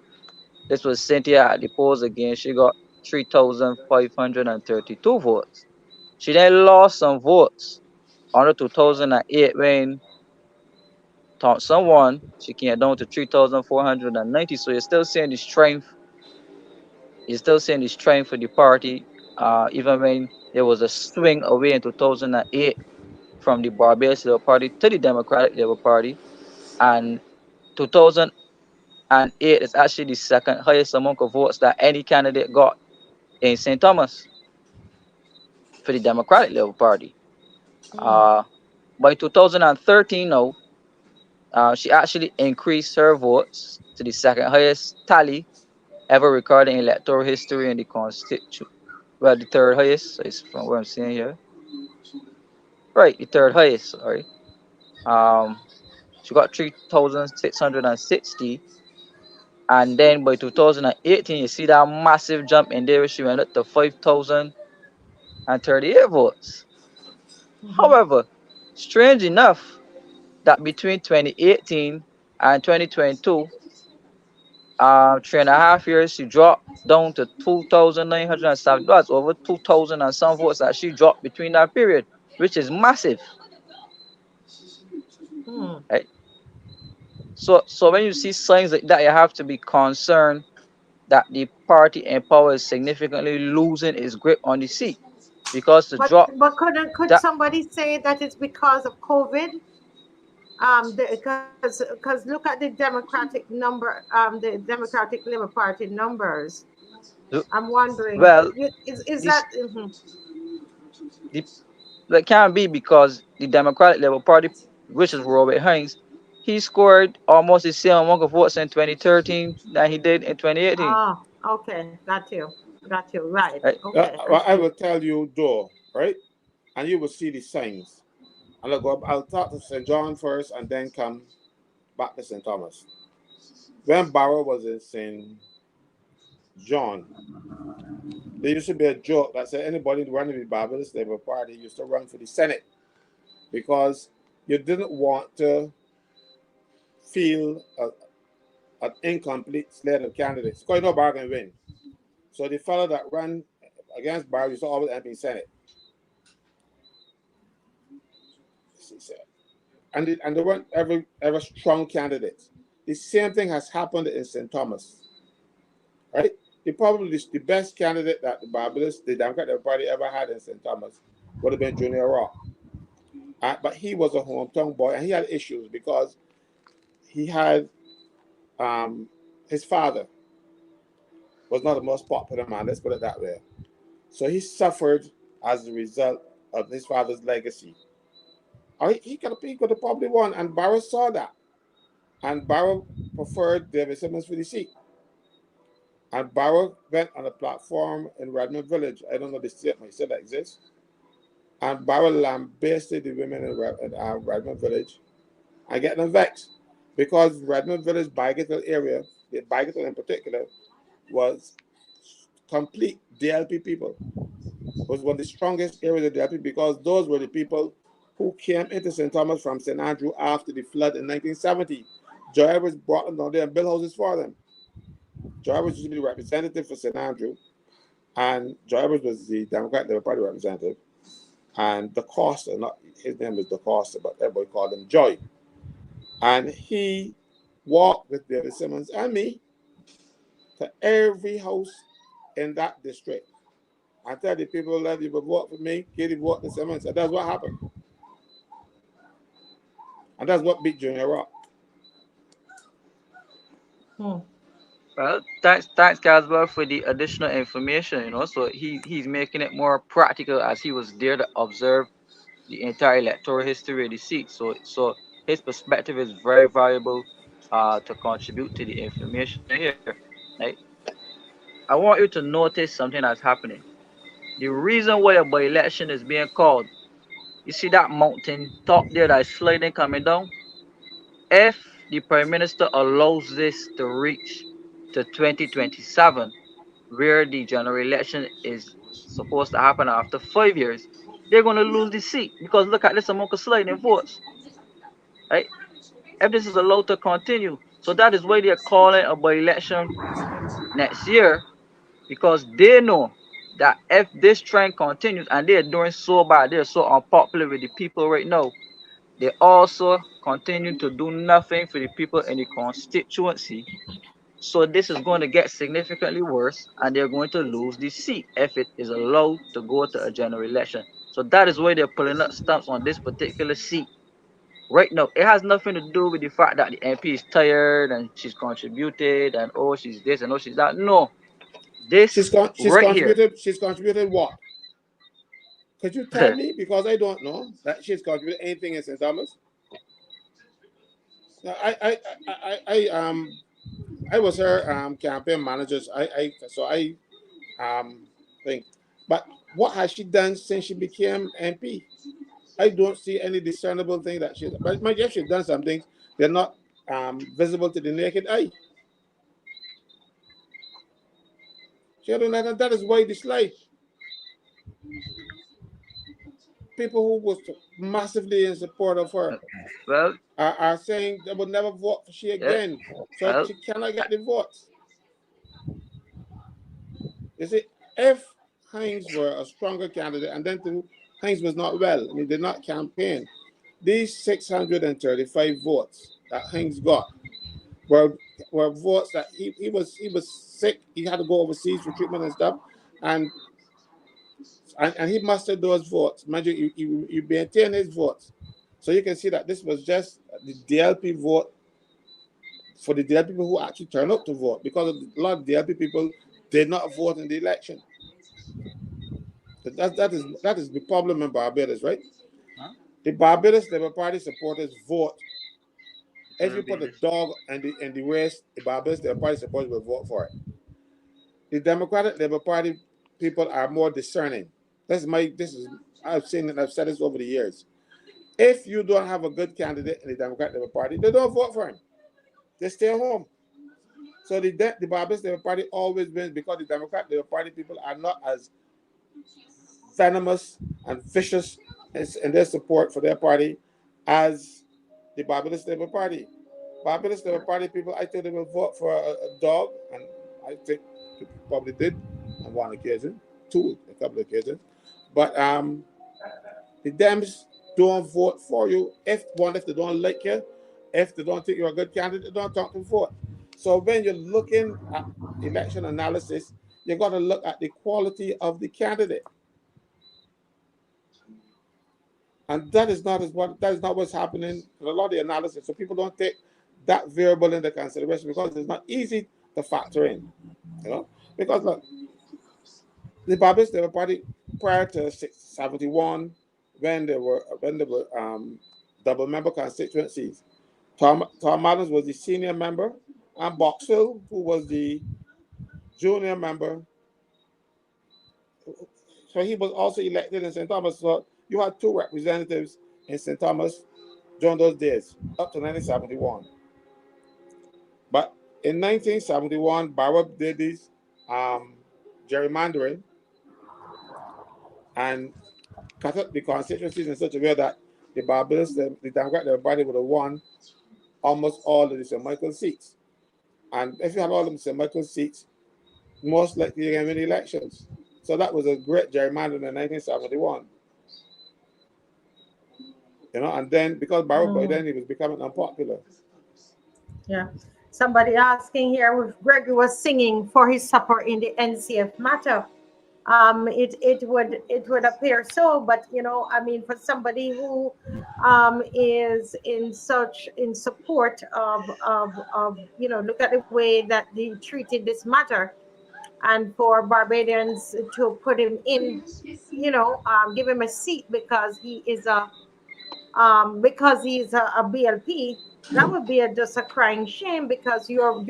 Speaker 7: This was Cynthia at the polls again. She got 3,532 votes. She then lost some votes on 2008 when Thompson won. She came down to 3,490. So you're still seeing the strength. You're still seeing the strength for the party, even when there was a swing away in 2008 from the Barbados Labour Party to the Democratic Labour Party, and 2008 is actually the second highest amount of votes that any candidate got in St. Thomas for the Democratic Labour Party. By 2013, now, she actually increased her votes to the second highest tally ever recorded in electoral history in the constitution. Well, the third highest is from what I'm seeing here. Right, the third highest. Sorry. She got 3,660, and then by 2018, you see that massive jump in there. She went up to 5,038 votes. However, strange enough, that between 2018 and 2022, 3.5 years, she dropped down to 2,970. That's over 2,000 and some votes that she dropped between that period, which is massive. Right? So when you see signs like that, you have to be concerned that the party in power is significantly losing its grip on the seat, because the drop.
Speaker 1: But could somebody say that it's because of COVID? Because look at the Democratic number, the Democratic Labour Party numbers. I'm wondering.
Speaker 7: Well,
Speaker 1: is that?
Speaker 7: That can't be, because the Democratic Labour Party, which is Robert Hines, he scored almost the same amount of votes in 2013 than he did in 2018.
Speaker 1: Oh, okay, got you, right.
Speaker 7: Right.
Speaker 1: Okay.
Speaker 2: Well, I will tell you, though, right? And you will see the signs. And I'll talk to St. John first and then come back to St. Thomas. When Barrow was in St. John, there used to be a joke that said anybody running the Barbados Labour Party used to run for the Senate, because you didn't want to feel an incomplete slate of candidates. Because you know Barrow can win. So the fellow that ran against Barrow used to always end in the Senate. And they weren't ever strong candidates. The same thing has happened in St. Thomas, right? Probably the best candidate that the Democratic Party ever had in St. Thomas would have been Junior Rock. But he was a hometown boy, and he had issues because he had his father was not the most popular man, let's put it that way. So he suffered as a result of his father's legacy. He could have probably won, and Barrow saw that. And Barrow preferred David Simmons for the seat. And Barrow went on a platform in Redmond Village. I don't know the statement, he said that exists. And Barrow lambasted the women in Redmond Village and get them vexed. Because Redmond Village, Bygettle area, the Bygettle in particular, was complete DLP people. was one of the strongest areas of the LP because those were the people who came into St. Thomas from St. Andrew after the flood in 1970. Joy Edwards brought them down there and built houses for them. Joy Edwards used to be the representative for St. Andrew, and Joy Edwards was the Democratic Labour Party representative. And DeCosta, not his name is DeCosta, but everybody called him Joy. And he walked with David Simmons and me to every house in that district. I tell the people that you would vote for me, Katie vote for Simmons, and that's what happened. And that's what beat Junior Rock.
Speaker 7: Well, thanks, Caswell, for the additional information. So he's making it more practical as he was there to observe the entire electoral history of the seat. So his perspective is very valuable to contribute to the information here. Right? I want you to notice something that's happening. The reason why a by-election is being called, you see that mountain top there that is sliding coming down? If the Prime Minister allows this to reach to 2027, where the general election is supposed to happen after 5 years, they're going to lose the seat because look at this amount of sliding votes. Right? If this is allowed to continue, so that is why they're calling a by-election next year, because they know that if this trend continues and they're doing so bad, they're so unpopular with the people right now, they also continue to do nothing for the people in the constituency. So this is going to get significantly worse, and they're going to lose the seat if it is allowed to go to a general election. So that is why they're pulling up stumps on this particular seat. Right now, it has nothing to do with the fact that the MP is tired and she's contributed and oh she's this and oh she's that. No, this
Speaker 2: She's
Speaker 7: right here.
Speaker 2: She's contributed what? Could you tell me? Because I don't know that she's contributed anything in St. Thomas. No, I was her campaign manager. I think, but what has she done since she became MP? I don't see any discernible thing that she's. But yes, she's done some things. They're not visible to the naked eye. She done that, and that is why this life. People who was massively in support of her are saying they would never vote for she again. So she cannot get the votes. You see, if Hines were a stronger candidate, and then Hines was not well, and he did not campaign, these 635 votes that Hines got were votes that he was sick. He had to go overseas for treatment and stuff, and he mustered those votes. Mind you maintain his votes. So you can see that this was just the DLP vote for the DLP people who actually turned up to vote, because a lot of DLP people did not vote in the election. That is the problem in Barbados, right? The Barbados Labour Party supporters vote. If you put a dog in the race, the Barbados Labour Party supporters will vote for it. The Democratic Labour Party people are more discerning. I've seen it, I've said this over the years. If you don't have a good candidate in the Democratic Labour Party, they don't vote for him. They stay home. So the Barbados Labour Party always wins because the Democratic Labour Party people are not as venomous and vicious in their support for their party as the Barbados Labour Party. Barbados Labour Party people, I think they will vote for a dog, and I think they probably did on one occasion, a couple of occasions. But the Dems don't vote for you if they don't like you, if they don't think you're a good candidate, they don't talk to vote. So when you're looking at election analysis, you got to look at the quality of the candidate. And that is not what's happening in a lot of the analysis. So people don't take that variable into consideration because it's not easy to factor in. Because look, the Barbados Labour Party prior to 71, when there were double member constituencies, Tom Adams was the senior member, and Boxhill, who was the junior member, so he was also elected in St. Thomas. So you had two representatives in St. Thomas during those days, up to 1971. But in 1971, Barrow did this gerrymandering, and cut up the constituencies in such a way that the Barbados, the Democratic Party would have won almost all of the St. Michael seats. And if you have all of the St. Michael seats, most likely you're going to win the elections. So that was a great gerrymander in 1971. You know, and then because Barrow by then he was becoming unpopular.
Speaker 1: Yeah. Somebody asking here if Gregory was singing for his supper in the NCF matter. It would appear so, but you know, I mean, for somebody who is in support of you know, look at the way that they treated this matter, and for Barbadians to put him in, you know, give him a seat because he is a BLP, that would be just a crying shame, because you're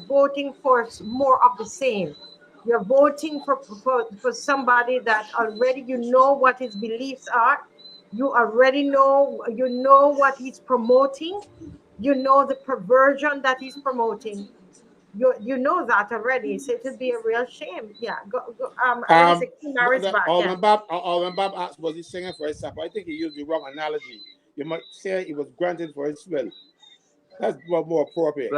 Speaker 1: voting for more of the same. You're voting for somebody that already you know what his beliefs are. You already know what he's promoting. You know the perversion that he's promoting. You know that already, so it would be a real shame. Yeah, let me say, Mary's back.
Speaker 2: When Bob asked, was he singing for his supper? I think he used the wrong analogy. You might say he was granted for his will. That's more appropriate.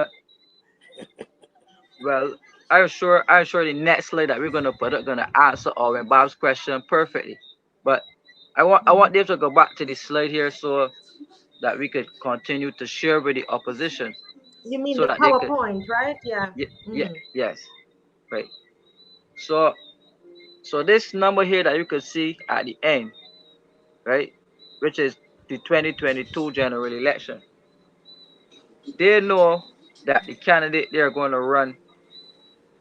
Speaker 7: Well, I'm sure the next slide that we're gonna put up gonna answer Owen Bob's question perfectly. But I want them to go back to the slide here so that we could continue to share with the opposition.
Speaker 1: You mean
Speaker 7: so
Speaker 1: the
Speaker 7: that they could,
Speaker 1: PowerPoint, right? Yeah.
Speaker 7: Yes, right. So this number here that you can see at the end, right, which is the 2022 general election. They know that the candidate they're going to run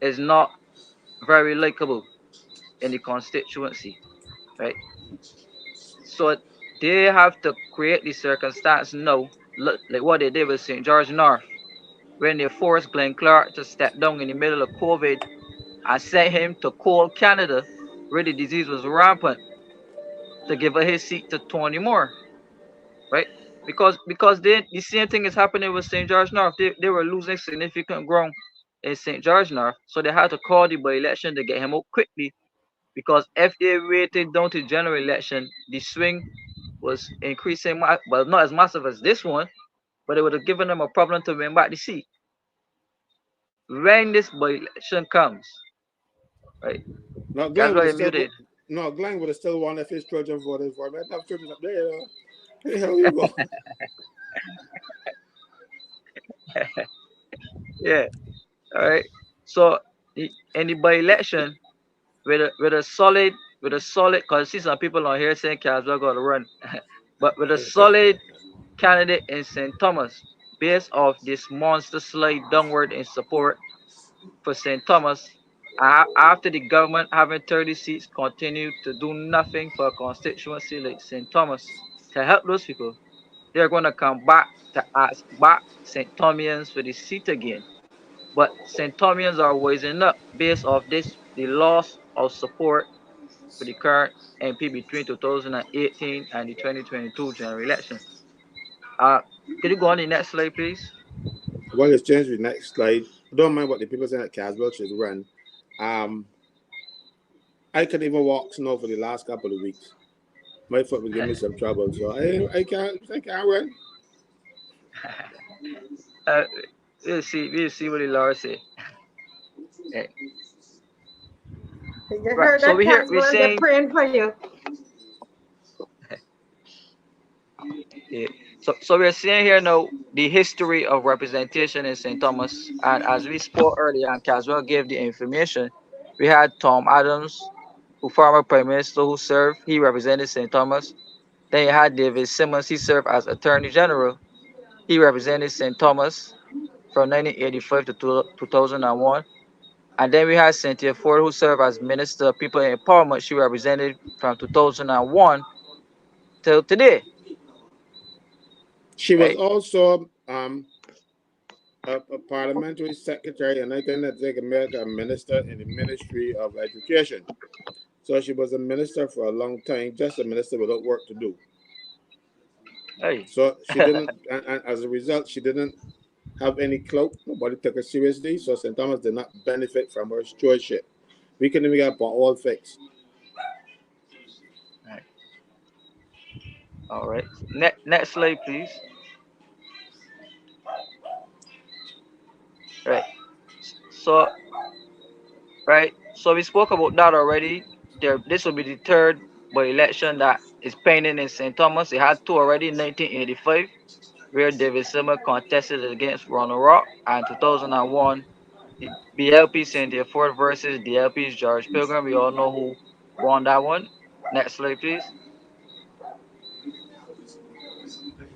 Speaker 7: is not very likable in the constituency, right? So they have to create the circumstance now, like what they did with St. George North, when they forced Glenn Clark to step down in the middle of COVID and sent him to cold Canada, where the disease was rampant, to give her his seat to Tony Moore, right? Because the same thing is happening with St. George North. They were losing significant ground in St. George North, so they had to call the by-election to get him out quickly, because if they waited down to general election, the swing was increasing, well, not as massive as this one, but it would have given them a problem to win back the seat. When this by-election comes, right?
Speaker 2: No,
Speaker 7: That's why you're muted.
Speaker 2: No, Glenn would have still won if his children voted for him. I'd have children up there. Where the hell you go?
Speaker 7: Yeah. All right. So in the by-election, with a solid, because I see some people on here saying Caswell got to run, but with a solid candidate in St. Thomas, based off this monster slide downward in support for St. Thomas, after the government having 30 seats continue to do nothing for a constituency like St. Thomas to help those people, they're going to come back to ask back St. Thomians for the seat again. But St. Thomians are wising up based off this, the loss of support for the current MP between 2018 and the 2022 general election. Could you go on the next slide, please?
Speaker 2: Well, let's change the next slide. I don't mind what the people saying that Caswell should run. I couldn't even walk snow for the last couple of weeks. My foot would give me some trouble, so I can't run.
Speaker 7: We'll see what the Lord say. Okay.
Speaker 1: You heard that, we're saying, they're praying for you.
Speaker 7: Yeah. So we're seeing here now the history of representation in St. Thomas, and as we spoke earlier, and Caswell gave the information, we had Tom Adams, who former Prime Minister, who served, he represented St. Thomas. Then you had David Simmons, he served as Attorney General. He represented St. Thomas from 1985 to 2001. And then we had Cynthia Ford, who served as Minister of People Empowerment. She represented from 2001 till today.
Speaker 2: She was also a parliamentary secretary in 1990 America, a minister in the Ministry of Education. So she was a minister for a long time, just a minister without work to do.
Speaker 7: Hey.
Speaker 2: So she didn't, and as a result, she didn't have any clout. Nobody took her seriously. So St. Thomas did not benefit from her stewardship. We couldn't even get all fixed.
Speaker 7: All right. Next slide, please. Right. So, right. So we spoke about that already. This will be the third by election that is pending in St. Thomas. It had two already in 1985, where David Simmer contested against Ronald Rock, and 2001, the BLP Cynthia Ford versus DLP's George Pilgrim. We all know who won that one. Next slide, please.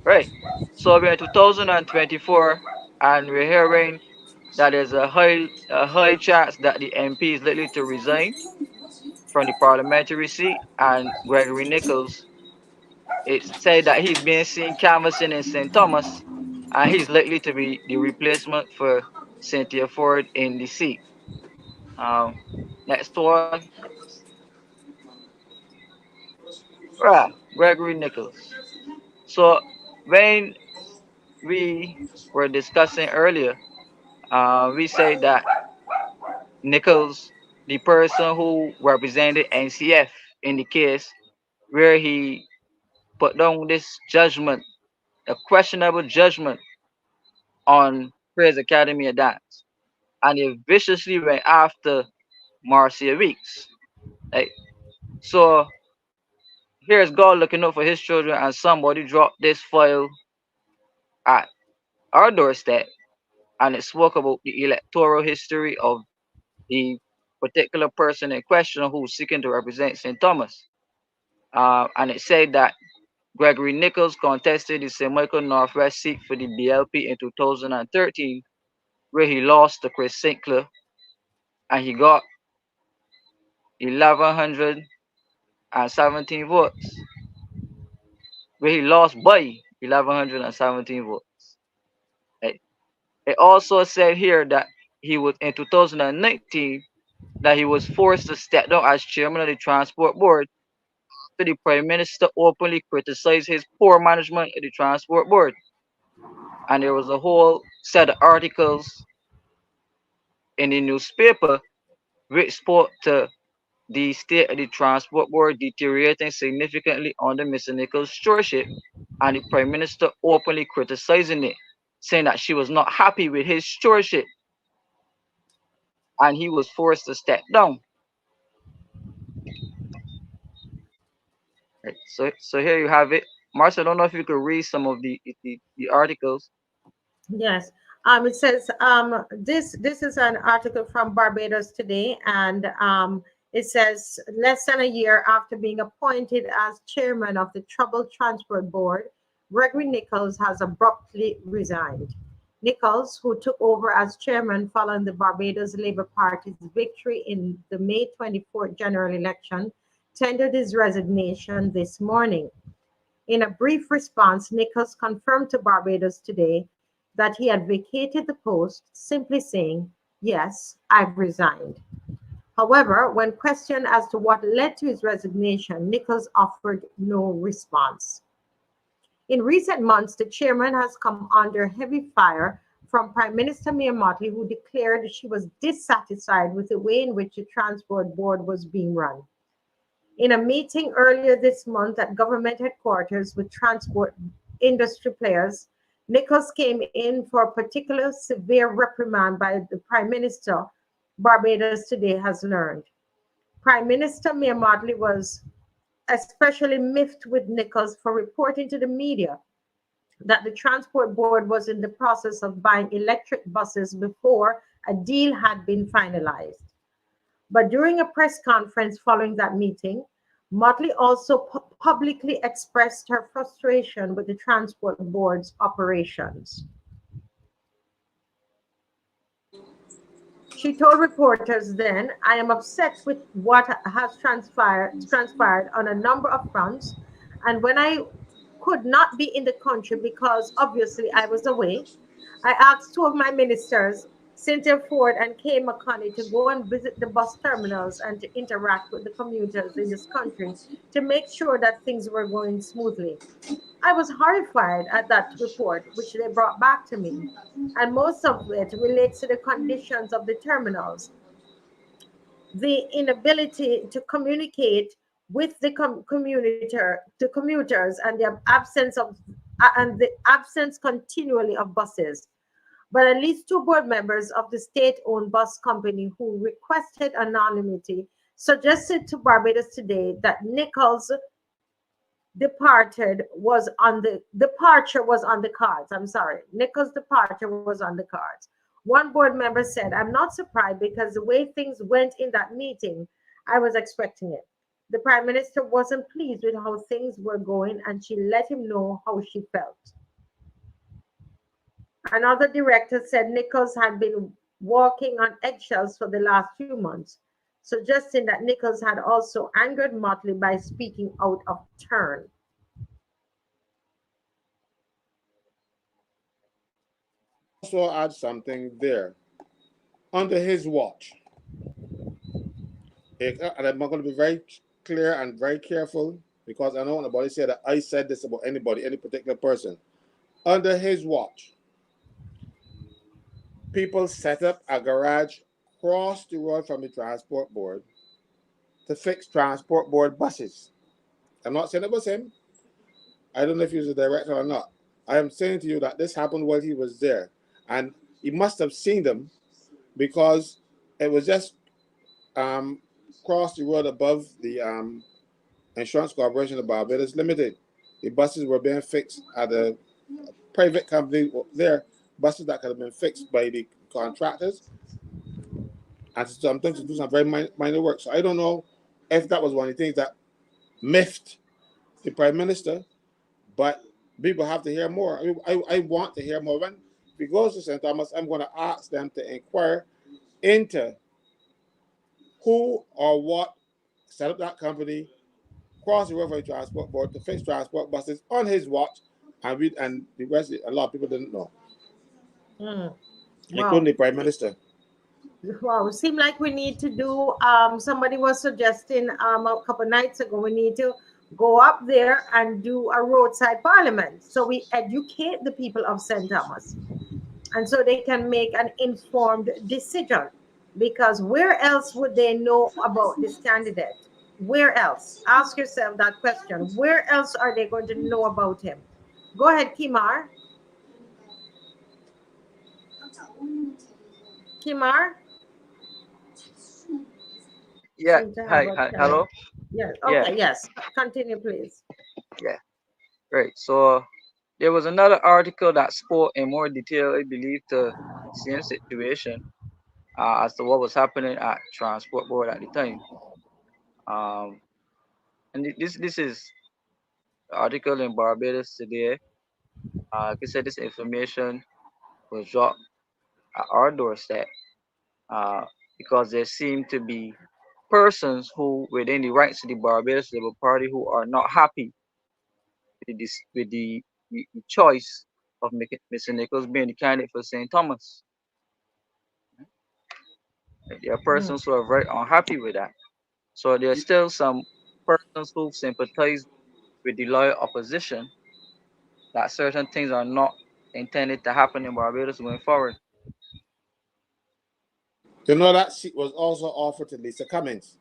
Speaker 7: Right. So we're in 2024, and we're hearing that there's a high chance that the MP is likely to resign from the parliamentary seat, and Gregory Nichols, it's said that he's being seen canvassing in St. Thomas, and he's likely to be the replacement for Cynthia Ford in the seat. Um, Next one, right, Gregory Nichols. So when we were discussing earlier, we say that Nichols, the person who represented NCF in the case where he put down this judgment, a questionable judgment on Praise Academy of Dance, and he viciously went after Marcia Weeks. Right? So here's God looking out for his children, and somebody dropped this file at our doorstep, and it spoke about the electoral history of the particular person in question who's seeking to represent St. Thomas. And it said that Gregory Nichols contested the Jamaica Northwest seat for the BLP in 2013, where he lost to Chris Sinclair, and he got 1,117 votes, where he lost by 1,117 votes. It also said here that he was in 2019 that he was forced to step down as chairman of the transport board after the prime minister openly criticized his poor management of the transport board. And there was a whole set of articles in the newspaper which spoke to the state of the transport board deteriorating significantly under Mr. Nichols' stewardship, and the prime minister openly criticizing it, saying that she was not happy with his stewardship, and he was forced to step down. Right. So here you have it. Marcia, I don't know if you could read some of the articles.
Speaker 1: Yes. It says this is an article from Barbados Today, and it says less than a year after being appointed as chairman of the Troubled Transport Board, Gregory Nichols has abruptly resigned. Nichols, who took over as chairman following the Barbados Labour Party's victory in the May 24th general election, tendered his resignation this morning. In a brief response, Nichols confirmed to Barbados Today that he had vacated the post, simply saying, "Yes, I've resigned." However, when questioned as to what led to his resignation, Nichols offered no response. In recent months, the chairman has come under heavy fire from Prime Minister Mia Mottley, who declared she was dissatisfied with the way in which the Transport Board was being run. In a meeting earlier this month at government headquarters with transport industry players, Nichols came in for a particular severe reprimand by the Prime Minister, Barbados Today has learned. Prime Minister Mia Mottley was especially miffed with Nichols for reporting to the media that the Transport Board was in the process of buying electric buses before a deal had been finalized. But during a press conference following that meeting, Motley also publicly expressed her frustration with the Transport Board's operations. She told reporters then, "I am upset with what has transpired on a number of fronts, and when I could not be in the country because obviously I was away, I asked two of my ministers, Cynthia Ford and Kay McConney, to go and visit the bus terminals and to interact with the commuters in this country to make sure that things were going smoothly. I was horrified at that report, which they brought back to me, and most of it relates to the conditions of the terminals, the inability to communicate with the commuters and the absence continually of buses. But at least 2 board members of the state-owned bus company who requested anonymity suggested to Barbados Today that Nichols' departure was on the cards. I'm sorry. Nichols' departure was on the cards. One board member said, "I'm not surprised because the way things went in that meeting, I was expecting it. The Prime Minister wasn't pleased with how things were going and she let him know how she felt." Another director said Nichols had been walking on eggshells for the last few months, suggesting that Nichols had also angered Motley by speaking out of turn.
Speaker 2: Also add something there. Under his watch, and I'm going to be very clear and very careful because I don't want nobody to say that I said this about anybody, any particular person. Under his watch, people set up a garage across the road from the transport board to fix transport board buses. I'm not saying it was him. I don't know if he was a director or not. I am saying to you that this happened while he was there. And he must have seen them because it was just across the road above the Insurance Corporation of Barbados Limited. The buses were being fixed at a private company there, buses that could have been fixed by the contractors and sometimes to do some very minor work. So I don't know if that was one of the things that miffed the Prime Minister, but people have to hear more. I want to hear more. When he goes to St. Thomas, I'm going to ask them to inquire into who or what set up that company, cross the river transport board to fix transport buses on his watch, and the rest, a lot of people didn't know, including the Prime Minister.
Speaker 1: Wow, it seemed like we need to do, somebody was suggesting a couple nights ago, we need to go up there and do a roadside parliament. So we educate the people of St. Thomas. And so they can make an informed decision. Because where else would they know about this candidate? Where else? Ask yourself that question. Where else are they going to know about him? Go ahead, Kimar. Kimar?
Speaker 7: Yeah. Hi. Hello.
Speaker 1: Yes. Okay.
Speaker 7: Yeah.
Speaker 1: Yes. Continue, please.
Speaker 7: Yeah. Great. So there was another article that spoke in more detail, I believe, to the same situation as to what was happening at Transport Board at the time. And this is the article in Barbados Today. Like I said, this information was dropped at our doorstep because there seem to be persons who, within the rights of the Barbados Labour Party, who are not happy with the choice of making Mr. Nichols being the candidate for St. Thomas. There are persons who are very unhappy with that. So there are still some persons who sympathize with the loyal opposition that certain things are not intended to happen in Barbados going forward.
Speaker 2: You know, that seat was also offered to Lisa Cummings,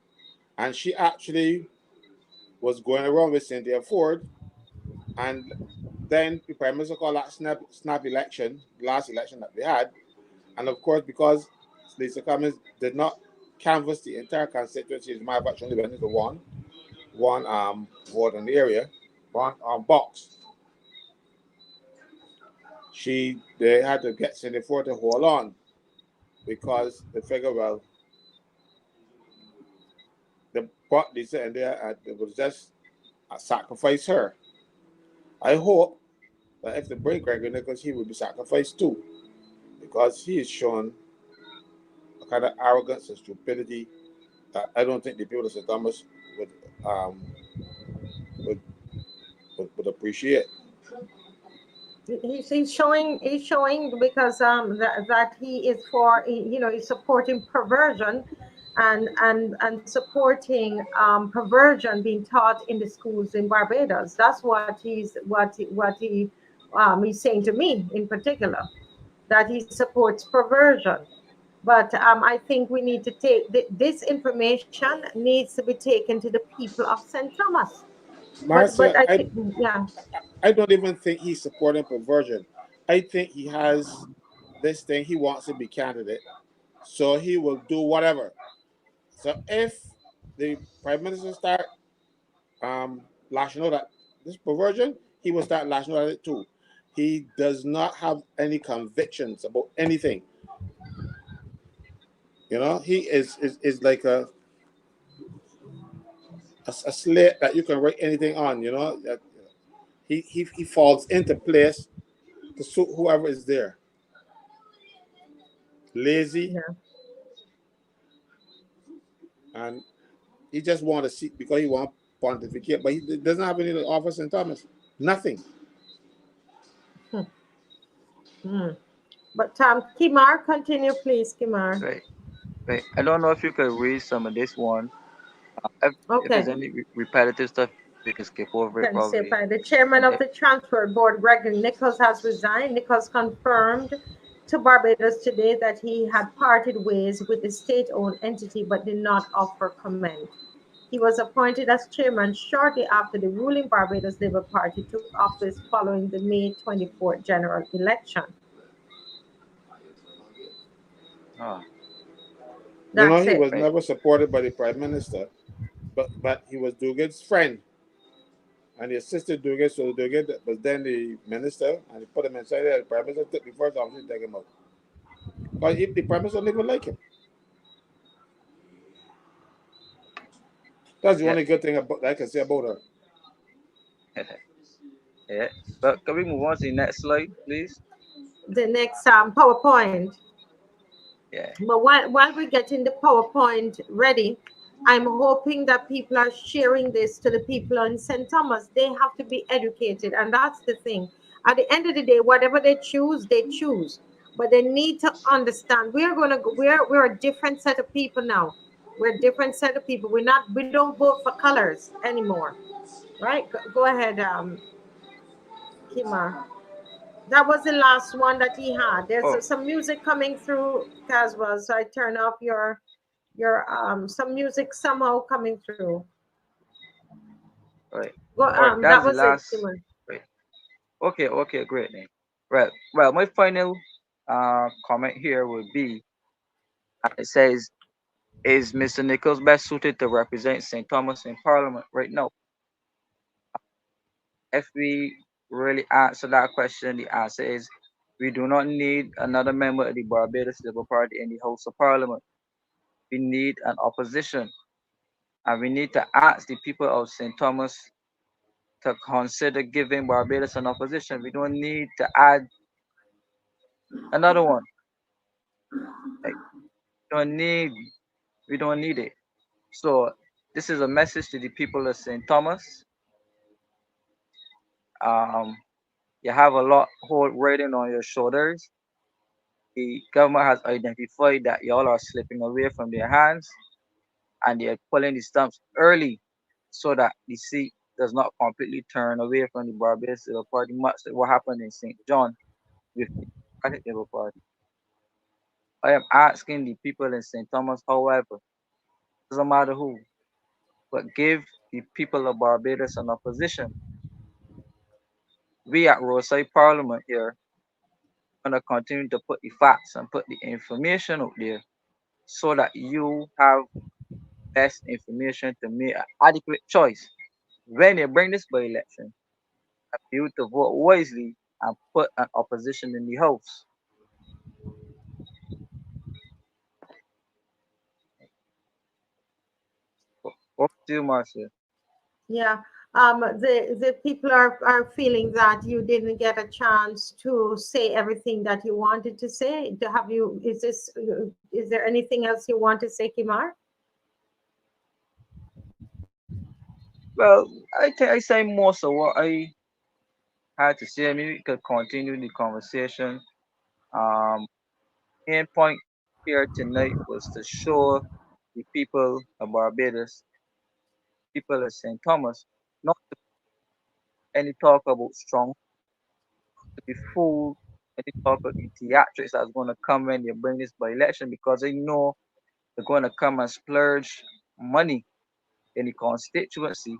Speaker 2: and she actually was going around with Cynthia Ford, and then the Prime Minister called that snap election, last election that we had, and of course, because Lisa Cummings did not canvass the entire constituency, as a matter of fact, she only went into one ward in the area, one box. They had to get Cynthia Ford to hold on because they figured, well, the part they said there, it was just a sacrifice her. I hope that if they bring Gregory Nichols, he will be sacrificed too, because he is shown a kind of arrogance and stupidity that I don't think the people of St. Thomas would appreciate.
Speaker 1: He's showing because that he is for, he's supporting perversion and supporting perversion being taught in the schools in Barbados. That's what he's saying to me in particular, that he supports perversion. But I think we need to take this information needs to be taken to the people of St. Thomas. But
Speaker 2: Marcia,
Speaker 1: I think, yeah,
Speaker 2: I don't even think he's supporting perversion. I think he has this thing. He wants to be candidate, so he will do whatever. So if the prime minister start lashing out at this perversion, he will start lashing out at it too. He does not have any convictions about anything. You know, he is like a slate that you can write anything on. You know, that he falls into place to suit whoever is there. Lazy,
Speaker 1: yeah.
Speaker 2: and he just want a seat because he want pontificate, but he doesn't have any office in Thomas. Nothing.
Speaker 1: Hmm. But Kimar, continue, please, Kimar.
Speaker 7: Right, right. I don't know if you could read some of this one. If there's
Speaker 1: Okay.
Speaker 7: any repetitive stuff, we can skip over it
Speaker 1: Can say
Speaker 7: probably.
Speaker 1: by the chairman
Speaker 7: And
Speaker 1: of the transport board, Gregory Nichols, has resigned. Nichols confirmed to Barbados today that he had parted ways with the state-owned entity but did not offer comment. He was appointed as chairman shortly after the ruling Barbados Labour Party took office following the May 24th general election.
Speaker 7: oh,
Speaker 2: You know,
Speaker 1: That's
Speaker 2: he
Speaker 1: it.
Speaker 2: was
Speaker 7: right.
Speaker 2: never supported by the prime minister, but he was Dugard's friend, and he assisted Dugard. So Dugard was then the minister, and he put him inside there. The prime minister took the first office to take him out. But if the prime minister didn't even like him, that's the
Speaker 7: Yeah.
Speaker 2: only good thing about that I can say about her.
Speaker 7: Yeah. But can we move on to the next slide, please?
Speaker 1: The next PowerPoint.
Speaker 7: Yeah.
Speaker 1: But while we're getting the PowerPoint ready, I'm hoping that people are sharing this to the people on St. Thomas. They have to be educated, and that's the thing. At the end of the day, whatever they choose, they choose. But they need to understand we are gonna go, we're a different set of people now. We're a different set of people. We don't vote for colors anymore. Right? Go ahead, Kimar. That was the last one that he had. There's
Speaker 7: Oh,
Speaker 1: some music coming through, Caswell. So I turn off your some music somehow coming through.
Speaker 7: right.
Speaker 1: Go
Speaker 7: All right.
Speaker 1: that
Speaker 7: That's the
Speaker 1: was it,
Speaker 7: last.
Speaker 1: Simon.
Speaker 7: Right. Okay. Okay. Great name. Right. Well, my final comment here would be, it says, is Mr. Nichols best suited to represent St. Thomas in Parliament right now? If we really answer that question, the answer is we do not need another member of the Barbados Labour Party in the House of Parliament. We need an opposition, and we need to ask the people of St. Thomas to consider giving Barbados an opposition. We don't need to add another one. Like, we don't need we don't need it. So this is a message to the people of St. Thomas. Um, you have a lot hold riding on your shoulders. The government has identified that y'all are slipping away from their hands, and they're pulling the stumps early so that the seat does not completely turn away from the Barbados Labour Party, much like what happened in St. John with the Democratic Labour Party. I am asking the people in St. Thomas, however, doesn't matter who, but give the people of Barbados an opposition. We at Roadside Parliament here going to continue to put the facts and put the information out there so that you have best information to make an adequate choice. When you bring this by election, you to vote wisely and put an opposition in the house. Over to you, Marcia.
Speaker 1: Yeah. The people are feeling that you didn't get a chance to say everything that you wanted to say. Have you? Is there anything else you want to say, Kimar?
Speaker 7: Well, I think I say most of what I had to say. Maybe we could continue the conversation. Um, Main point here tonight was to show the people of Barbados, people of St. Thomas, not any talk about strong, to be fooled when they talk of the theatrics that's going to come when they bring this by election, because they know they're going to come and splurge money in the constituency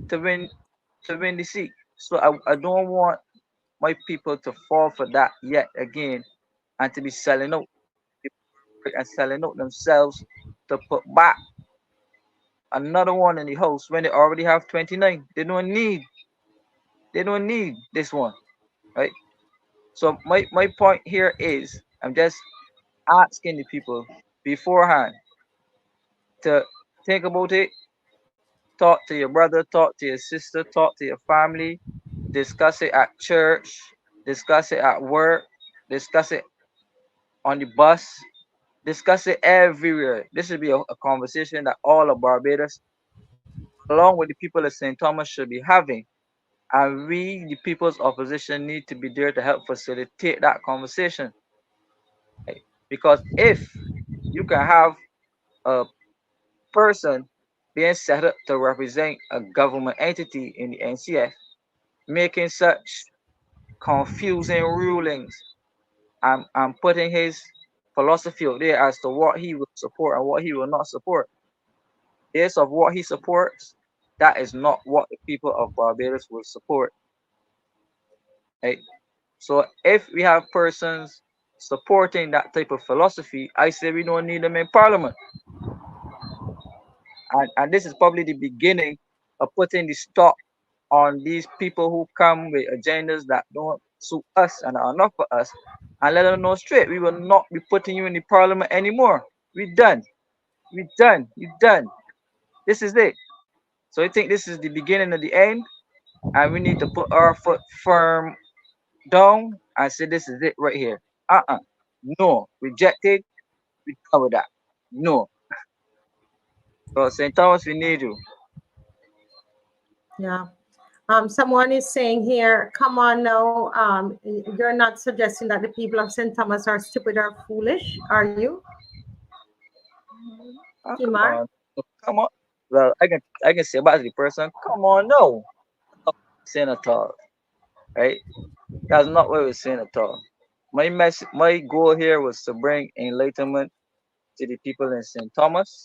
Speaker 7: to win the seat. So I don't want my people to fall for that yet again and to be selling out and selling out themselves to put back another one in the house when they already have 29. They don't need this one, right? So my point here is I'm just asking the people beforehand to think about it, talk to your brother, talk to your sister, talk to your family, discuss it at church, discuss it at work, discuss it on the bus, discuss it everywhere. This should be a conversation that all of Barbados, along with the people of St. Thomas, should be having. And we, the people's opposition, need to be there to help facilitate that conversation. Right? Because if you can have a person being set up to represent a government entity in the NCF, making such confusing rulings and putting his philosophy out there as to what he will support and what he will not support. Based of what he supports, that is not what the people of Barbados will support. Right? So if we have persons supporting that type of philosophy, I say we don't need them in parliament. And this is probably the beginning of putting the stop on these people who come with agendas that don't suit us and are not for us, and let them know straight we will not be putting you in the parliament anymore. We done. We done. You done. This is it. So I think this is the beginning of the end, and we need to put our foot firm down and say this is it right here. No. Rejected. We cover that. No. So St. Thomas, we need you.
Speaker 1: Yeah. Someone is saying here, come on now, you're not suggesting that the people of St. Thomas are stupid or foolish, are you?
Speaker 7: Come
Speaker 1: Kimar?
Speaker 7: on. Come on. Well, I can say about the person, come on, no. Senator, right? That's not what we're saying at all. My goal here was to bring enlightenment to the people in St. Thomas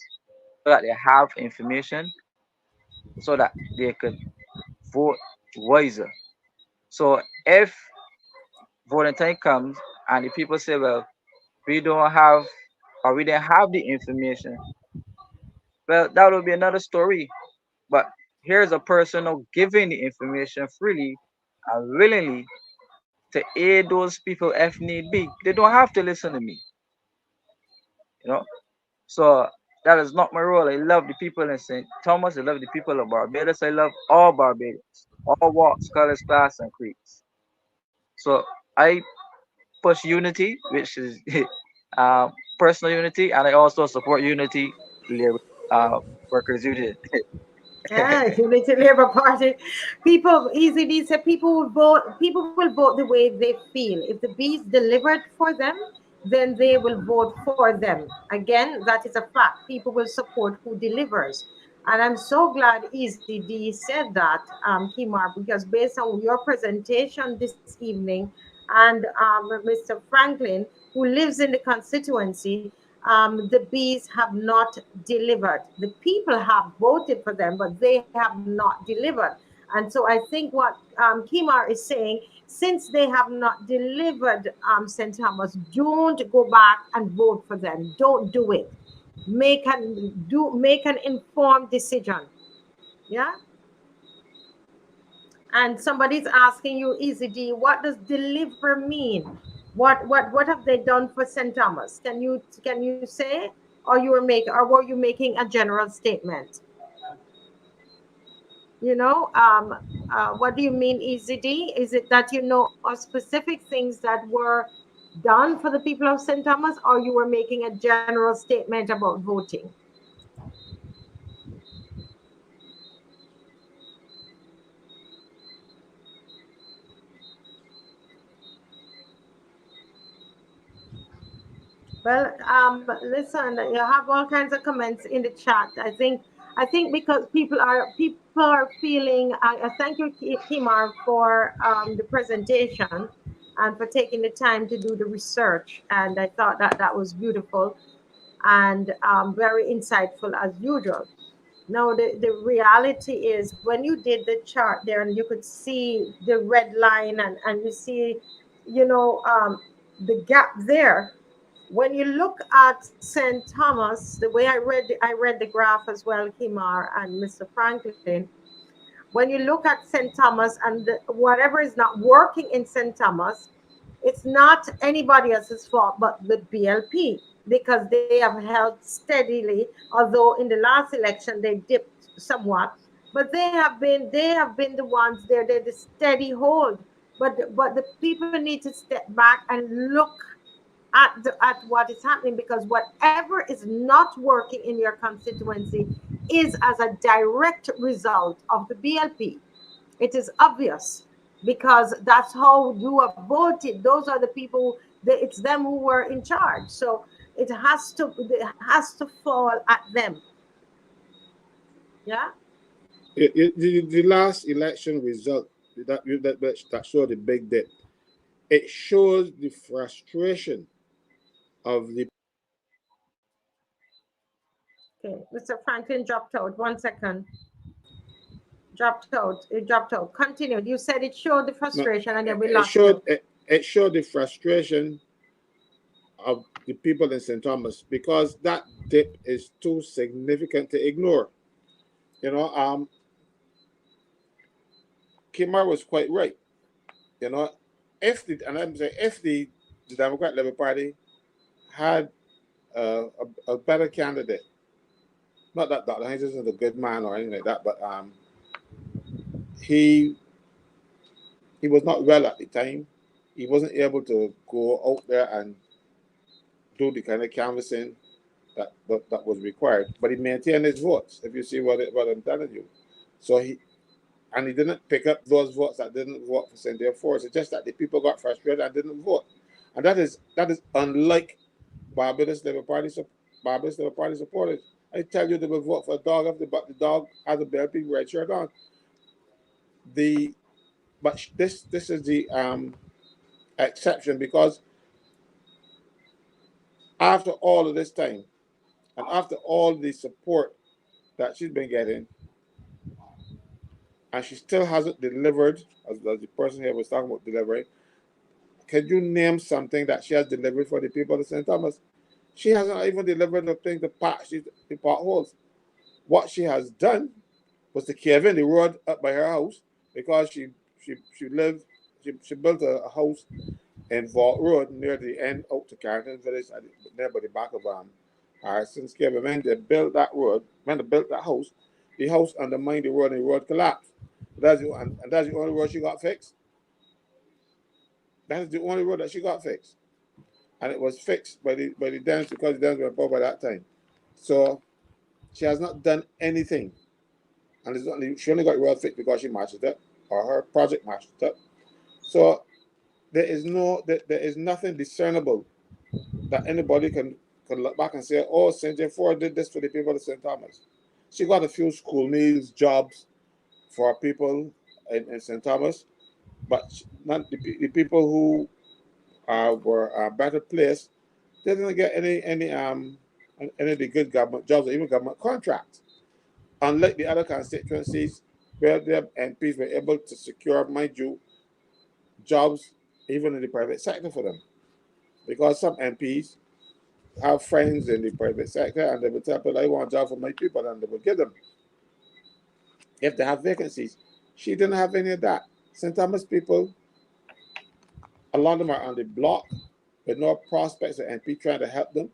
Speaker 7: so that they have information so that they could vote wiser. So if voting time comes and the people say, well, we don't have or we didn't have the information, well, that will be another story. But here's a person now giving the information freely and willingly to aid those people if need be. They don't have to listen to me, you know. So that is not my role. I love the people in St. Thomas. I love the people of Barbados. I love all Barbadians, all walks, colors, class, and creeds. So I push unity, which is uh, personal unity, and I also support unity, uh, workers' union.
Speaker 1: Yeah, Unity Labour Party. People, easy these say people will vote. People will vote the way they feel. If the bees delivered for them, then they will vote for them. Again, that is a fact. People will support who delivers. And I'm so glad Easy D said that, Kimar, because based on your presentation this evening and Mr. Franklin, who lives in the constituency, the bees have not delivered. The people have voted for them, but they have not delivered. And so I think what Kimar is saying, since they have not delivered, St. Thomas, don't go back and vote for them. Don't do it. Make an informed decision. Yeah. And somebody's asking you, Easy D, what does deliver mean? What have they done for St. Thomas? Can you say, or were you making a general statement? What do you mean, Easy D? Is it that you know of specific things that were done for the people of St. Thomas, or you were making a general statement about voting? Well, listen, you have all kinds of comments in the chat. I think because people are feeling. I thank you, Kimar, for the presentation. and for taking the time to do the research. And I thought that that was beautiful and very insightful as usual. Now, the reality is when you did the chart there and you could see the red line and you see, you know, the gap there. When you look at St. Thomas, the way I read the graph as well, Kimar and Mr. Franklin, when you look at St. Thomas and whatever is not working in St. Thomas, it's not anybody else's fault but the BLP because they have held steadily, although in the last election they dipped somewhat, but they have been the ones there, they're the steady hold. But the people need to step back and look at what is happening because whatever is not working in your constituency is as a direct result of the BLP. It is obvious because that's how you have voted. Those are the people. It's them who were in charge. So it has to fall at them. Yeah.
Speaker 2: The last election result that showed the big dip. It shows the frustration of the.
Speaker 1: Okay. Mr. Franklin dropped out. 1 second. Dropped out. It dropped out. Continued. You said it showed the frustration and then we lost you.
Speaker 2: It showed the frustration of the people in St. Thomas because that dip is too significant to ignore. You know, Kimar was quite right. You know, if the Democrat Labour Party had a better candidate, not that Dr. Hines isn't a good man or anything like that, but he was not well at the time. He wasn't able to go out there and do the kind of canvassing that was required. But he maintained his votes, if you see what I'm telling you. So he didn't pick up those votes that didn't vote for Cynthia Forrest. It's just that the people got frustrated and didn't vote. And that is unlike Barbados Labour Party supporters. I tell you they will vote for a dog but the dog has a BLP red shirt on. But this is the exception because after all of this time and after all the support that she's been getting, and she still hasn't delivered, as the person here was talking about delivering, can you name something that she has delivered for the people of St. Thomas? She hasn't even delivered the thing to patch the potholes. What she has done was to cave in the road up by her house because she built a house in Vault Road near the end out to Carrington Village, near by the back of Harrison's Cave. When they built that road, when they built that house, the house undermined the road and the road collapsed. That's the only road she got fixed. That is the only road that she got fixed. And it was fixed by the dams because the dams were poor by that time. So she has not done anything. And she only got the road fixed because she matched it up, or her project matched it up. So there is nothing discernible that anybody can look back and say, oh, St. John Ford did this for the people of St. Thomas. She got a few school meals, jobs for people in St. Thomas, but not the people who were better placed, they didn't get any of the good government jobs or even government contracts. Unlike the other constituencies where their MPs were able to secure, mind you, jobs even in the private sector for them. Because some MPs have friends in the private sector and they will tell people, I want a job for my people, and they will give them if they have vacancies. She didn't have any of that. St. Thomas people, a lot of them are on the block with no prospects of MP trying to help them.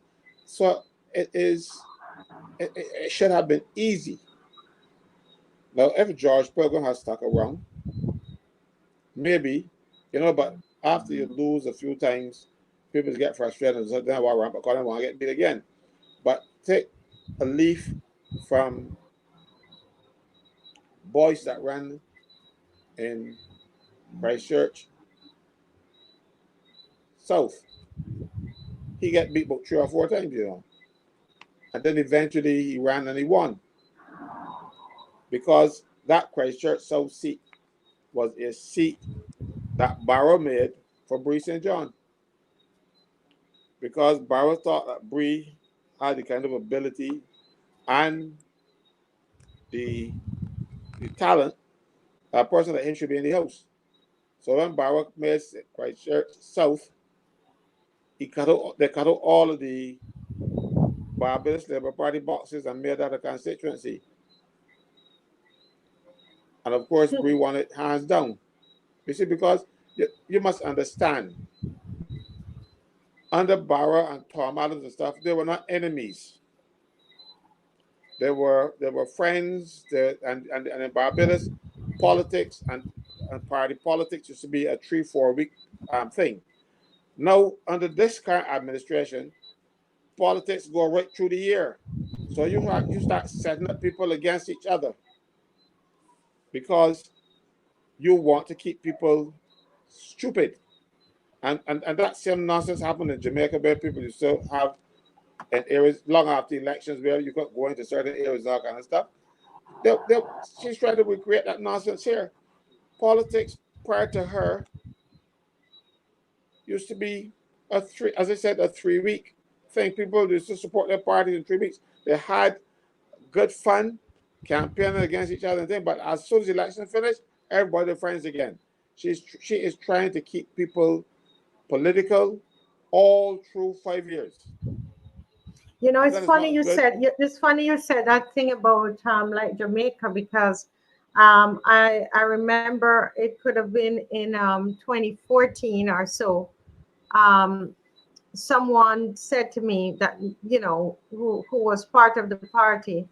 Speaker 2: So it should have been easy. Now, if George Pilgrim has stuck around, maybe, but after you lose a few times, people get frustrated and say, then I want to get beat again. But take a leaf from boys that ran in Christchurch South. He got beat about 3 or 4 times, And then eventually he ran and he won. Because that Christchurch South seat was a seat that Barrow made for Bree St. John. Because Barrow thought that Bree had the kind of ability and the talent, a person that him should be in the house. So when Barrow made Christchurch South, they cut out all of the Barbados Labour Party boxes and made that a constituency. And of course, Bree won it hands down. You see, because you must understand, under Barrow and Tom Adams and stuff, they were not enemies. They were friends. And in Barbados, politics and party politics used to be a 3-4 week thing. Now, under this current administration, politics go right through the year. So you start setting up people against each other because you want to keep people stupid. And that same nonsense happened in Jamaica, where people used to have in areas long after elections where you could go into certain areas and all kind of stuff. She's trying to recreate that nonsense here. Politics prior to her used to be a 3-week thing. People used to support their parties in 3 weeks. They had good fun campaigning against each other and things, but as soon as the election finished, everybody friends again. She is trying to keep people political all through 5 years.
Speaker 1: You know, it's funny you said that thing about like Jamaica, because I remember it could have been in 2014 or so. Someone said to me that, you know, who was part of the party,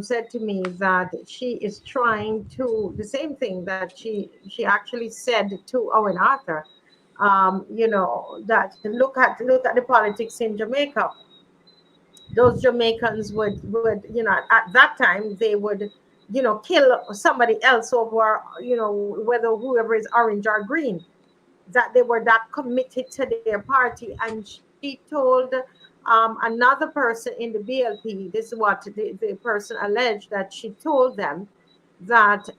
Speaker 1: said to me that she is trying to the same thing that she actually said to Owen Arthur. You know, that look at the politics in Jamaica. Those Jamaicans would, you know, at that time they would, you know, kill somebody else over, you know, whether whoever is orange or green, that they were that committed to their party. And she told another person in the BLP, this is what the person alleged, that she told them that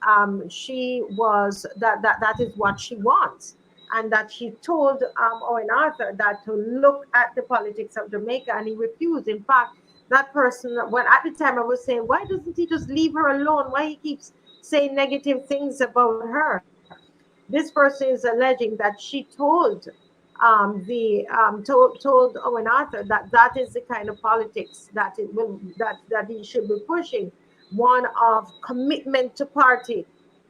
Speaker 1: she was, that is what she wants. And that she told Owen Arthur that to look at the politics of Jamaica, and he refused. In fact, that person, when at the time I was saying, why doesn't he just leave her alone? Why he keeps saying negative things about her? This person is alleging that she told told Owen Arthur that is the kind of politics that that he should be pushing, one of commitment to party.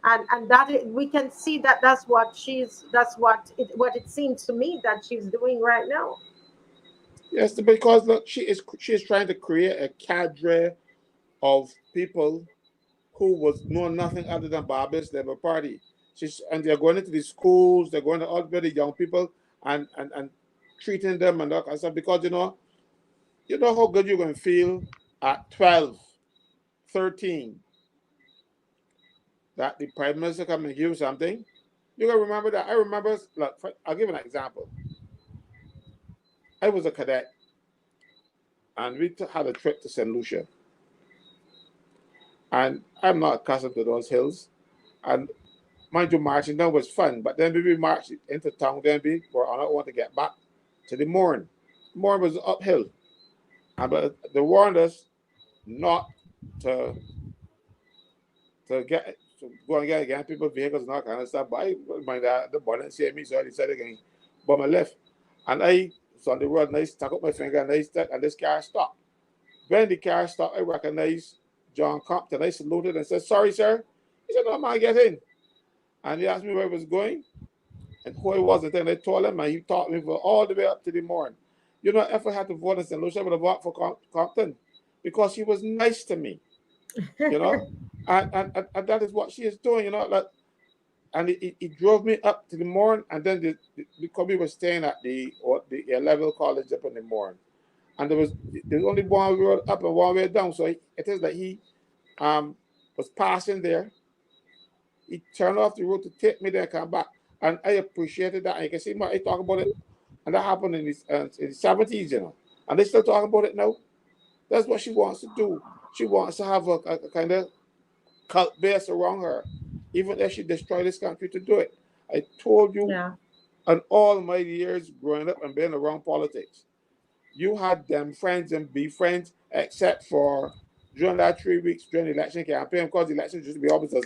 Speaker 1: And we can see that that's what it seems to me that she's doing right now.
Speaker 2: Yes, because look, she is trying to create a cadre of people who know nothing other than Barbados Labour Party. And they're going into the schools, they're going to all the young people and treating them and all kind of stuff, because you know how good you're going to feel at 12, 13, that the Prime Minister come and give you something. You gotta remember that. I remember, like, I'll give an example. I was a cadet, and we had a trip to St. Lucia. And I'm not accustomed to those hills. And mind you, marching down was fun, but then we marched into town, then we were on our own to get back to the morn. The morn was uphill. But they warned us not to go and get against people's vehicles and all kind of stuff. But I mind that the boy didn't see me, so I decided again, but my left. And I was on the road and I stuck up my finger and this car stopped. When the car stopped, I recognized John Compton. I saluted and said, "Sorry, sir." He said, "No, man, get in." And he asked me where I was going and who I was. And then I told him, and he taught me for all the way up to the morning. You know, if I had to vote in St. Lucia, I would have voted for Compton because he was nice to me, you know. and that is what she is doing, you know. Like, and he drove me up to the morning, and then because we were staying at the level college up in the morning. And there's only one road up and one way down. So it is that he was passing there. He turned off the road to take me there and come back. And I appreciated that. And you can see I talk about it. And that happened in the 70s, you know. And they still talking about it now. That's what she wants to do. She wants to have a kind of cult base around her, even if she destroyed this country to do it. I told you And all my years growing up and being around politics, you had them friends and be friends, except for during that 3 weeks during the election campaign, because the election used to be always a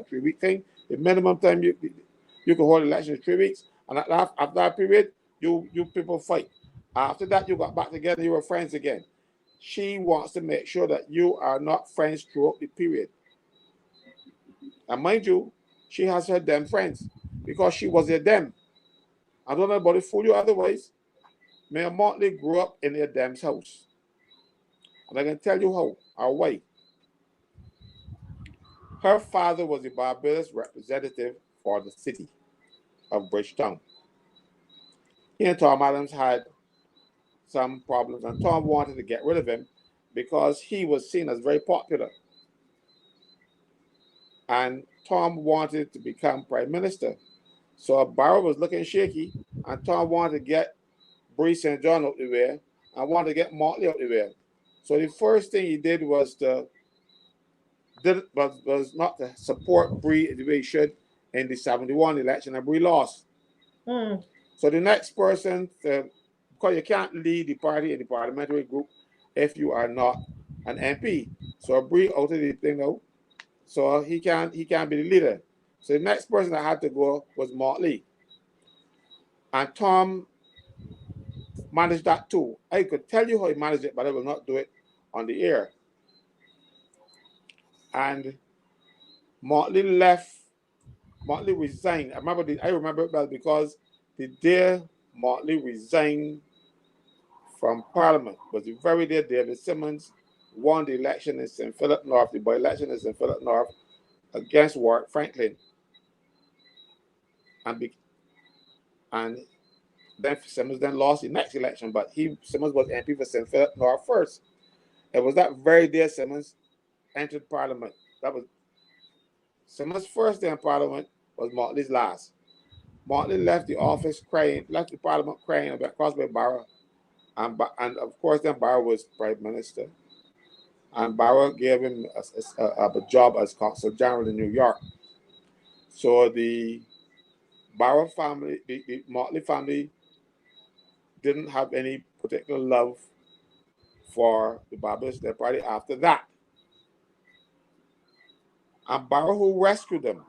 Speaker 2: 3-week thing. The minimum time you can hold election is 3 weeks, and after that period, you people fight. After that, you got back together, you were friends again. She wants to make sure that you are not friends throughout the period. And mind you, she has her them friends because she was a them. I don't know about it fool you otherwise. Mayor Motley grew up in a dam's house. And I can tell you how, or why. Her father was the Barbados representative for the city of Bridgetown. He and Tom Adams had some problems, and Tom wanted to get rid of him because he was seen as very popular. And Tom wanted to become prime minister. So Barrow was looking shaky, and Tom wanted to get Bree St. John out the way and wanted to get Motley out the way. So the first thing he did was not to support Bree the way he should in the 71 election, and Bree lost. So the next person, because you can't lead the party in the parliamentary group if you are not an MP. So Bree out of the thing now, so he can't be the leader. So the next person that had to go was Motley. And Tom managed that too. I could tell you how he managed it, but I will not do it on the air. And Motley resigned. I remember it well because the day Motley resigned from Parliament was the very day David Simmons won the election in St. Philip North, the by-election in St. Philip North against Warwick Franklin. And then Simmons then lost the next election, but Simmons was MP for St. Philip North first. It was that very day Simmons entered Parliament. That was Simmons' first day in Parliament, was Motley's last. Motley left the office crying, left the Parliament crying about Crosby Barrow. And of course, then Barrow was Prime Minister. And Barrow gave him a job as Consul General in New York. So the Barrow family, the Motley family, didn't have any particular love for the Barbados Day Party after that. And Barrow who rescued them.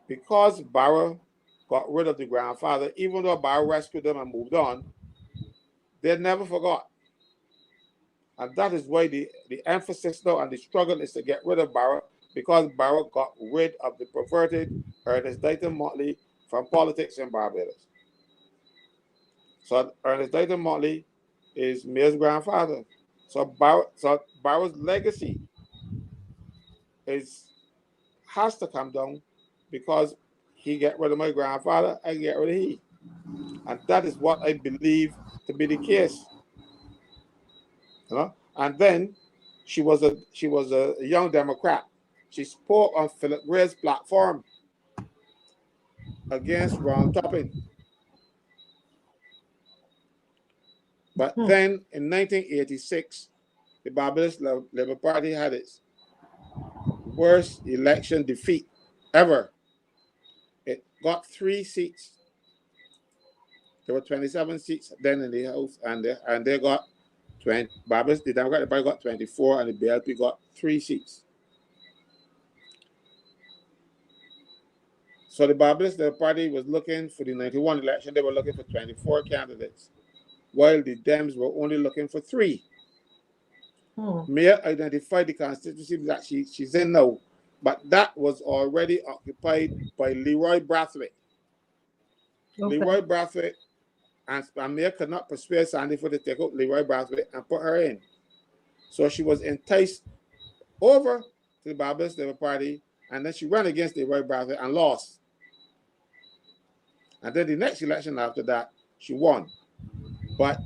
Speaker 2: Because Barrow got rid of the grandfather, even though Barrow rescued them and moved on, they never forgot. And that is why the emphasis now and the struggle is to get rid of Barrow, because Barrow got rid of the perverted Ernest Dayton Motley from politics in Barbados. So Ernest Dayton Motley is Mayor's grandfather. So Barrow's legacy has to come down because he get rid of my grandfather, I get rid of he. And that is what I believe to be the case. You know? And then she was a young Democrat. She spoke on Philip Gray's platform against Ron Topping. But then in 1986, the Barbados Labour Party had its worst election defeat ever. It got 3 seats. There were 27 seats then in the House, and they got 20. Barbados, the Democratic Party got 24, and the BLP got 3 seats. So the Barbados Labour Party was looking for the 91 election. They were looking for 24 candidates, while the Dems were only looking for 3. Mayor identified the constituency that she's in now, but that was already occupied by Leroy Brathwaite. Okay. Leroy Brathwaite, and Mayor could not persuade Sandy for to take out Leroy Brathwaite and put her in. So she was enticed over to the Barbados Labour Party, and then she ran against Leroy Brathwaite and lost. And then the next election after that, she won. But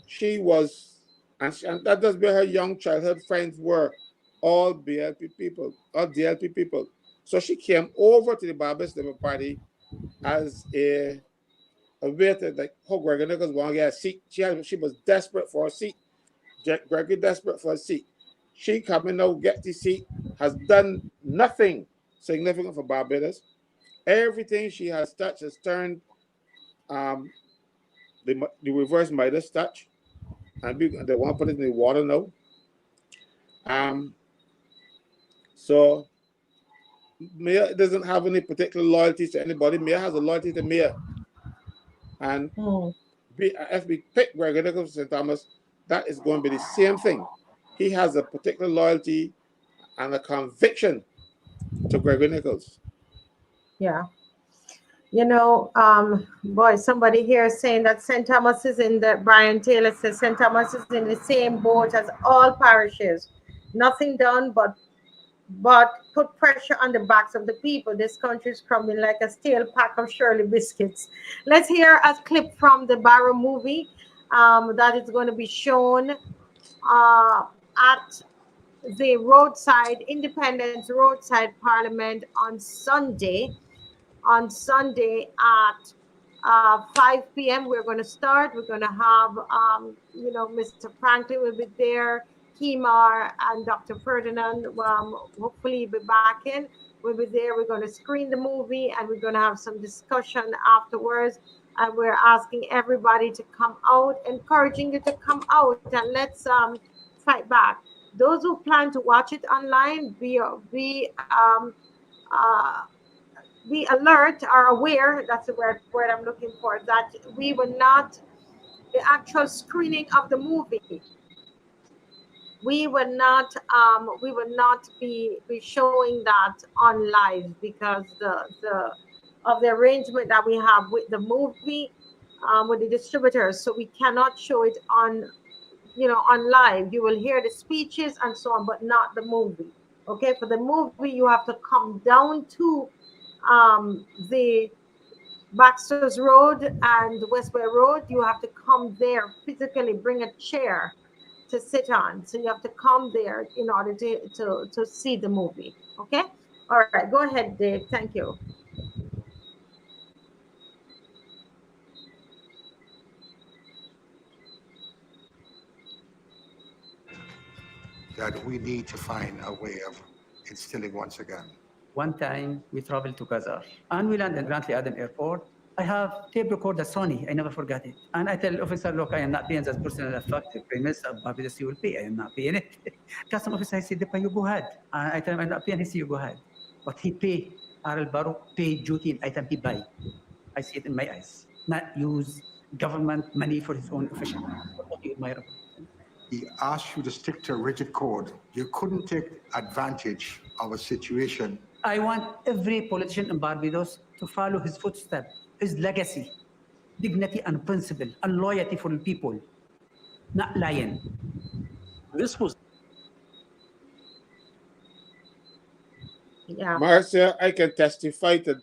Speaker 2: she was, and that does where her young childhood friends were, all BLP people, all DLP people. So she came over to the Barbados Labour Party as a way to, like, how Gregory Nichols wanted to get a seat. She was desperate for a seat. Gregory desperate for a seat. She coming now, get the seat, has done nothing significant for Barbados. Everything she has touched has turned the reverse Midas touch, and they want to put it in the water now. So Mayor doesn't have any particular loyalty to anybody. Mayor has a loyalty to Mayor. And if we pick Gregory Nichols St. Thomas, that is going to be the same thing. He has a particular loyalty and a conviction to Gregory Nichols.
Speaker 1: Yeah. You know, boy, somebody here is saying that St. Thomas is in the, Brian Taylor says St. Thomas is in the same boat as all parishes. Nothing done but put pressure on the backs of the people. This country is crumbling like a stale pack of Shirley biscuits. Let's hear a clip from the Barrow movie that is going to be shown at the roadside, Independence Roadside Parliament on Sunday. On Sunday at 5 p.m. We're going to start. We're going to have, you know, Mr. Franklin will be there, Kimar and Dr. Ferdinand. Hopefully he'll be back in. We'll be there. We're going to screen the movie and we're going to have some discussion afterwards. And we're asking everybody to come out, encouraging you to come out and let's fight back. Those who plan to watch it online, be alert, are aware, that's the word I'm looking for, that we will not, the actual screening of the movie, we will not be showing that on live because of the arrangement that we have with the movie, with the distributors. So we cannot show it on, you know, on live. You will hear the speeches and so on, but not the movie. Okay, for the movie, you have to come down to the Baxters Road and Westbury Road. You have to come there physically, bring a chair to sit on. So you have to come there in order to see the movie. Okay? All right, go ahead, Dave. Thank you.
Speaker 8: That we need to find a way of instilling once again.
Speaker 3: One time we traveled to Qatar and we landed in Grantley Aden Airport. I have tape recorder Sony. I never forgot it. And I tell officer, look, I am not paying that personal effective payments of Barbados, you will pay. I am not paying it. Custom officer, I said, you go ahead. And I tell him, I'm not paying. He said, you go ahead. But he pay, RL Barrow pay duty in item he buy. I see it in my eyes. Not use government money for his own official.
Speaker 8: He asked you to stick to a rigid code. You couldn't take advantage of a situation.
Speaker 3: I want every politician in Barbados to follow his footsteps, his legacy, dignity and principle, and loyalty for the people, not lying.
Speaker 6: This was...
Speaker 1: Yeah.
Speaker 2: Marcia, I can testify to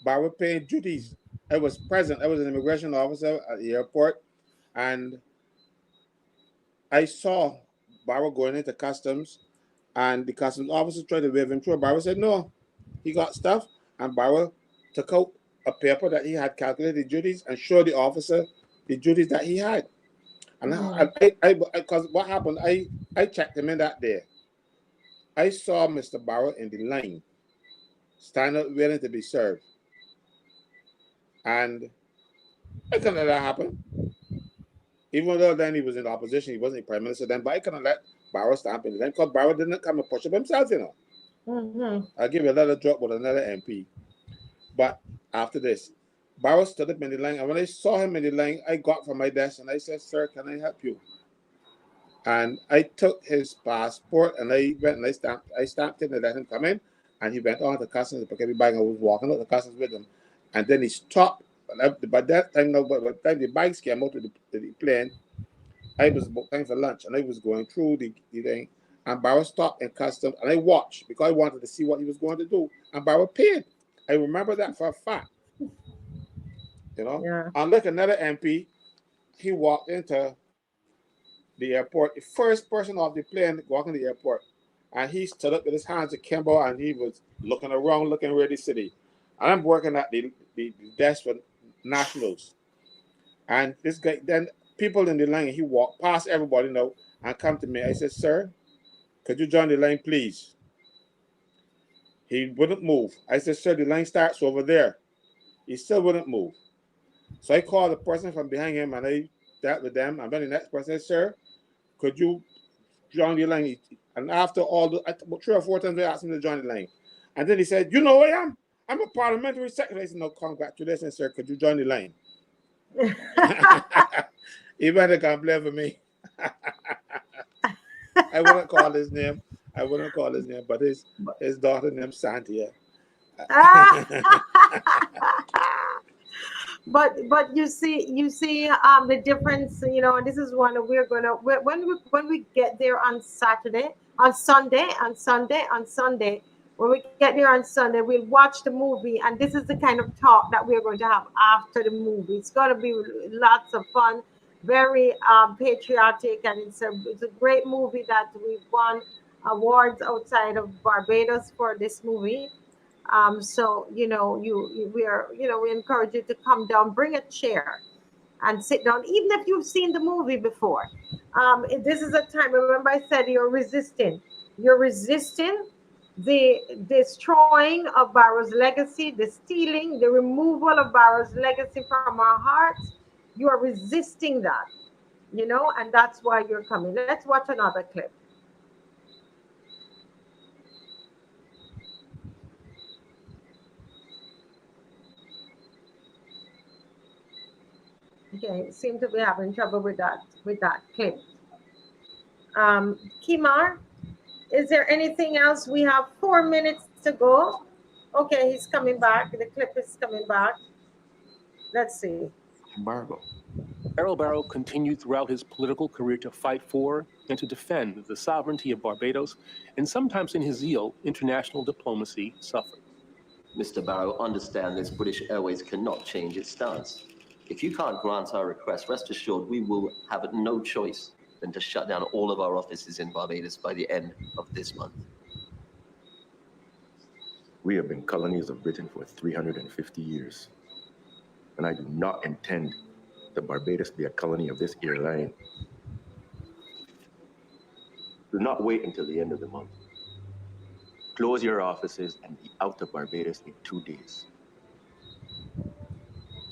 Speaker 2: Barrow paying duties. I was present. I was an immigration officer at the airport, and I saw Barrow going into customs, and the customs officer tried to wave him through. Barrow said no, he got stuff, and Barrow took out a paper that he had calculated duties and showed the officer the duties that he had. And because what happened, I checked him in that day. I saw Mr. Barrow in the line, standing up waiting to be served. And I couldn't let that happen. Even though then he was in the opposition, he wasn't the prime minister then, but I couldn't let Barrow stamp in the line because Barrow didn't come and push up himself, you know. I'll give you another drop with another MP. But after this, Barrow stood up in the line, and when I saw him in the line, I got from my desk and I said, sir, can I help you? And I took his passport and I went and I stamped it and let him come in, and he went on to customs to pick every bag and I was walking out the customs with him. And then he stopped. By that time, by the time the bags came out of the plane, I was about time for lunch and I was going through the thing. And Barrow stopped in customs and I watched because I wanted to see what he was going to do. And Barrow paid. I remember that for a fact. You know?
Speaker 1: Yeah.
Speaker 2: Unlike another MP, he walked into the airport, the first person off the plane walking the airport. And he stood up with his hands akimbo and he was looking around, looking around the city. And I'm working at the desk for nationals. And this guy, then people in the line, he walked past everybody now and come to me. I said, sir, could you join the line, please? He wouldn't move. I said, sir, the line starts over there. He still wouldn't move. So I called the person from behind him and I dealt with them. And then the next person said, sir, could you join the line? And after all, about 3 or 4 times they asked him to join the line. And then he said, you know who I am? I'm a parliamentary secretary. I said, no, congratulations, sir. Could you join the line? He better complain for me. I wouldn't call his name. But his daughter named Santia.
Speaker 1: But you see the difference. You know, this is one we're gonna when we get there on Sunday. When we get there on Sunday, we'll watch the movie, and this is the kind of talk that we're going to have after the movie. It's going to be lots of fun, very patriotic, and it's a great movie that we've won awards outside of Barbados for this movie. So we encourage you to come down, bring a chair, and sit down, even if you've seen the movie before. This is a time. Remember, I said you're resisting. You're resisting the destroying of Barrow's legacy, the stealing, the removal of Barrow's legacy from our hearts. You are resisting that, and that's why you're coming. Let's watch another clip. Okay, seem to be having trouble with that clip. Kimar, is there anything else? We have 4 minutes to go. Okay, he's coming back. The clip is coming back. Let's see.
Speaker 6: Errol Barrow continued throughout his political career to fight for and to defend the sovereignty of Barbados, and sometimes in his zeal, international diplomacy suffered.
Speaker 9: Mr. Barrow, understand this British Airways cannot change its stance. If you can't grant our request, rest assured we will have no choice than to shut down all of our offices in Barbados by the end of this month.
Speaker 10: We have been colonies of Britain for 350 years, and I do not intend that Barbados be a colony of this airline. Do not wait until the end of the month. Close your offices and be out of Barbados in 2 days.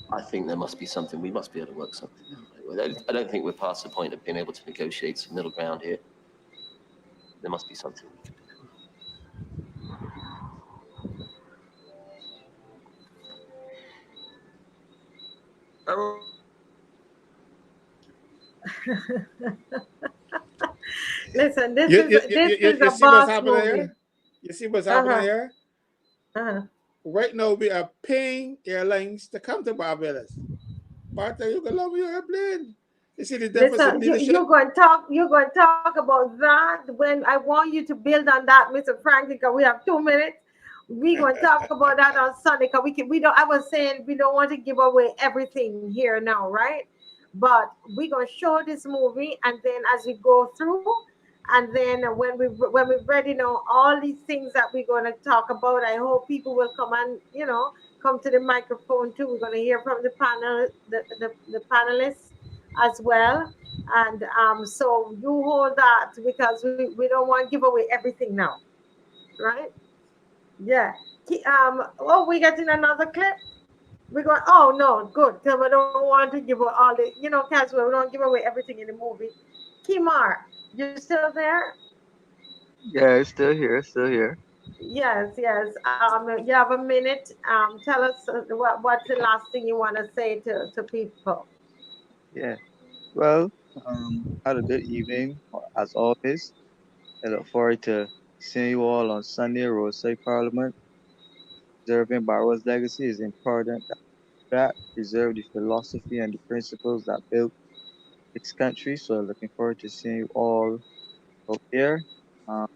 Speaker 9: I think there must be something, we must be able to work something out. I don't think we're past the point of being able to negotiate some middle ground here. There must be something we can do.
Speaker 1: Listen, this is a boss movie.
Speaker 2: You see what's happening here? Right now, we are paying airlines to come to Barbados. Martha, you can love your airplane. You see the difference in leadership?
Speaker 1: You're going to talk about that when I want you to build on that, Mr. Franklin, because we have 2 minutes. We're going to talk about that on Sunday, because I was saying we don't want to give away everything here now, right? But we're going to show this movie, and then as we go through, and then when we're ready now, all these things that we're going to talk about, I hope people will come and, come to the microphone too. We're going to hear from the panel, the panelists as well. And so you hold that, because we don't want to give away everything now, right? Yeah. We getting another clip? We're going, oh no, good, because we don't want to give away all the, Caswell, we don't give away everything in the movie. Kimar, you still there?
Speaker 7: Yeah, still here.
Speaker 1: Yes. You have a minute. Tell us what's the last thing you want to say to people.
Speaker 11: Yeah. Well, had a good evening as always. I look forward to seeing you all on Sunday, Roadside Parliament. Preserving Barrow's legacy is important. That preserve the philosophy and the principles that built its country. So looking forward to seeing you all out there. To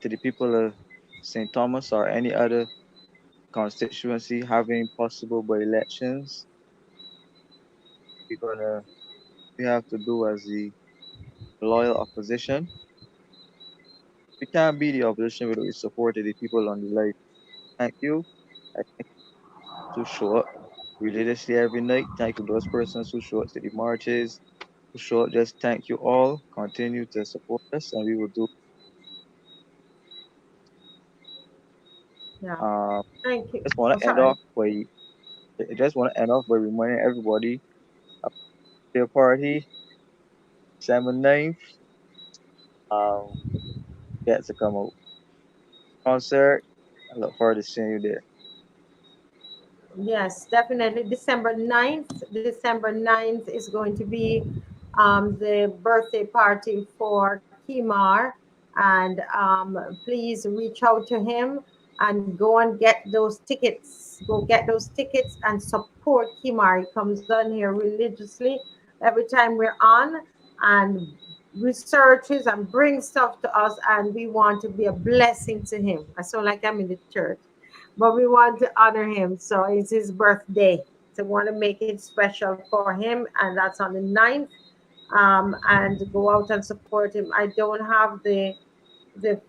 Speaker 11: the people of St. Thomas or any other constituency having possible by elections, we have to do as the loyal opposition. We can't be the opposition without the support of the people on the light. Thank you. I think to show up religiously every night. Thank you those persons who show up to the marches, who show up. Just thank you all. Continue to support us, and we will do.
Speaker 1: Thank you.
Speaker 11: Just want to end off by reminding everybody of their party, December 9th. Get to come out. Concert. I look forward to seeing you there.
Speaker 1: Yes, definitely. December 9th. December 9th is going to be the birthday party for Kimar. And please reach out to him and go and get those tickets. Go get those tickets and support Kimar. He comes on here religiously every time we're on and researches and brings stuff to us. And we want to be a blessing to him. I sound like I'm in the church, but we want to honor him. So it's his birthday. So we want to make it special for him, and that's on the 9th. And go out and support him. I don't have the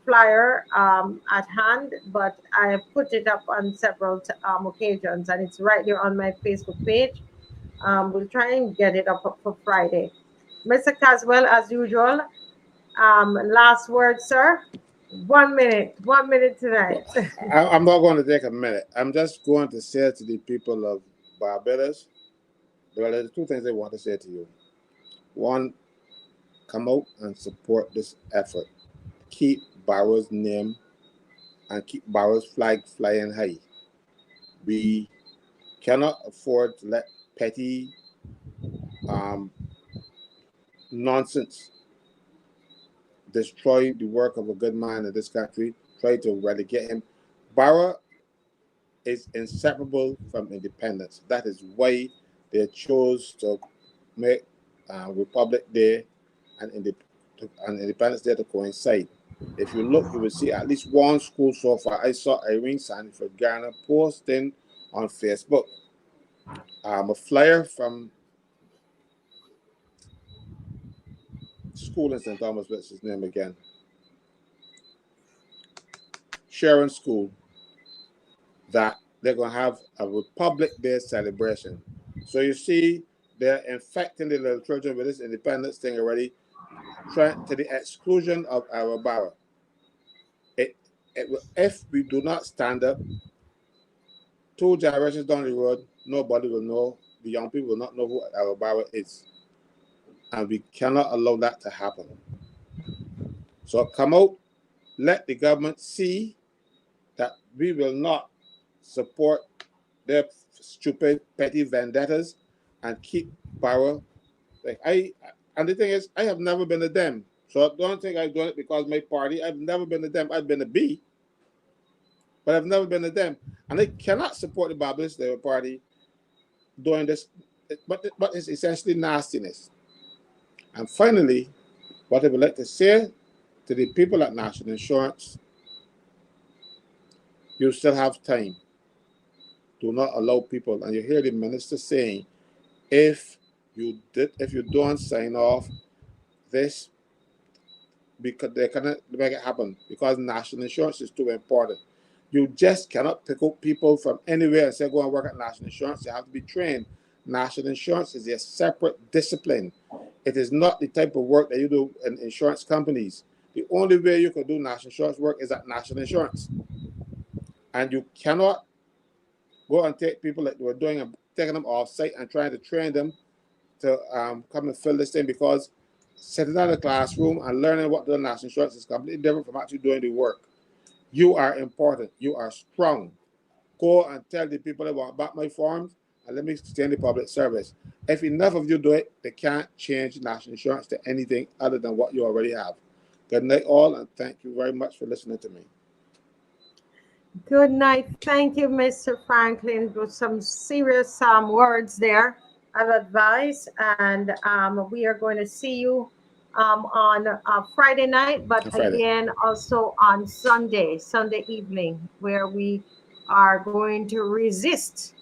Speaker 1: flyer at hand, but I have put it up on several occasions, and it's right there on my Facebook page. We'll try and get it up for Friday. Mr. Caswell, as usual, last word, sir. 1 minute tonight.
Speaker 2: I'm not going to take a minute. I'm just going to say to the people of Barbados, well, there's two things I want to say to you. One, come out and support this effort. Keep Barrow's name and keep Barrow's flag flying high. We cannot afford to let petty nonsense destroy the work of a good man in this country, try to relegate him. Barrow is inseparable from independence. That is why they chose to make Republic Day and Independence Day to coincide. If you look, you will see at least one school so far. I saw Irene Sanford Garner posting on Facebook a flyer from school in St. Thomas. What's his name again? Sharon School. That they're going to have a Republic Day celebration. So you see, they're infecting the little children with this independence thing already, trying to the exclusion of our Barrow. If we do not stand up, 2 generations down the road, nobody will know, the young people will not know who our Barrow is. And we cannot allow that to happen. So come out, let the government see that we will not support their stupid, petty vendettas and keep Barrow. And the thing is, I have never been a Dem. So don't think I've done it because my party. I've never been a Dem. I've been a B, but I've never been a Dem. And I cannot support the Barrow's party doing this, but it's essentially nastiness. And finally, what I would like to say to the people at National Insurance, you still have time. Do not allow people, and you hear the minister saying, if you don't sign off this, because they cannot make it happen because national insurance is too important. You just cannot pick up people from anywhere and say go and work at national insurance. You have to be trained. National insurance is a separate discipline. It is not the type of work that you do in insurance companies. The only way you can do national insurance work is at national insurance. And you cannot go and take people like we're doing and taking them off site and trying to train them to come and fill this thing, because sitting in a classroom and learning what the national insurance is completely different from actually doing the work. You are important. You are strong. Go and tell the people that want back my forms and let me stay in the public service. If enough of you do it, they can't change national insurance to anything other than what you already have. Good night all, and thank you very much for listening to me.
Speaker 1: Good night. Thank you, Mr. Franklin, with some serious words there of advice. And we are going to see you on Friday night, but again, also on Sunday evening, where we are going to resist.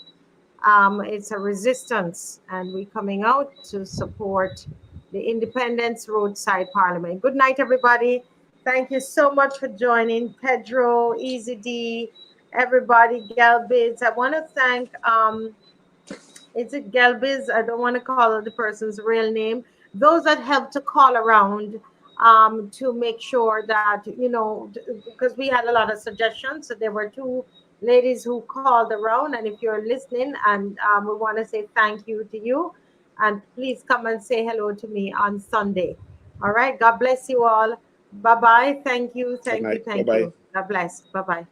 Speaker 1: It's a resistance, and we're coming out to support the Independence Roadside Parliament. Good night, everybody. Thank you so much for joining. Pedro, Easy D, everybody, Galbiz. I want to thank, is it Galbiz? I don't want to call the person's real name. Those that helped to call around to make sure that, because we had a lot of suggestions. So there were 2 ladies who called around. And if you're listening, and we want to say thank you to you. And please come and say hello to me on Sunday. All right. God bless you all. Bye bye. Thank you.
Speaker 2: Good
Speaker 1: Thank you.
Speaker 2: night.
Speaker 1: Thank
Speaker 2: Bye-bye.
Speaker 1: you. God bless. Bye bye.